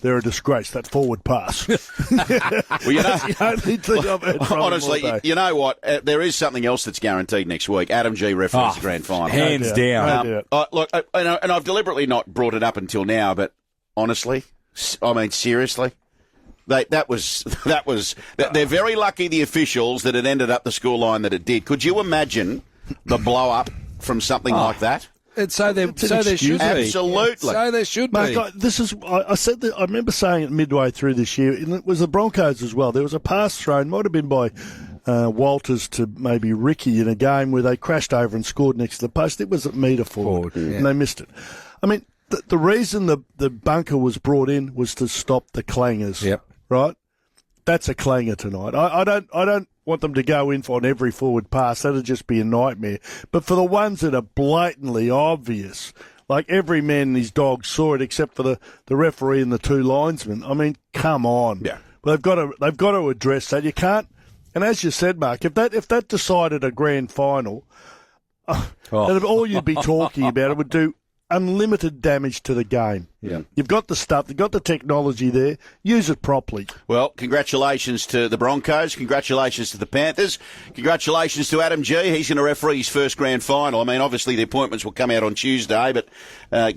they're a disgrace, that forward pass. Well, you know, the only thing I've heard from honestly, him all day. you know what? There is something else that's guaranteed next week. Adam G referees the grand final. Hands down. Look, and I've deliberately not brought it up until now, but honestly, I mean, seriously, they're very lucky, the officials, that it ended up the scoreline that it did. Could you imagine the blow up from something like that? So there should be. Absolutely. So there should Mark, be. I said that. I remember saying it midway through this year, and it was the Broncos as well. There was a pass thrown, might have been by Walters to maybe Ricky in a game where they crashed over and scored next to the post. It was at metre forward, and they missed it. I mean, the reason the bunker was brought in was to stop the clangers. Yep. Right. That's a clanger tonight. I don't want them to go in on every forward pass. That'd just be a nightmare. But for the ones that are blatantly obvious, like every man and his dog saw it except for the referee and the two linesmen. I mean, come on. Yeah. They've got to address that. You can't. And as you said, Mark, if that decided a grand final, then all you'd be talking about, it would do unlimited damage to the game. Yeah. You've got the stuff, you've got the technology there. Use it properly. Well, congratulations to the Broncos. Congratulations to the Panthers. Congratulations to Adam G. He's going to referee his first grand final. I mean, obviously the appointments will come out on Tuesday, but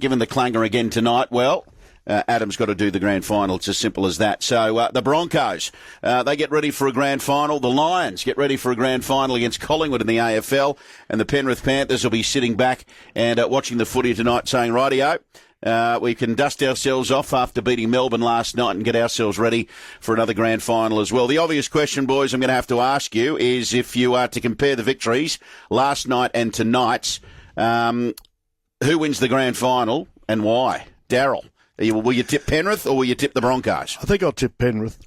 given the clanger again tonight, well, Adam's got to do the grand final. It's as simple as that. So the Broncos, they get ready for a grand final. The Lions get ready for a grand final against Collingwood in the AFL. And the Penrith Panthers will be sitting back and watching the footy tonight saying, rightio, we can dust ourselves off after beating Melbourne last night and get ourselves ready for another grand final as well. The obvious question, boys, I'm going to have to ask you is if you are to compare the victories last night and tonight's, who wins the grand final and why? Darryl. Will you tip Penrith or will you tip the Broncos? I think I'll tip Penrith.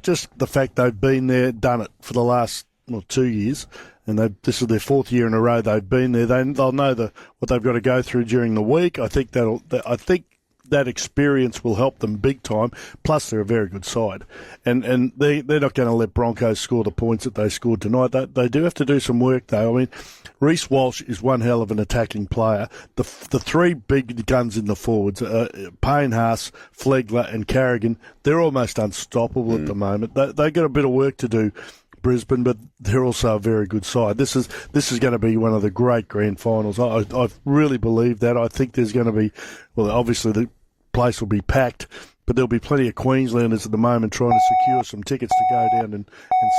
Just the fact they've been there, done it for the last 2 years, and this is their fourth year in a row they've been there. They'll know what they've got to go through during the week. I think that experience will help them big time. Plus, they're a very good side, and they're not going to let Broncos score the points that they scored tonight. They do have to do some work though. I mean, Reece Walsh is one hell of an attacking player. The three big guns in the forwards, Payne Haas, Flegler and Carrigan, they're almost unstoppable at the moment. They've got a bit of work to do, Brisbane, but they're also a very good side. This is going to be one of the great grand finals. I really believe that. I think there's going to be, well, obviously the place will be packed, but there'll be plenty of Queenslanders at the moment trying to secure some tickets to go down and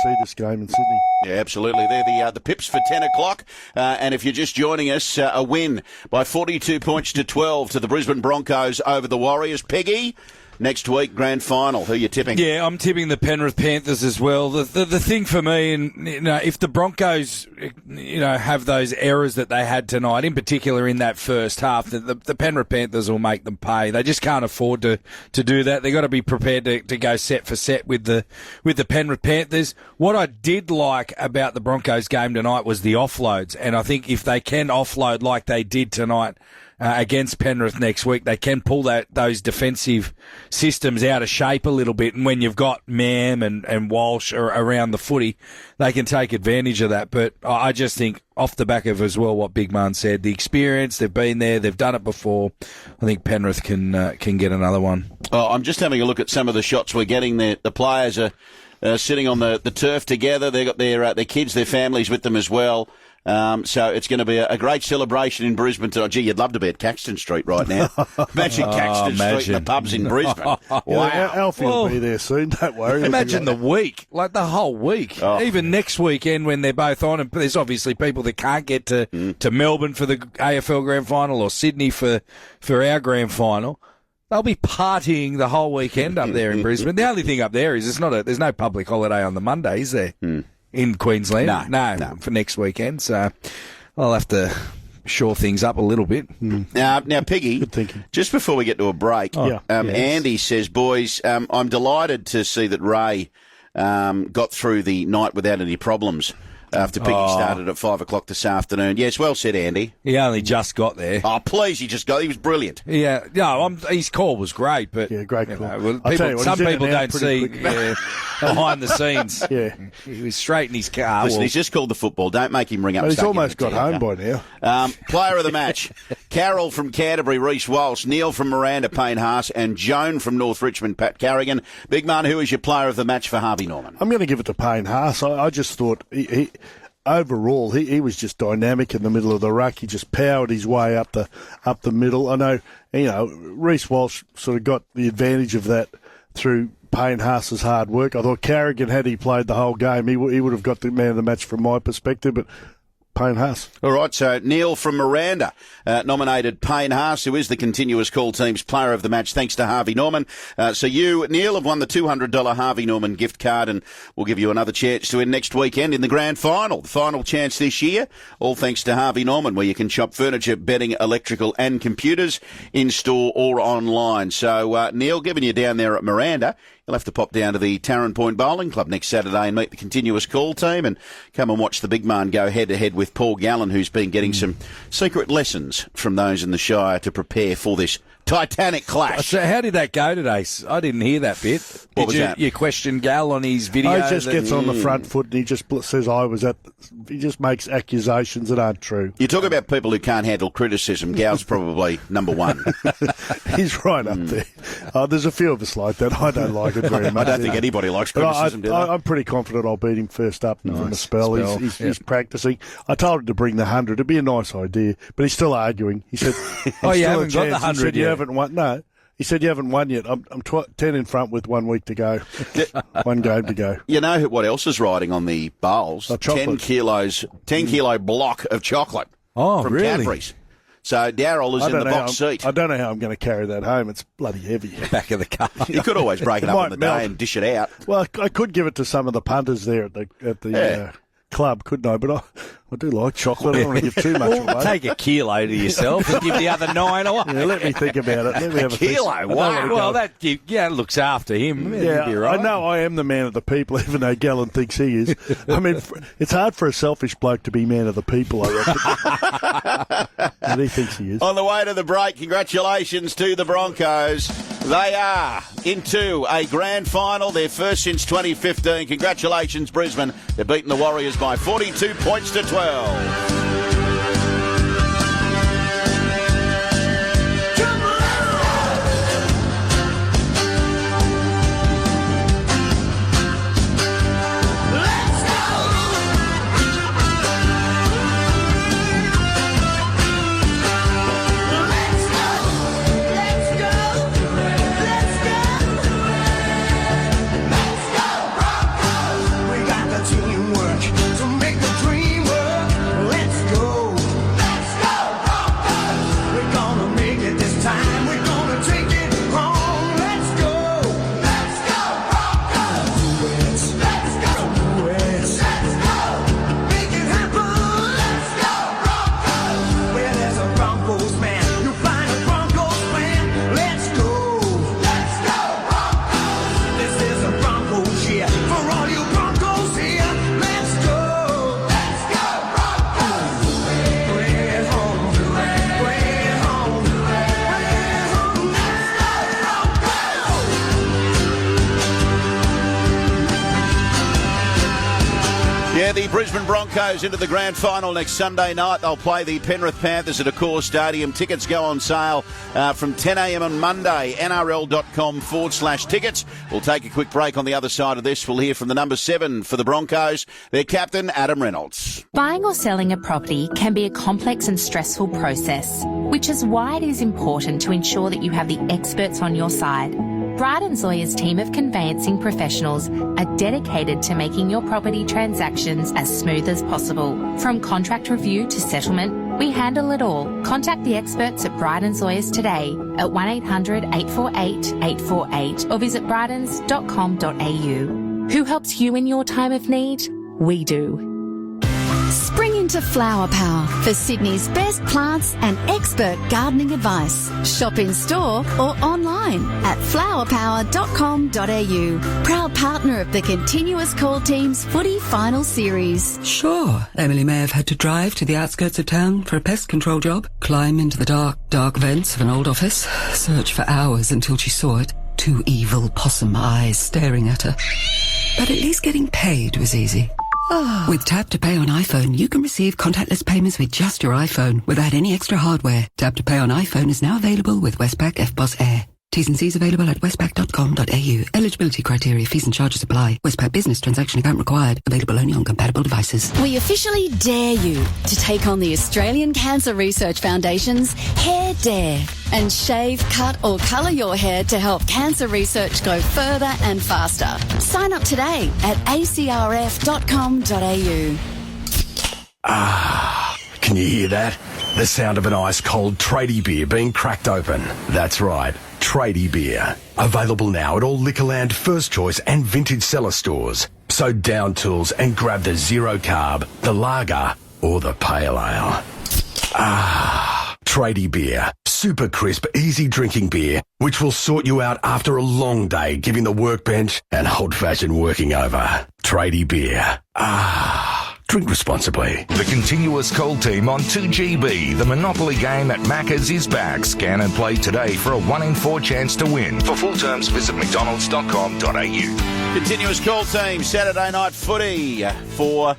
see this game in Sydney. Yeah, absolutely. They're the Pips for 10 o'clock. And if you're just joining us, a win by 42 points to 12 to the Brisbane Broncos over the Warriors. Peggy, next week, grand final. Who are you tipping? Yeah, I'm tipping the Penrith Panthers as well. The thing for me, and if the Broncos, have those errors that they had tonight, in particular in that first half, the Penrith Panthers will make them pay. They just can't afford to do that. They've got to be prepared to go set for set with the Penrith Panthers. What I did like about the Broncos game tonight was the offloads, and I think if they can offload like they did tonight against Penrith next week, they can pull those defensive systems out of shape a little bit. And when you've got Mam and Walsh around the footy, they can take advantage of that. But I just think, off the back of as well what Big Man said, the experience, they've been there, they've done it before. I think Penrith can get another one. Oh, I'm just having a look at some of the shots we're getting there. The players are sitting on the turf together. They've got their kids, their families with them as well. So it's going to be a great celebration in Brisbane tonight. Gee, you'd love to be at Caxton Street right now. Imagine Caxton Street and the pubs in Brisbane. Wow. Alfie will be there soon, don't worry. Imagine the week, like the whole week. Oh. Even next weekend when they're both on, and there's obviously people that can't get to Melbourne for the AFL Grand Final or Sydney for our Grand Final. They'll be partying the whole weekend up there in Brisbane. The only thing up there is there's no public holiday on the Monday, is there? In Queensland? No, for next weekend. So I'll have to shore things up a little bit. Now, Piggy, just before we get to a break, Andy says, boys, I'm delighted to see that Ray got through the night without any problems after Piggy started at 5 o'clock this afternoon. Yes, well said, Andy. He only just got there. Oh, please, he was brilliant. Yeah, his call was great, but great call. Some people don't see behind the scenes. Yeah, he was straight in his car. Listen, he's just called the football. Don't make him ring up. He's almost got home by now. Player of the match: Carol from Canterbury, Reece Walsh; Neil from Miranda, Payne Haas; and Joan from North Richmond, Pat Carrigan. Big man, who is your player of the match for Harvey Norman? I'm going to give it to Payne Haas. I just thought he overall, he was just dynamic in the middle of the ruck. He just powered his way up the middle. I know, Reece Walsh sort of got the advantage of that through Payne Haas's hard work. I thought Carrigan, had he played the whole game, he would have got the man of the match from my perspective, but Payne Haas. All right, so Neil from Miranda nominated Payne Haas, who is the Continuous Call team's player of the match, thanks to Harvey Norman. So you, Neil, have won the $200 Harvey Norman gift card, and we'll give you another chance to win next weekend in the grand final. The final chance this year, all thanks to Harvey Norman, where you can shop furniture, bedding, electrical and computers in-store or online. So, Neil, given you down there at Miranda, you'll have to pop down to the Tarrant Point Bowling Club next Saturday and meet the Continuous Call team and come and watch the big man go head-to-head with Paul Gallen, who's been getting some secret lessons from those in the Shire to prepare for this titanic clash. So how did that go today? I didn't hear that bit. What was that? You questioned Gal on his video? He just gets on the front foot and he just says he just makes accusations that aren't true. You talk about people who can't handle criticism. Gal's probably number one. He's right up there. There's a few of us like that. I don't like it very much. I don't think anybody likes criticism, do they? I'm pretty confident I'll beat him first up from a spell. He's practising. I told him to bring the 100. It'd be a nice idea, but he's still arguing. He said, you haven't got the 100 yet. Haven't won. No, he said you haven't won yet. I'm 10 in front with 1 week to go. 1 game to go. You know what else is riding on the bowls? 10 kilo block of chocolate from really? Cadbury's. So Darryl is in the box seat. I don't know how I'm going to carry that home. It's bloody heavy. Back of the car. You could always break it up on the day and dish it out. Well, I could give it to some of the punters there at the club, couldn't I? But I do like chocolate. I don't want to give too much away. Take a kilo to yourself and give the other 9 away. Yeah, let me think about it. Let me have a kilo? Wow. Well, that looks after him. Yeah, be right. I know I am the man of the people, even though Gallen thinks he is. I mean, it's hard for a selfish bloke to be man of the people, I reckon. And he thinks he is. On the way to the break, congratulations to the Broncos. They are into a grand final, their first since 2015. Congratulations, Brisbane. They've beaten the Warriors by 42 points to 12. Teamwork to make the dream work. Let's the Brisbane Broncos into the grand final next Sunday night. They'll play the Penrith Panthers at Accor Stadium. Tickets go on sale from 10 a.m. on Monday. NRL.com/tickets. We'll take a quick break. On the other side of this, we'll hear from the number 7 for the Broncos, their captain, Adam Reynolds. Buying or selling a property can be a complex and stressful process, which is why it is important to ensure that you have the experts on your side. Bryden Zoya's team of conveyancing professionals are dedicated to making your property transactions as smooth as possible. From contract review to settlement, we handle it all. Contact the experts at Bryden Zoya's today at 1-800-848-848 or visit brydens.com.au. Who helps you in your time of need? We do. Spring into Flower Power for Sydney's best plants and expert gardening advice. Shop in store or online at flowerpower.com.au. Proud partner of the Continuous Call Team's Footy Final Series. Sure, Emily may have had to drive to the outskirts of town for a pest control job, climb into the dark vents of an old office, search for hours until she saw it. 2 evil possum eyes staring at her. But at least getting paid was easy. With Tap to Pay on iPhone, you can receive contactless payments with just your iPhone without any extra hardware. Tap to Pay on iPhone is now available with Westpac FBOS Air. T's and C's available at westpac.com.au. Eligibility criteria, fees and charges apply. Westpac Business transaction account required. Available only on compatible devices. We officially dare you to take on the Australian Cancer Research Foundation's Hair Dare and shave, cut or colour your hair to help cancer research go further and faster. Sign up today at acrf.com.au. Can you hear that? The sound of an ice-cold tradie beer being cracked open. That's right, tradie beer. Available now at all Liquorland First Choice and Vintage Cellar stores. So down tools and grab the zero carb, the lager or the pale ale. Tradie beer. Super crisp, easy drinking beer, which will sort you out after a long day giving the workbench an old-fashioned working over. Tradie beer. Drink responsibly. The Continuous Call Team on 2GB. The Monopoly game at Macca's is back. Scan and play today for a 1 in 4 chance to win. For full terms, visit mcdonalds.com.au. Continuous Call Team, Saturday night footy for,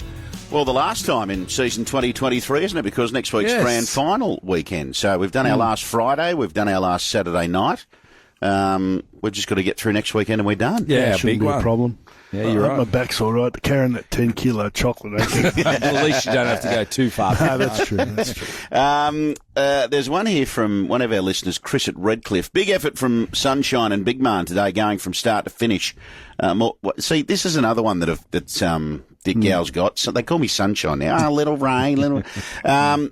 well, the last time in season 2023, isn't it? Because next week's grand final weekend. So we've done our last Friday, we've done our last Saturday night. We've just got to get through next weekend and we're done. Yeah, big be a problem. Yeah, you're right. My back's all right. Carrying that 10-kilo chocolate. Well, at least you don't have to go too far. No, that's true. That's true. There's one here from one of our listeners, Chris at Redcliffe. Big effort from Sunshine and Big Man today, going from start to finish. See, this is another one that Dick Gow's got. So they call me Sunshine now. Little Ray, little.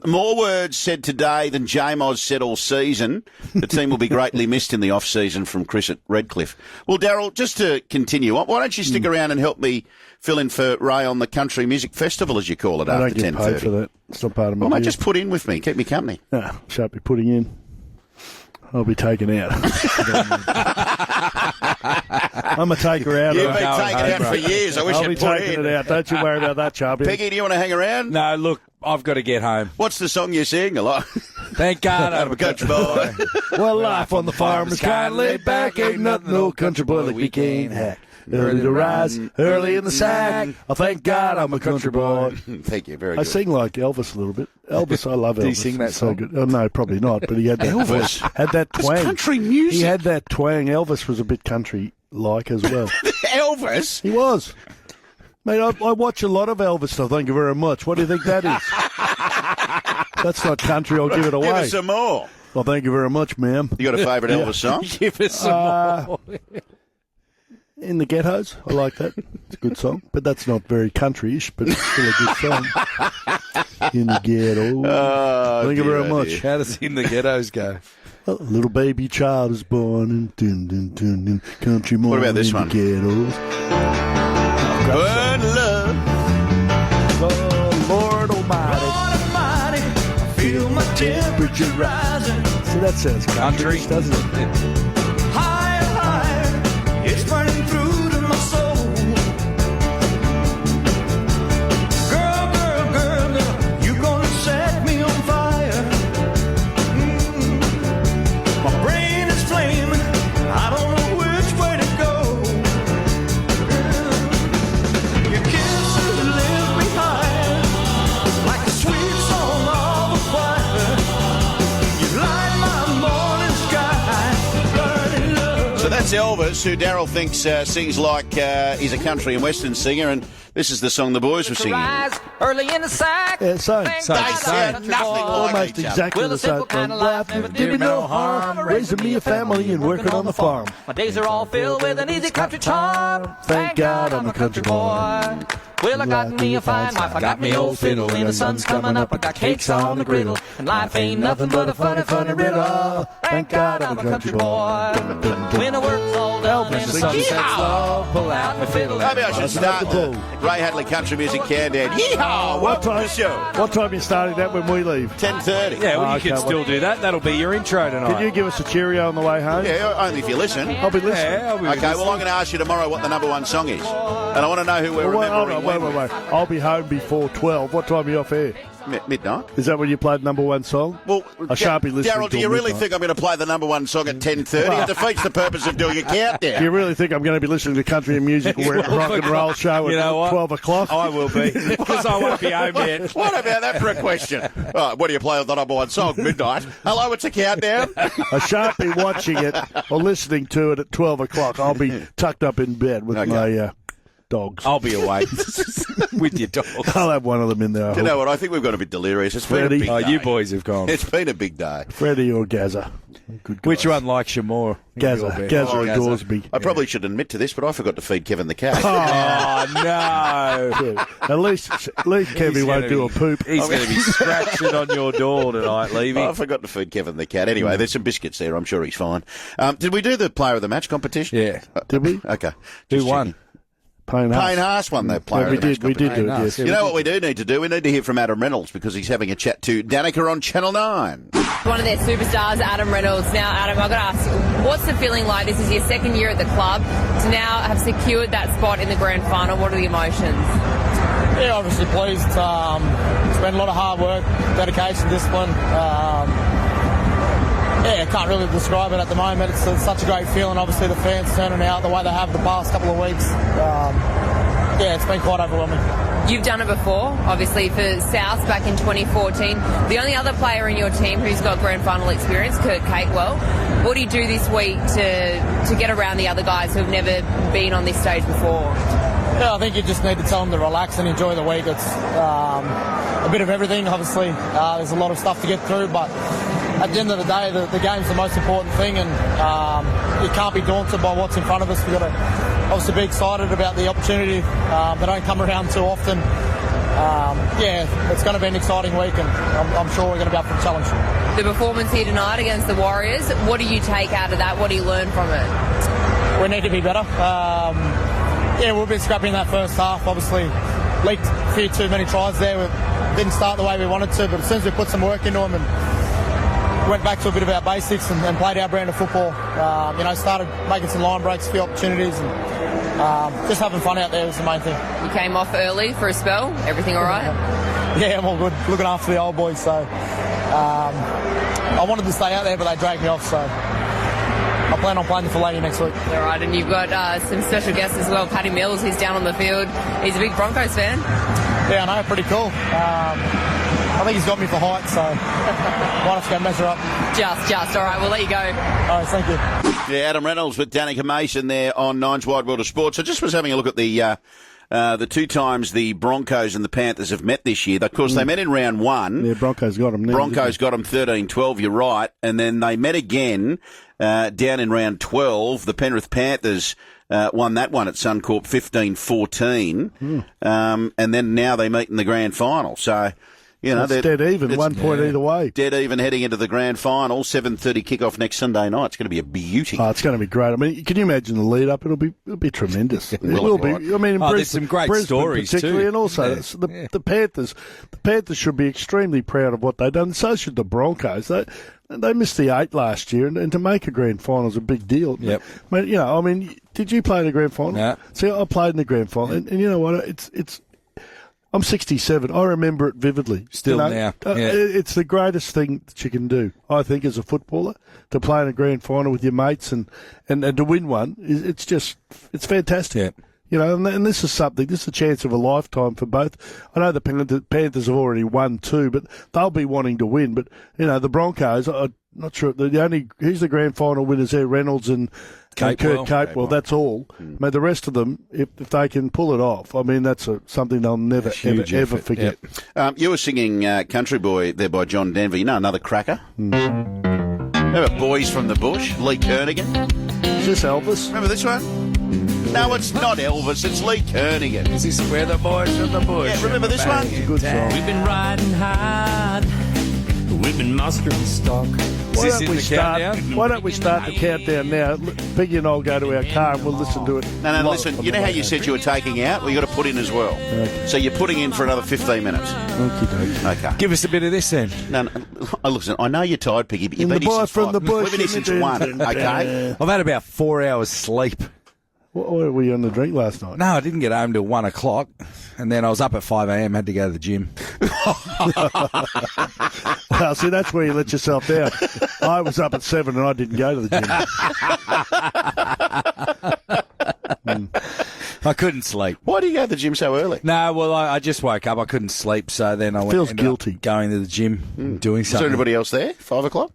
More words said today than J-Moz said all season. The team will be greatly missed in the off-season, from Chris at Redcliffe. Well, Darryl, just to continue, why don't you stick around and help me fill in for Ray on the Country Music Festival, as you call it, I after 10:30? don't get paid for that. It's not part of my Well, mate, deal. just put in with me. Keep me company. No, shan't be putting in. I'll be taken out. I'm a taker out. You've been taken out for years. I wish I'll you'd be put taking in. it out. Don't you worry about that, Chubby. Peggy, do you want to hang around? No, look, I've got to get home. What's the song you sing a lot? Thank God I'm a country boy. Well, life on the farm is kind of laid back. Ain't nothing no country boy like we can't hack. Early to rise, early in the sack. Oh, thank God I'm a country boy. Thank you, very good. I sing like Elvis a little bit. Elvis, I love Elvis. Did he sing that It's so song? good. Oh, no, probably not, but he had that Elvis? had that twang. It's country music. He had that twang. Elvis was a bit country-like as well. Elvis? He was. Mate, I watch a lot of Elvis stuff. Thank you very much. What do you think that is? That's not country. I'll give it away. Give us some more. Well, thank you very much, ma'am. You got a favourite Elvis song? Give us some more. In the Ghettos. I like that. It's a good song. But that's not very country-ish, but it's still a good song. In the Ghetto. Oh, thank you very much. dear. How does In the Ghettos go? A little baby child is born in country morning. What about this in one? The ghettos. Burn love. Oh, Lord Almighty. I feel my temperature rising. See, that sounds country, doesn't it? Higher, higher, it's burning through to my soul. Girl, girl, girl, girl, you gonna set me on fire. My brain is flaming, I don't know which way to go. Your kisses left me That's Elvis, who Darryl thinks sings like he's a country and western singer, and this is the song the boys were singing. Early in the sack. Yeah, same. They sound nothing like Almost each exactly Well, the a same. simple kind of life never Did me no harm, raising me a family and working on the farm. My days are all filled with an easy country charm. Thank God I'm a country boy. Well, I got me a fine wife, I got me old fiddle. When the sun's coming up, I got cakes on the griddle. And life ain't nothing but a funny, funny riddle. Thank God I'm a country boy. When the work's all done and the sun sets low, pull out my fiddle. Maybe I should start the Ray Hadley Country Music Countdown. Yeehaw! What time? Show. What time are you starting that when we leave? 10:30. Yeah, well, you Okay, can still do that. That'll be your intro tonight. Can you give us a cheerio on the way home? Yeah, only if you listen. I'll be listening. Yeah, I'll be Okay, listening. well, I'm going to ask you tomorrow what the number one song is. And I want to know who we're remembering. Wait. I'll be home before 12. What time are you off air? Midnight. Is that when you played number one song? Well, I shan't be listening. Darryl, do you really think I'm going to play the number one song at 10:30? It defeats the purpose of doing a countdown. Do you really think I'm going to be listening to country and music rock and roll show at 12 o'clock? I will be, because I won't be home yet. What about that for a question? Right, what do you play on the number one song? Midnight. Hello, it's a countdown. I shan't be watching it or listening to it at 12 o'clock. I'll be tucked up in bed with my dogs. I'll be away with your dogs. I'll have one of them in there. You know what? I think we've got a bit delirious. It's been a big day. You boys have gone. It's been a big day. Freddie or Gaza? Good Which one likes you more? Gaza or Gorsby? I probably should admit to this, but I forgot to feed Kevin the cat. Oh, no. Yeah. At least Kevin won't do a poop. He's going to be scratching on your door tonight, Levy. I forgot to feed Kevin the cat. Anyway, there's some biscuits there. I'm sure he's fine. Did we do the player of the match competition? Yeah. Did we? Okay. Who won? Payne Haas won the player of the match. We did do it, yes. You know what we do need to do? We need to hear from Adam Reynolds because he's having a chat to Danica on Channel 9. One of their superstars, Adam Reynolds. Now, Adam, I've got to ask, what's the feeling like? This is your second year at the club. To now have secured that spot in the grand final, what are the emotions? Yeah, obviously pleased. It's been a lot of hard work, dedication, discipline. Yeah, I can't really describe it at the moment. It's such a great feeling. Obviously, the fans turning out the way they have the past couple of weeks. Yeah, it's been quite overwhelming. You've done it before, obviously, for South back in 2014. The only other player in your team who's got grand final experience, Kurt Catewell. What do you do this week to get around the other guys who have never been on this stage before? Yeah, I think you just need to tell them to relax and enjoy the week. It's a bit of everything, obviously. There's a lot of stuff to get through, but at the end of the day, the game's the most important thing, and you can't be daunted by what's in front of us. We've got to obviously be excited about the opportunity. They don't come around too often. Yeah, it's going to be an exciting week, and I'm sure we're going to be up for a challenge. The performance here tonight against the Warriors, what do you take out of that? What do you learn from it? We need to be better. Yeah, we've been scrapping in that first half. Obviously, leaked a few too many tries there. We didn't start the way we wanted to, but as soon as we put some work into them and went back to a bit of our basics and played our brand of football, started making some line breaks, a few opportunities, and just having fun out there was the main thing. You came off early for a spell. Everything all right? Yeah, I'm all good. Looking after the old boys, so I wanted to stay out there, but they dragged me off, so I plan on playing the filet next week. All right, and you've got some special guests as well. Paddy Mills, he's down on the field. He's a big Broncos fan. Yeah, I know, pretty cool. I think he's got me for height, so might have to go measure up. Just. All right, we'll let you go. All right, thank you. Yeah, Adam Reynolds with Danica Mason there on Nine's Wide World of Sports. I just was having a look at the two times the Broncos and the Panthers have met this year. Of course, they met in round one. Yeah, Broncos got them. Broncos got them 13-12, you're right. And then they met again down in round 12. The Penrith Panthers won that one at Suncorp 15-14. And then now they meet in the grand final. So, you know, it's dead even, 1 point either way. Dead even heading into the grand final. 7:30 kickoff next Sunday night. It's going to be a beauty. Oh, it's going to be great. I mean, can you imagine the lead up? It'll be tremendous. It will be. I mean, there's some great Brisbane stories particularly, too. and also the Panthers. The Panthers should be extremely proud of what they've done. So should the Broncos. They missed the 8 last year, and to make a grand final is a big deal. Yep. I mean, did you play in the grand final? No. See, I played in the grand final, and you know what? It's. I'm 67. I remember it vividly. Still now. Yeah. It's the greatest thing that you can do, I think, as a footballer, to play in a grand final with your mates and to win one. It's fantastic. Yeah. You know, and this is something. This is a chance of a lifetime for both. I know the Panthers have already won 2, but they'll be wanting to win. But you know, the Broncos, I'm not sure. Who's the grand final winners there? Reynolds and Kurt Capewell, that's all. I mean, the rest of them, if they can pull it off, I mean, that's something they'll never, ever forget. Yep. You were singing Country Boy there by John Denver. You know another cracker? Remember Boys from the Bush, Lee Kernaghan? Is this Elvis? Remember this one? No, it's not Elvis, it's Lee Kernaghan. Is this Where the Boys from the Bush? Yeah, remember this one? It's a good song. We've been riding hard. We've been mustering stock. Why don't we start the countdown now? Piggy and I'll go to our car and we'll listen to it. No, listen. You know how you said you were taking out? Well, you got to put in as well. Okay. So you're putting in for another 15 minutes. Okay. Give us a bit of this then. No, listen, I know you're tired, Piggy, but you've In been the here boy since from 5. the bush. We've been here since 1, okay? I've had about 4 hours sleep. What were you on the drink last night? No, I didn't get home till 1 o'clock, and then I was up at 5 a.m. Had to go to the gym. Well, see, that's where you let yourself down. I was up at 7 and I didn't go to the gym. I couldn't sleep. Why do you go to the gym so early? No, well, I just woke up. I couldn't sleep, so then I Feels ended guilty. up going to the gym, doing Is something. there anybody else there? 5 o'clock?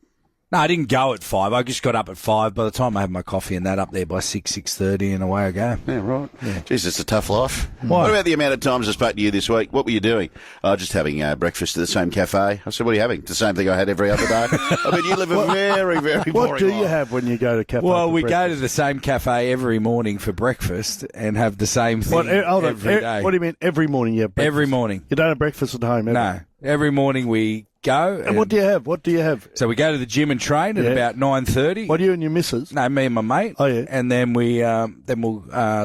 No, I didn't go at 5. I just got up at 5. By the time I had my coffee and that, up there by 6:30, and away I go. Yeah, right. Yeah. Jeez, it's a tough life. Why? What about the amount of times I spoke to you this week? What were you doing? Just having breakfast at the same cafe. I said, what are you having? The same thing I had every other day. I mean, you live a very, very boring What do you life. have when you go to cafe? Well, for we go breakfast? to the same cafe every morning for breakfast and have the same thing every day. What do you mean every morning you have breakfast? Every morning. You don't have breakfast at home, ever? No. Every morning we go. And what do you have? What do you have? So we go to the gym and train at about 9:30. What do you and your missus? No, me and my mate. Oh, yeah. And then we'll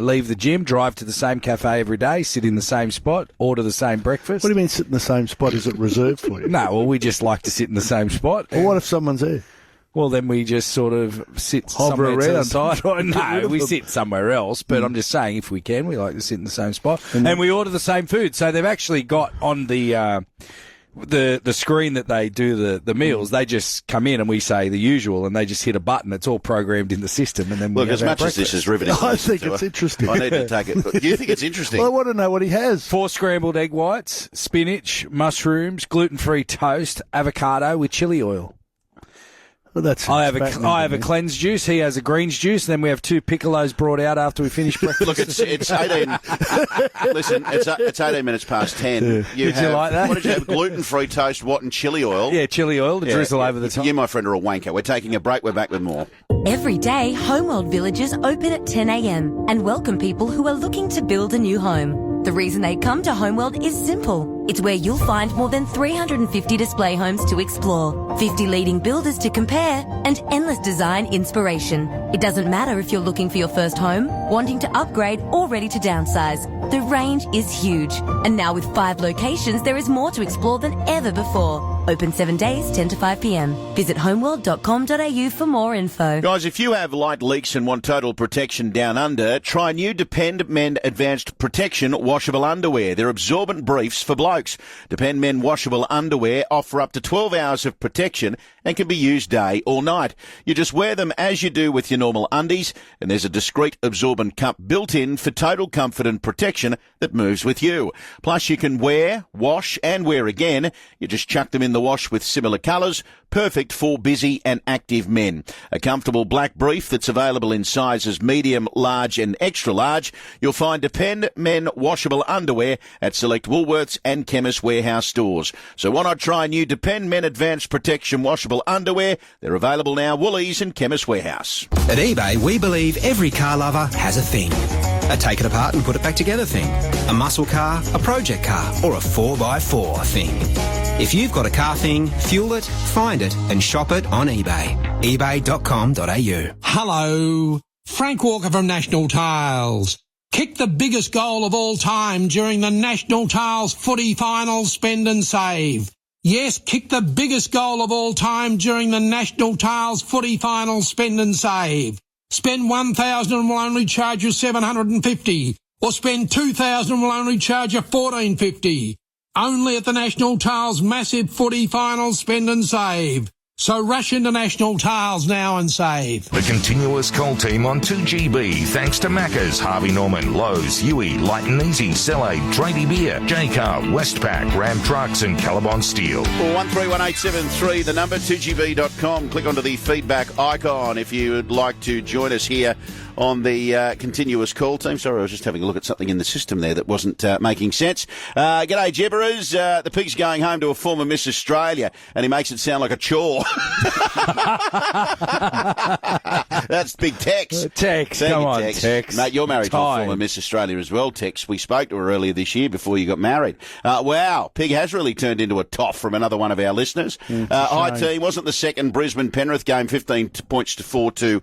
leave the gym, drive to the same cafe every day, sit in the same spot, order the same breakfast. What do you mean sit in the same spot? Is it reserved for you? No, well, we just like to sit in the same spot. Well, what if someone's there? Well, then we just sort of sit Hover somewhere to the around, side. try and get rid No, of we them. sit somewhere else, but I'm just saying if we can, we like to sit in the same spot. And we order the same food. So they've actually got on the screen that they do the meals, they just come in and we say the usual and they just hit a button. It's all programmed in the system. And then we Look, have as our much as this is riveting, I think it's interesting. I need to take it. Do you think it's interesting? Well, I want to know what he has. 4 scrambled egg whites, spinach, mushrooms, gluten-free toast, avocado with chili oil. Well, that's I have a cleanse juice. He has a greens juice. And then we have 2 piccolos brought out after we finish breakfast. Look, it's 18. Listen, it's 18 minutes past 10. Did you like that? What did you have? Gluten-free toast, what, and chili oil? Yeah, chili oil to drizzle over the top. You, my friend, are a wanker. We're taking a break. We're back with more. Every day, Homeworld Villages open at 10 a.m. and welcome people who are looking to build a new home. The reason they come to Homeworld is simple. It's where you'll find more than 350 display homes to explore, 50 leading builders to compare, and endless design inspiration. It doesn't matter if you're looking for your first home, wanting to upgrade, or ready to downsize. The range is huge. And now with 5 locations, there is more to explore than ever before. Open 7 days, 10 to 5 p.m. Visit homeworld.com.au for more info. Guys, if you have light leaks and want total protection down under, try new Depend Men Advanced Protection washable underwear. They're absorbent briefs for blokes. Depend Men washable underwear offer up to 12 hours of protection and can be used day or night. You just wear them as you do with your normal undies, and there's a discreet absorbent cup built in for total comfort and protection that moves with you. Plus, you can wear, wash, and wear again. You just chuck them in the wash with similar colours, perfect for busy and active men. A comfortable black brief that's available in sizes medium, large, and extra large. You'll find Depend Men washable underwear at select Woolworths and Chemist Warehouse stores. So why not try new Depend Men Advanced Protection washable underwear? They're available now, Woolies and Chemist Warehouse. At eBay, we believe every car lover has a thing. A take it apart and put it back together thing. A muscle car, a project car, or a 4x4 thing. If you've got a car thing, fuel it, find it, and shop it on eBay. ebay.com.au. Hello. Frank Walker from National Tiles. Kick the biggest goal of all time during the National Tiles footy final spend and save. Yes, kick the biggest goal of all time during the National Tiles footy final spend and save. Spend 1,000 and we'll only charge you $750. Or spend 2,000 and we'll only charge you $1,450. Only at the National Tiles massive footy final spend and save. So rush into National Tiles now and save. The continuous coal team on 2GB, thanks to Macca's, Harvey Norman, Lowe's, Huey, Light and Easy, Celade, Tradie Beer, J-Car, Westpac, Ram Trucks and Callabon Steel. 131873, the number, 2gb.com. Click onto the feedback icon if you would like to join us here on the continuous call team. Sorry, I was just having a look at something in the system there that wasn't making sense. G'day, Jebberers. The pig's going home to a former Miss Australia, and he makes it sound like a chore. That's big Tex. Tex, come on, Tex. Mate, you're married to a former Miss Australia as well, Tex. We spoke to her earlier this year before you got married. Wow, Pig has really turned into a toff from another one of our listeners. Hi, team. Wasn't the second Brisbane-Penrith game 15 points to 4 to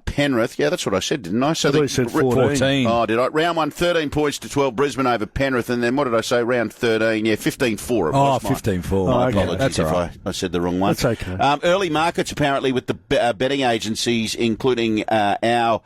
Penrith? Yeah, that's what I said, didn't I? So I said 14. Oh, did I? Round 1, 13 points to 12 Brisbane over Penrith, and then what did I say? Round 13, 15-4. Oh, 15-4. My apologies that's if all right. I said the wrong one. That's okay. Early markets, apparently, with the betting agencies, including our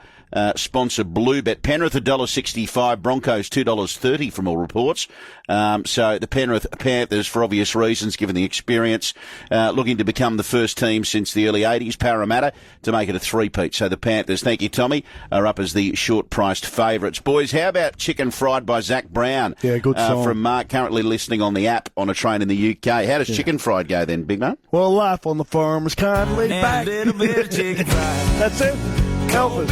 sponsor Bluebet. Penrith $1.65, Broncos $2.30 from all reports. So the Penrith Panthers, for obvious reasons, given the experience, looking to become the first team since the early 80s, Parramatta, to make it a three-peat. So the Panthers, thank you, Tommy, are up as the short-priced favourites. Boys, how about Chicken Fried by Zach Brown? Yeah, good song. From Mark, currently listening on the app on a train in the UK. How does Chicken Fried go then, Big Man? Well, life on the farm is kind of laid back. A little bit of chicken fried. That's it. Elvis.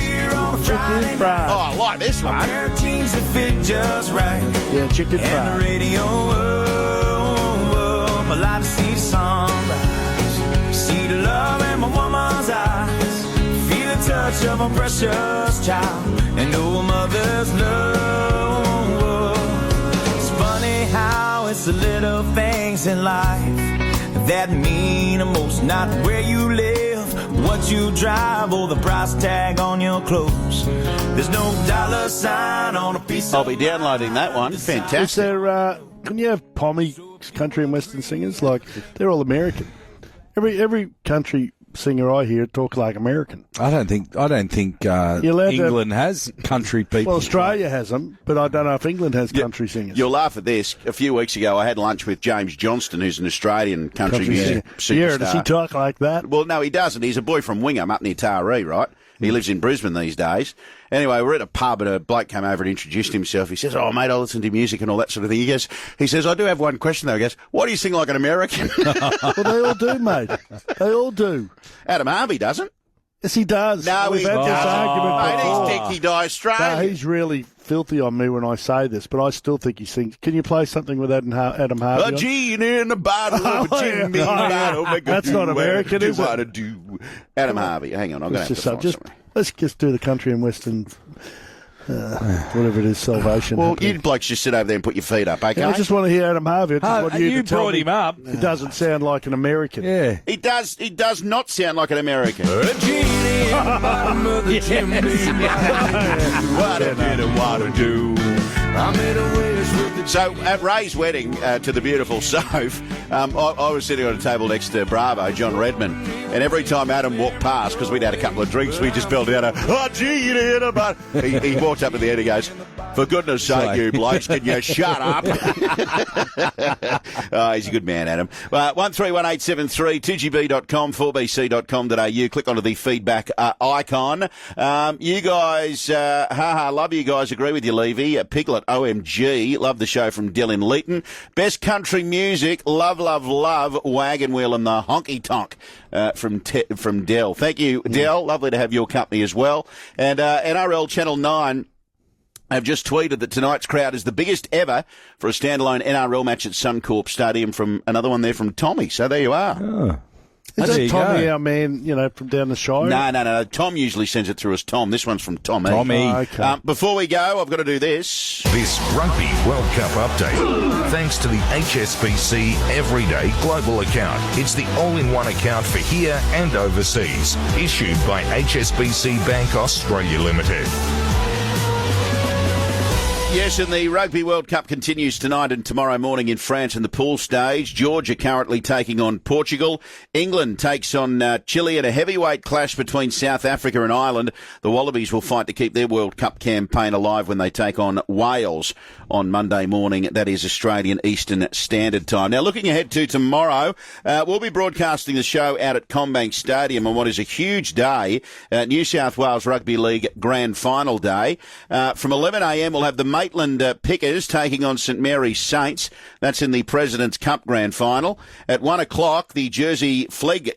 Chicken fried. Oh, I like this one. Pair of jeans that fit just right. Yeah, chicken And fried. the radio up. I like to see the sunrise. See the love in my woman's eyes. Feel the touch of a precious child. And know a mother's love. It's funny how it's the little things in life that mean the most. Not where you live, what you drive, or the price tag on your clothes. There's no dollar sign on a piece I'll of be downloading that one. Is Fantastic. there, can you have Pommy country and western singers? Like, they're all American. Every country singer I hear talk like American. I don't think England has country people. Well, Australia has them, but I don't know if England has country singers. You'll laugh at this. A few weeks ago, I had lunch with James Johnston, who's an Australian country music superstar. Yeah, does he talk like that? Well, no, he doesn't. He's a boy from Wingham up near Taree, right? He lives in Brisbane these days. Anyway, we're at a pub and a bloke came over and introduced himself. He says, "Oh, mate, I listen to music and all that sort of thing." He says, "I do have one question though." He goes, "Why do you sing like an American?" Well, they all do, mate. They all do. Adam Harvey doesn't. Yes, he does. No, We've had this argument before. Mate, he's Dickie Die Australian. No, he's really filthy on me when I say this, but I still think he sings. Can you play something with Adam Harvey? A gin in a bottle of a Jimmy bottle. That's not American, is it? Adam Harvey. Hang on, I'm going to have to find something. Let's just do the country and western, whatever it is, Salvation. Well, you blokes just sit over there and put your feet up, okay? Yeah, I just want to hear Adam Harvey. I just want you to tell brought me him up. It doesn't sound like an American. Yeah. He does not sound like an American. a genie in the bottom of the chimney. What a bit of water do. I made a wish with the So at Ray's wedding to the beautiful Soph, I was sitting on a table next to Bravo, John Redmond, and every time Adam walked past, because we'd had a couple of drinks, we just belted out he walked up to the end and goes, "For goodness sake, you blokes, can you shut up?" Oh, he's a good man, Adam. 131873, 2gb.com, 4bc.com.au. Click onto the feedback icon. You guys, love you guys. Agree with you, Levy. Piglet, OMG. Love the show from Dylan Leeton. Best country music. Love, love, love. Wagon Wheel and the Honky Tonk from Dell. Thank you, Dell. Lovely to have your company as well. And NRL Channel 9 have just tweeted that tonight's crowd is the biggest ever for a standalone NRL match at Suncorp Stadium. From another one there from Tommy. So there you are. Oh. Is that Tommy, our man, from down the Shire? No. Tom usually sends it through as Tom. This one's from Tommy. Oh, okay. Before we go, I've got to do this. This Rugby World Cup update, thanks to the HSBC Everyday Global Account. It's the all-in-one account for here and overseas. Issued by HSBC Bank Australia Limited. Yes, and the Rugby World Cup continues tonight and tomorrow morning in France in the pool stage. Georgia currently taking on Portugal. England takes on Chile in a heavyweight clash between South Africa and Ireland. The Wallabies will fight to keep their World Cup campaign alive when they take on Wales on Monday morning. That is Australian Eastern Standard Time. Now, looking ahead to tomorrow, we'll be broadcasting the show out at Combank Stadium on what is a huge day, New South Wales Rugby League Grand Final Day. From 11 a.m, we'll have the Maitland Pickers taking on St Mary's Saints. That's in the President's Cup Grand Final. At 1 o'clock, the Jersey Flegg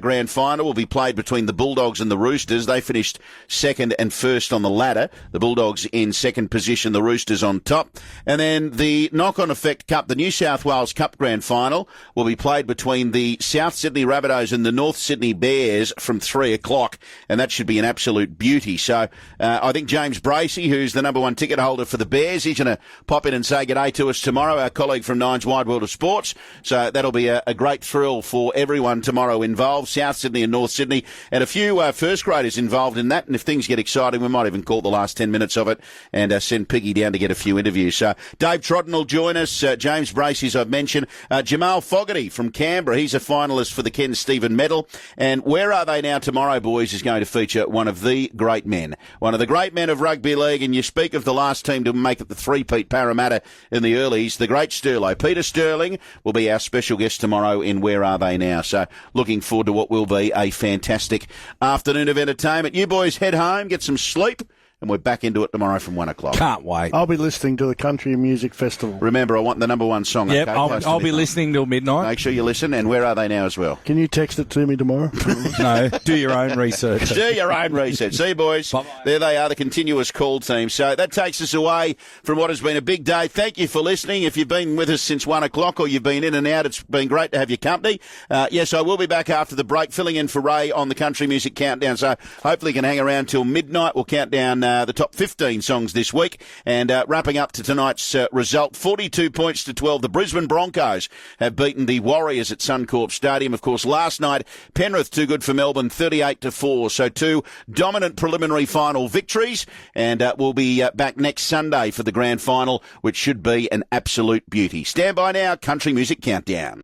Grand Final will be played between the Bulldogs and the Roosters. They finished second and first on the ladder. The Bulldogs in second position, the Roosters on top. And then the knock-on effect cup, the New South Wales Cup Grand Final, will be played between the South Sydney Rabbitohs and the North Sydney Bears from 3 o'clock. And that should be an absolute beauty. So I think James Bracey, who's the number one ticket holder for the Bears, he's going to pop in and say g'day to us tomorrow, our colleague from Nine's Wide World of Sports. So that'll be a great thrill for everyone tomorrow involved, South Sydney and North Sydney, and a few first graders involved in that. And if things get exciting, we might even call the last 10 minutes of it and send Piggy down to get a few interviews. So Dave Trodden will join us, James Bracey, as I've mentioned, Jamal Fogarty from Canberra, he's a finalist for the Ken Stephen Medal. And Where Are They Now Tomorrow, boys, is going to feature one of the great men of rugby league. And you speak of the last team to make it the three-peat Parramatta in the earlies, the great Sterlo. Peter Sterling will be our special guest tomorrow in Where Are They Now? So looking forward to what will be a fantastic afternoon of entertainment. You boys head home, get some sleep, and we're back into it tomorrow from 1 o'clock. Can't wait. I'll be listening to the Country and Music Festival. Remember, I want the number one song. Yep, okay? I'll be listening till midnight. Make sure you listen, and Where Are They Now as well. Can you text it to me tomorrow? No, do your own research. Do your own research. See, boys, bye-bye. There they are, the continuous call team. So that takes us away from what has been a big day. Thank you for listening. If you've been with us since 1 o'clock or you've been in and out, it's been great to have your company. Yes, I will be back after the break, filling in for Ray on the Country Music Countdown. So hopefully you can hang around till midnight. We'll count down the top 15 songs this week, and wrapping up to tonight's result, 42 points to 12. The Brisbane Broncos have beaten the Warriors at Suncorp Stadium. Of course, last night, Penrith too good for Melbourne, 38-4. So two dominant preliminary final victories, and we'll be back next Sunday for the grand final, which should be an absolute beauty. Stand by now, Country Music Countdown.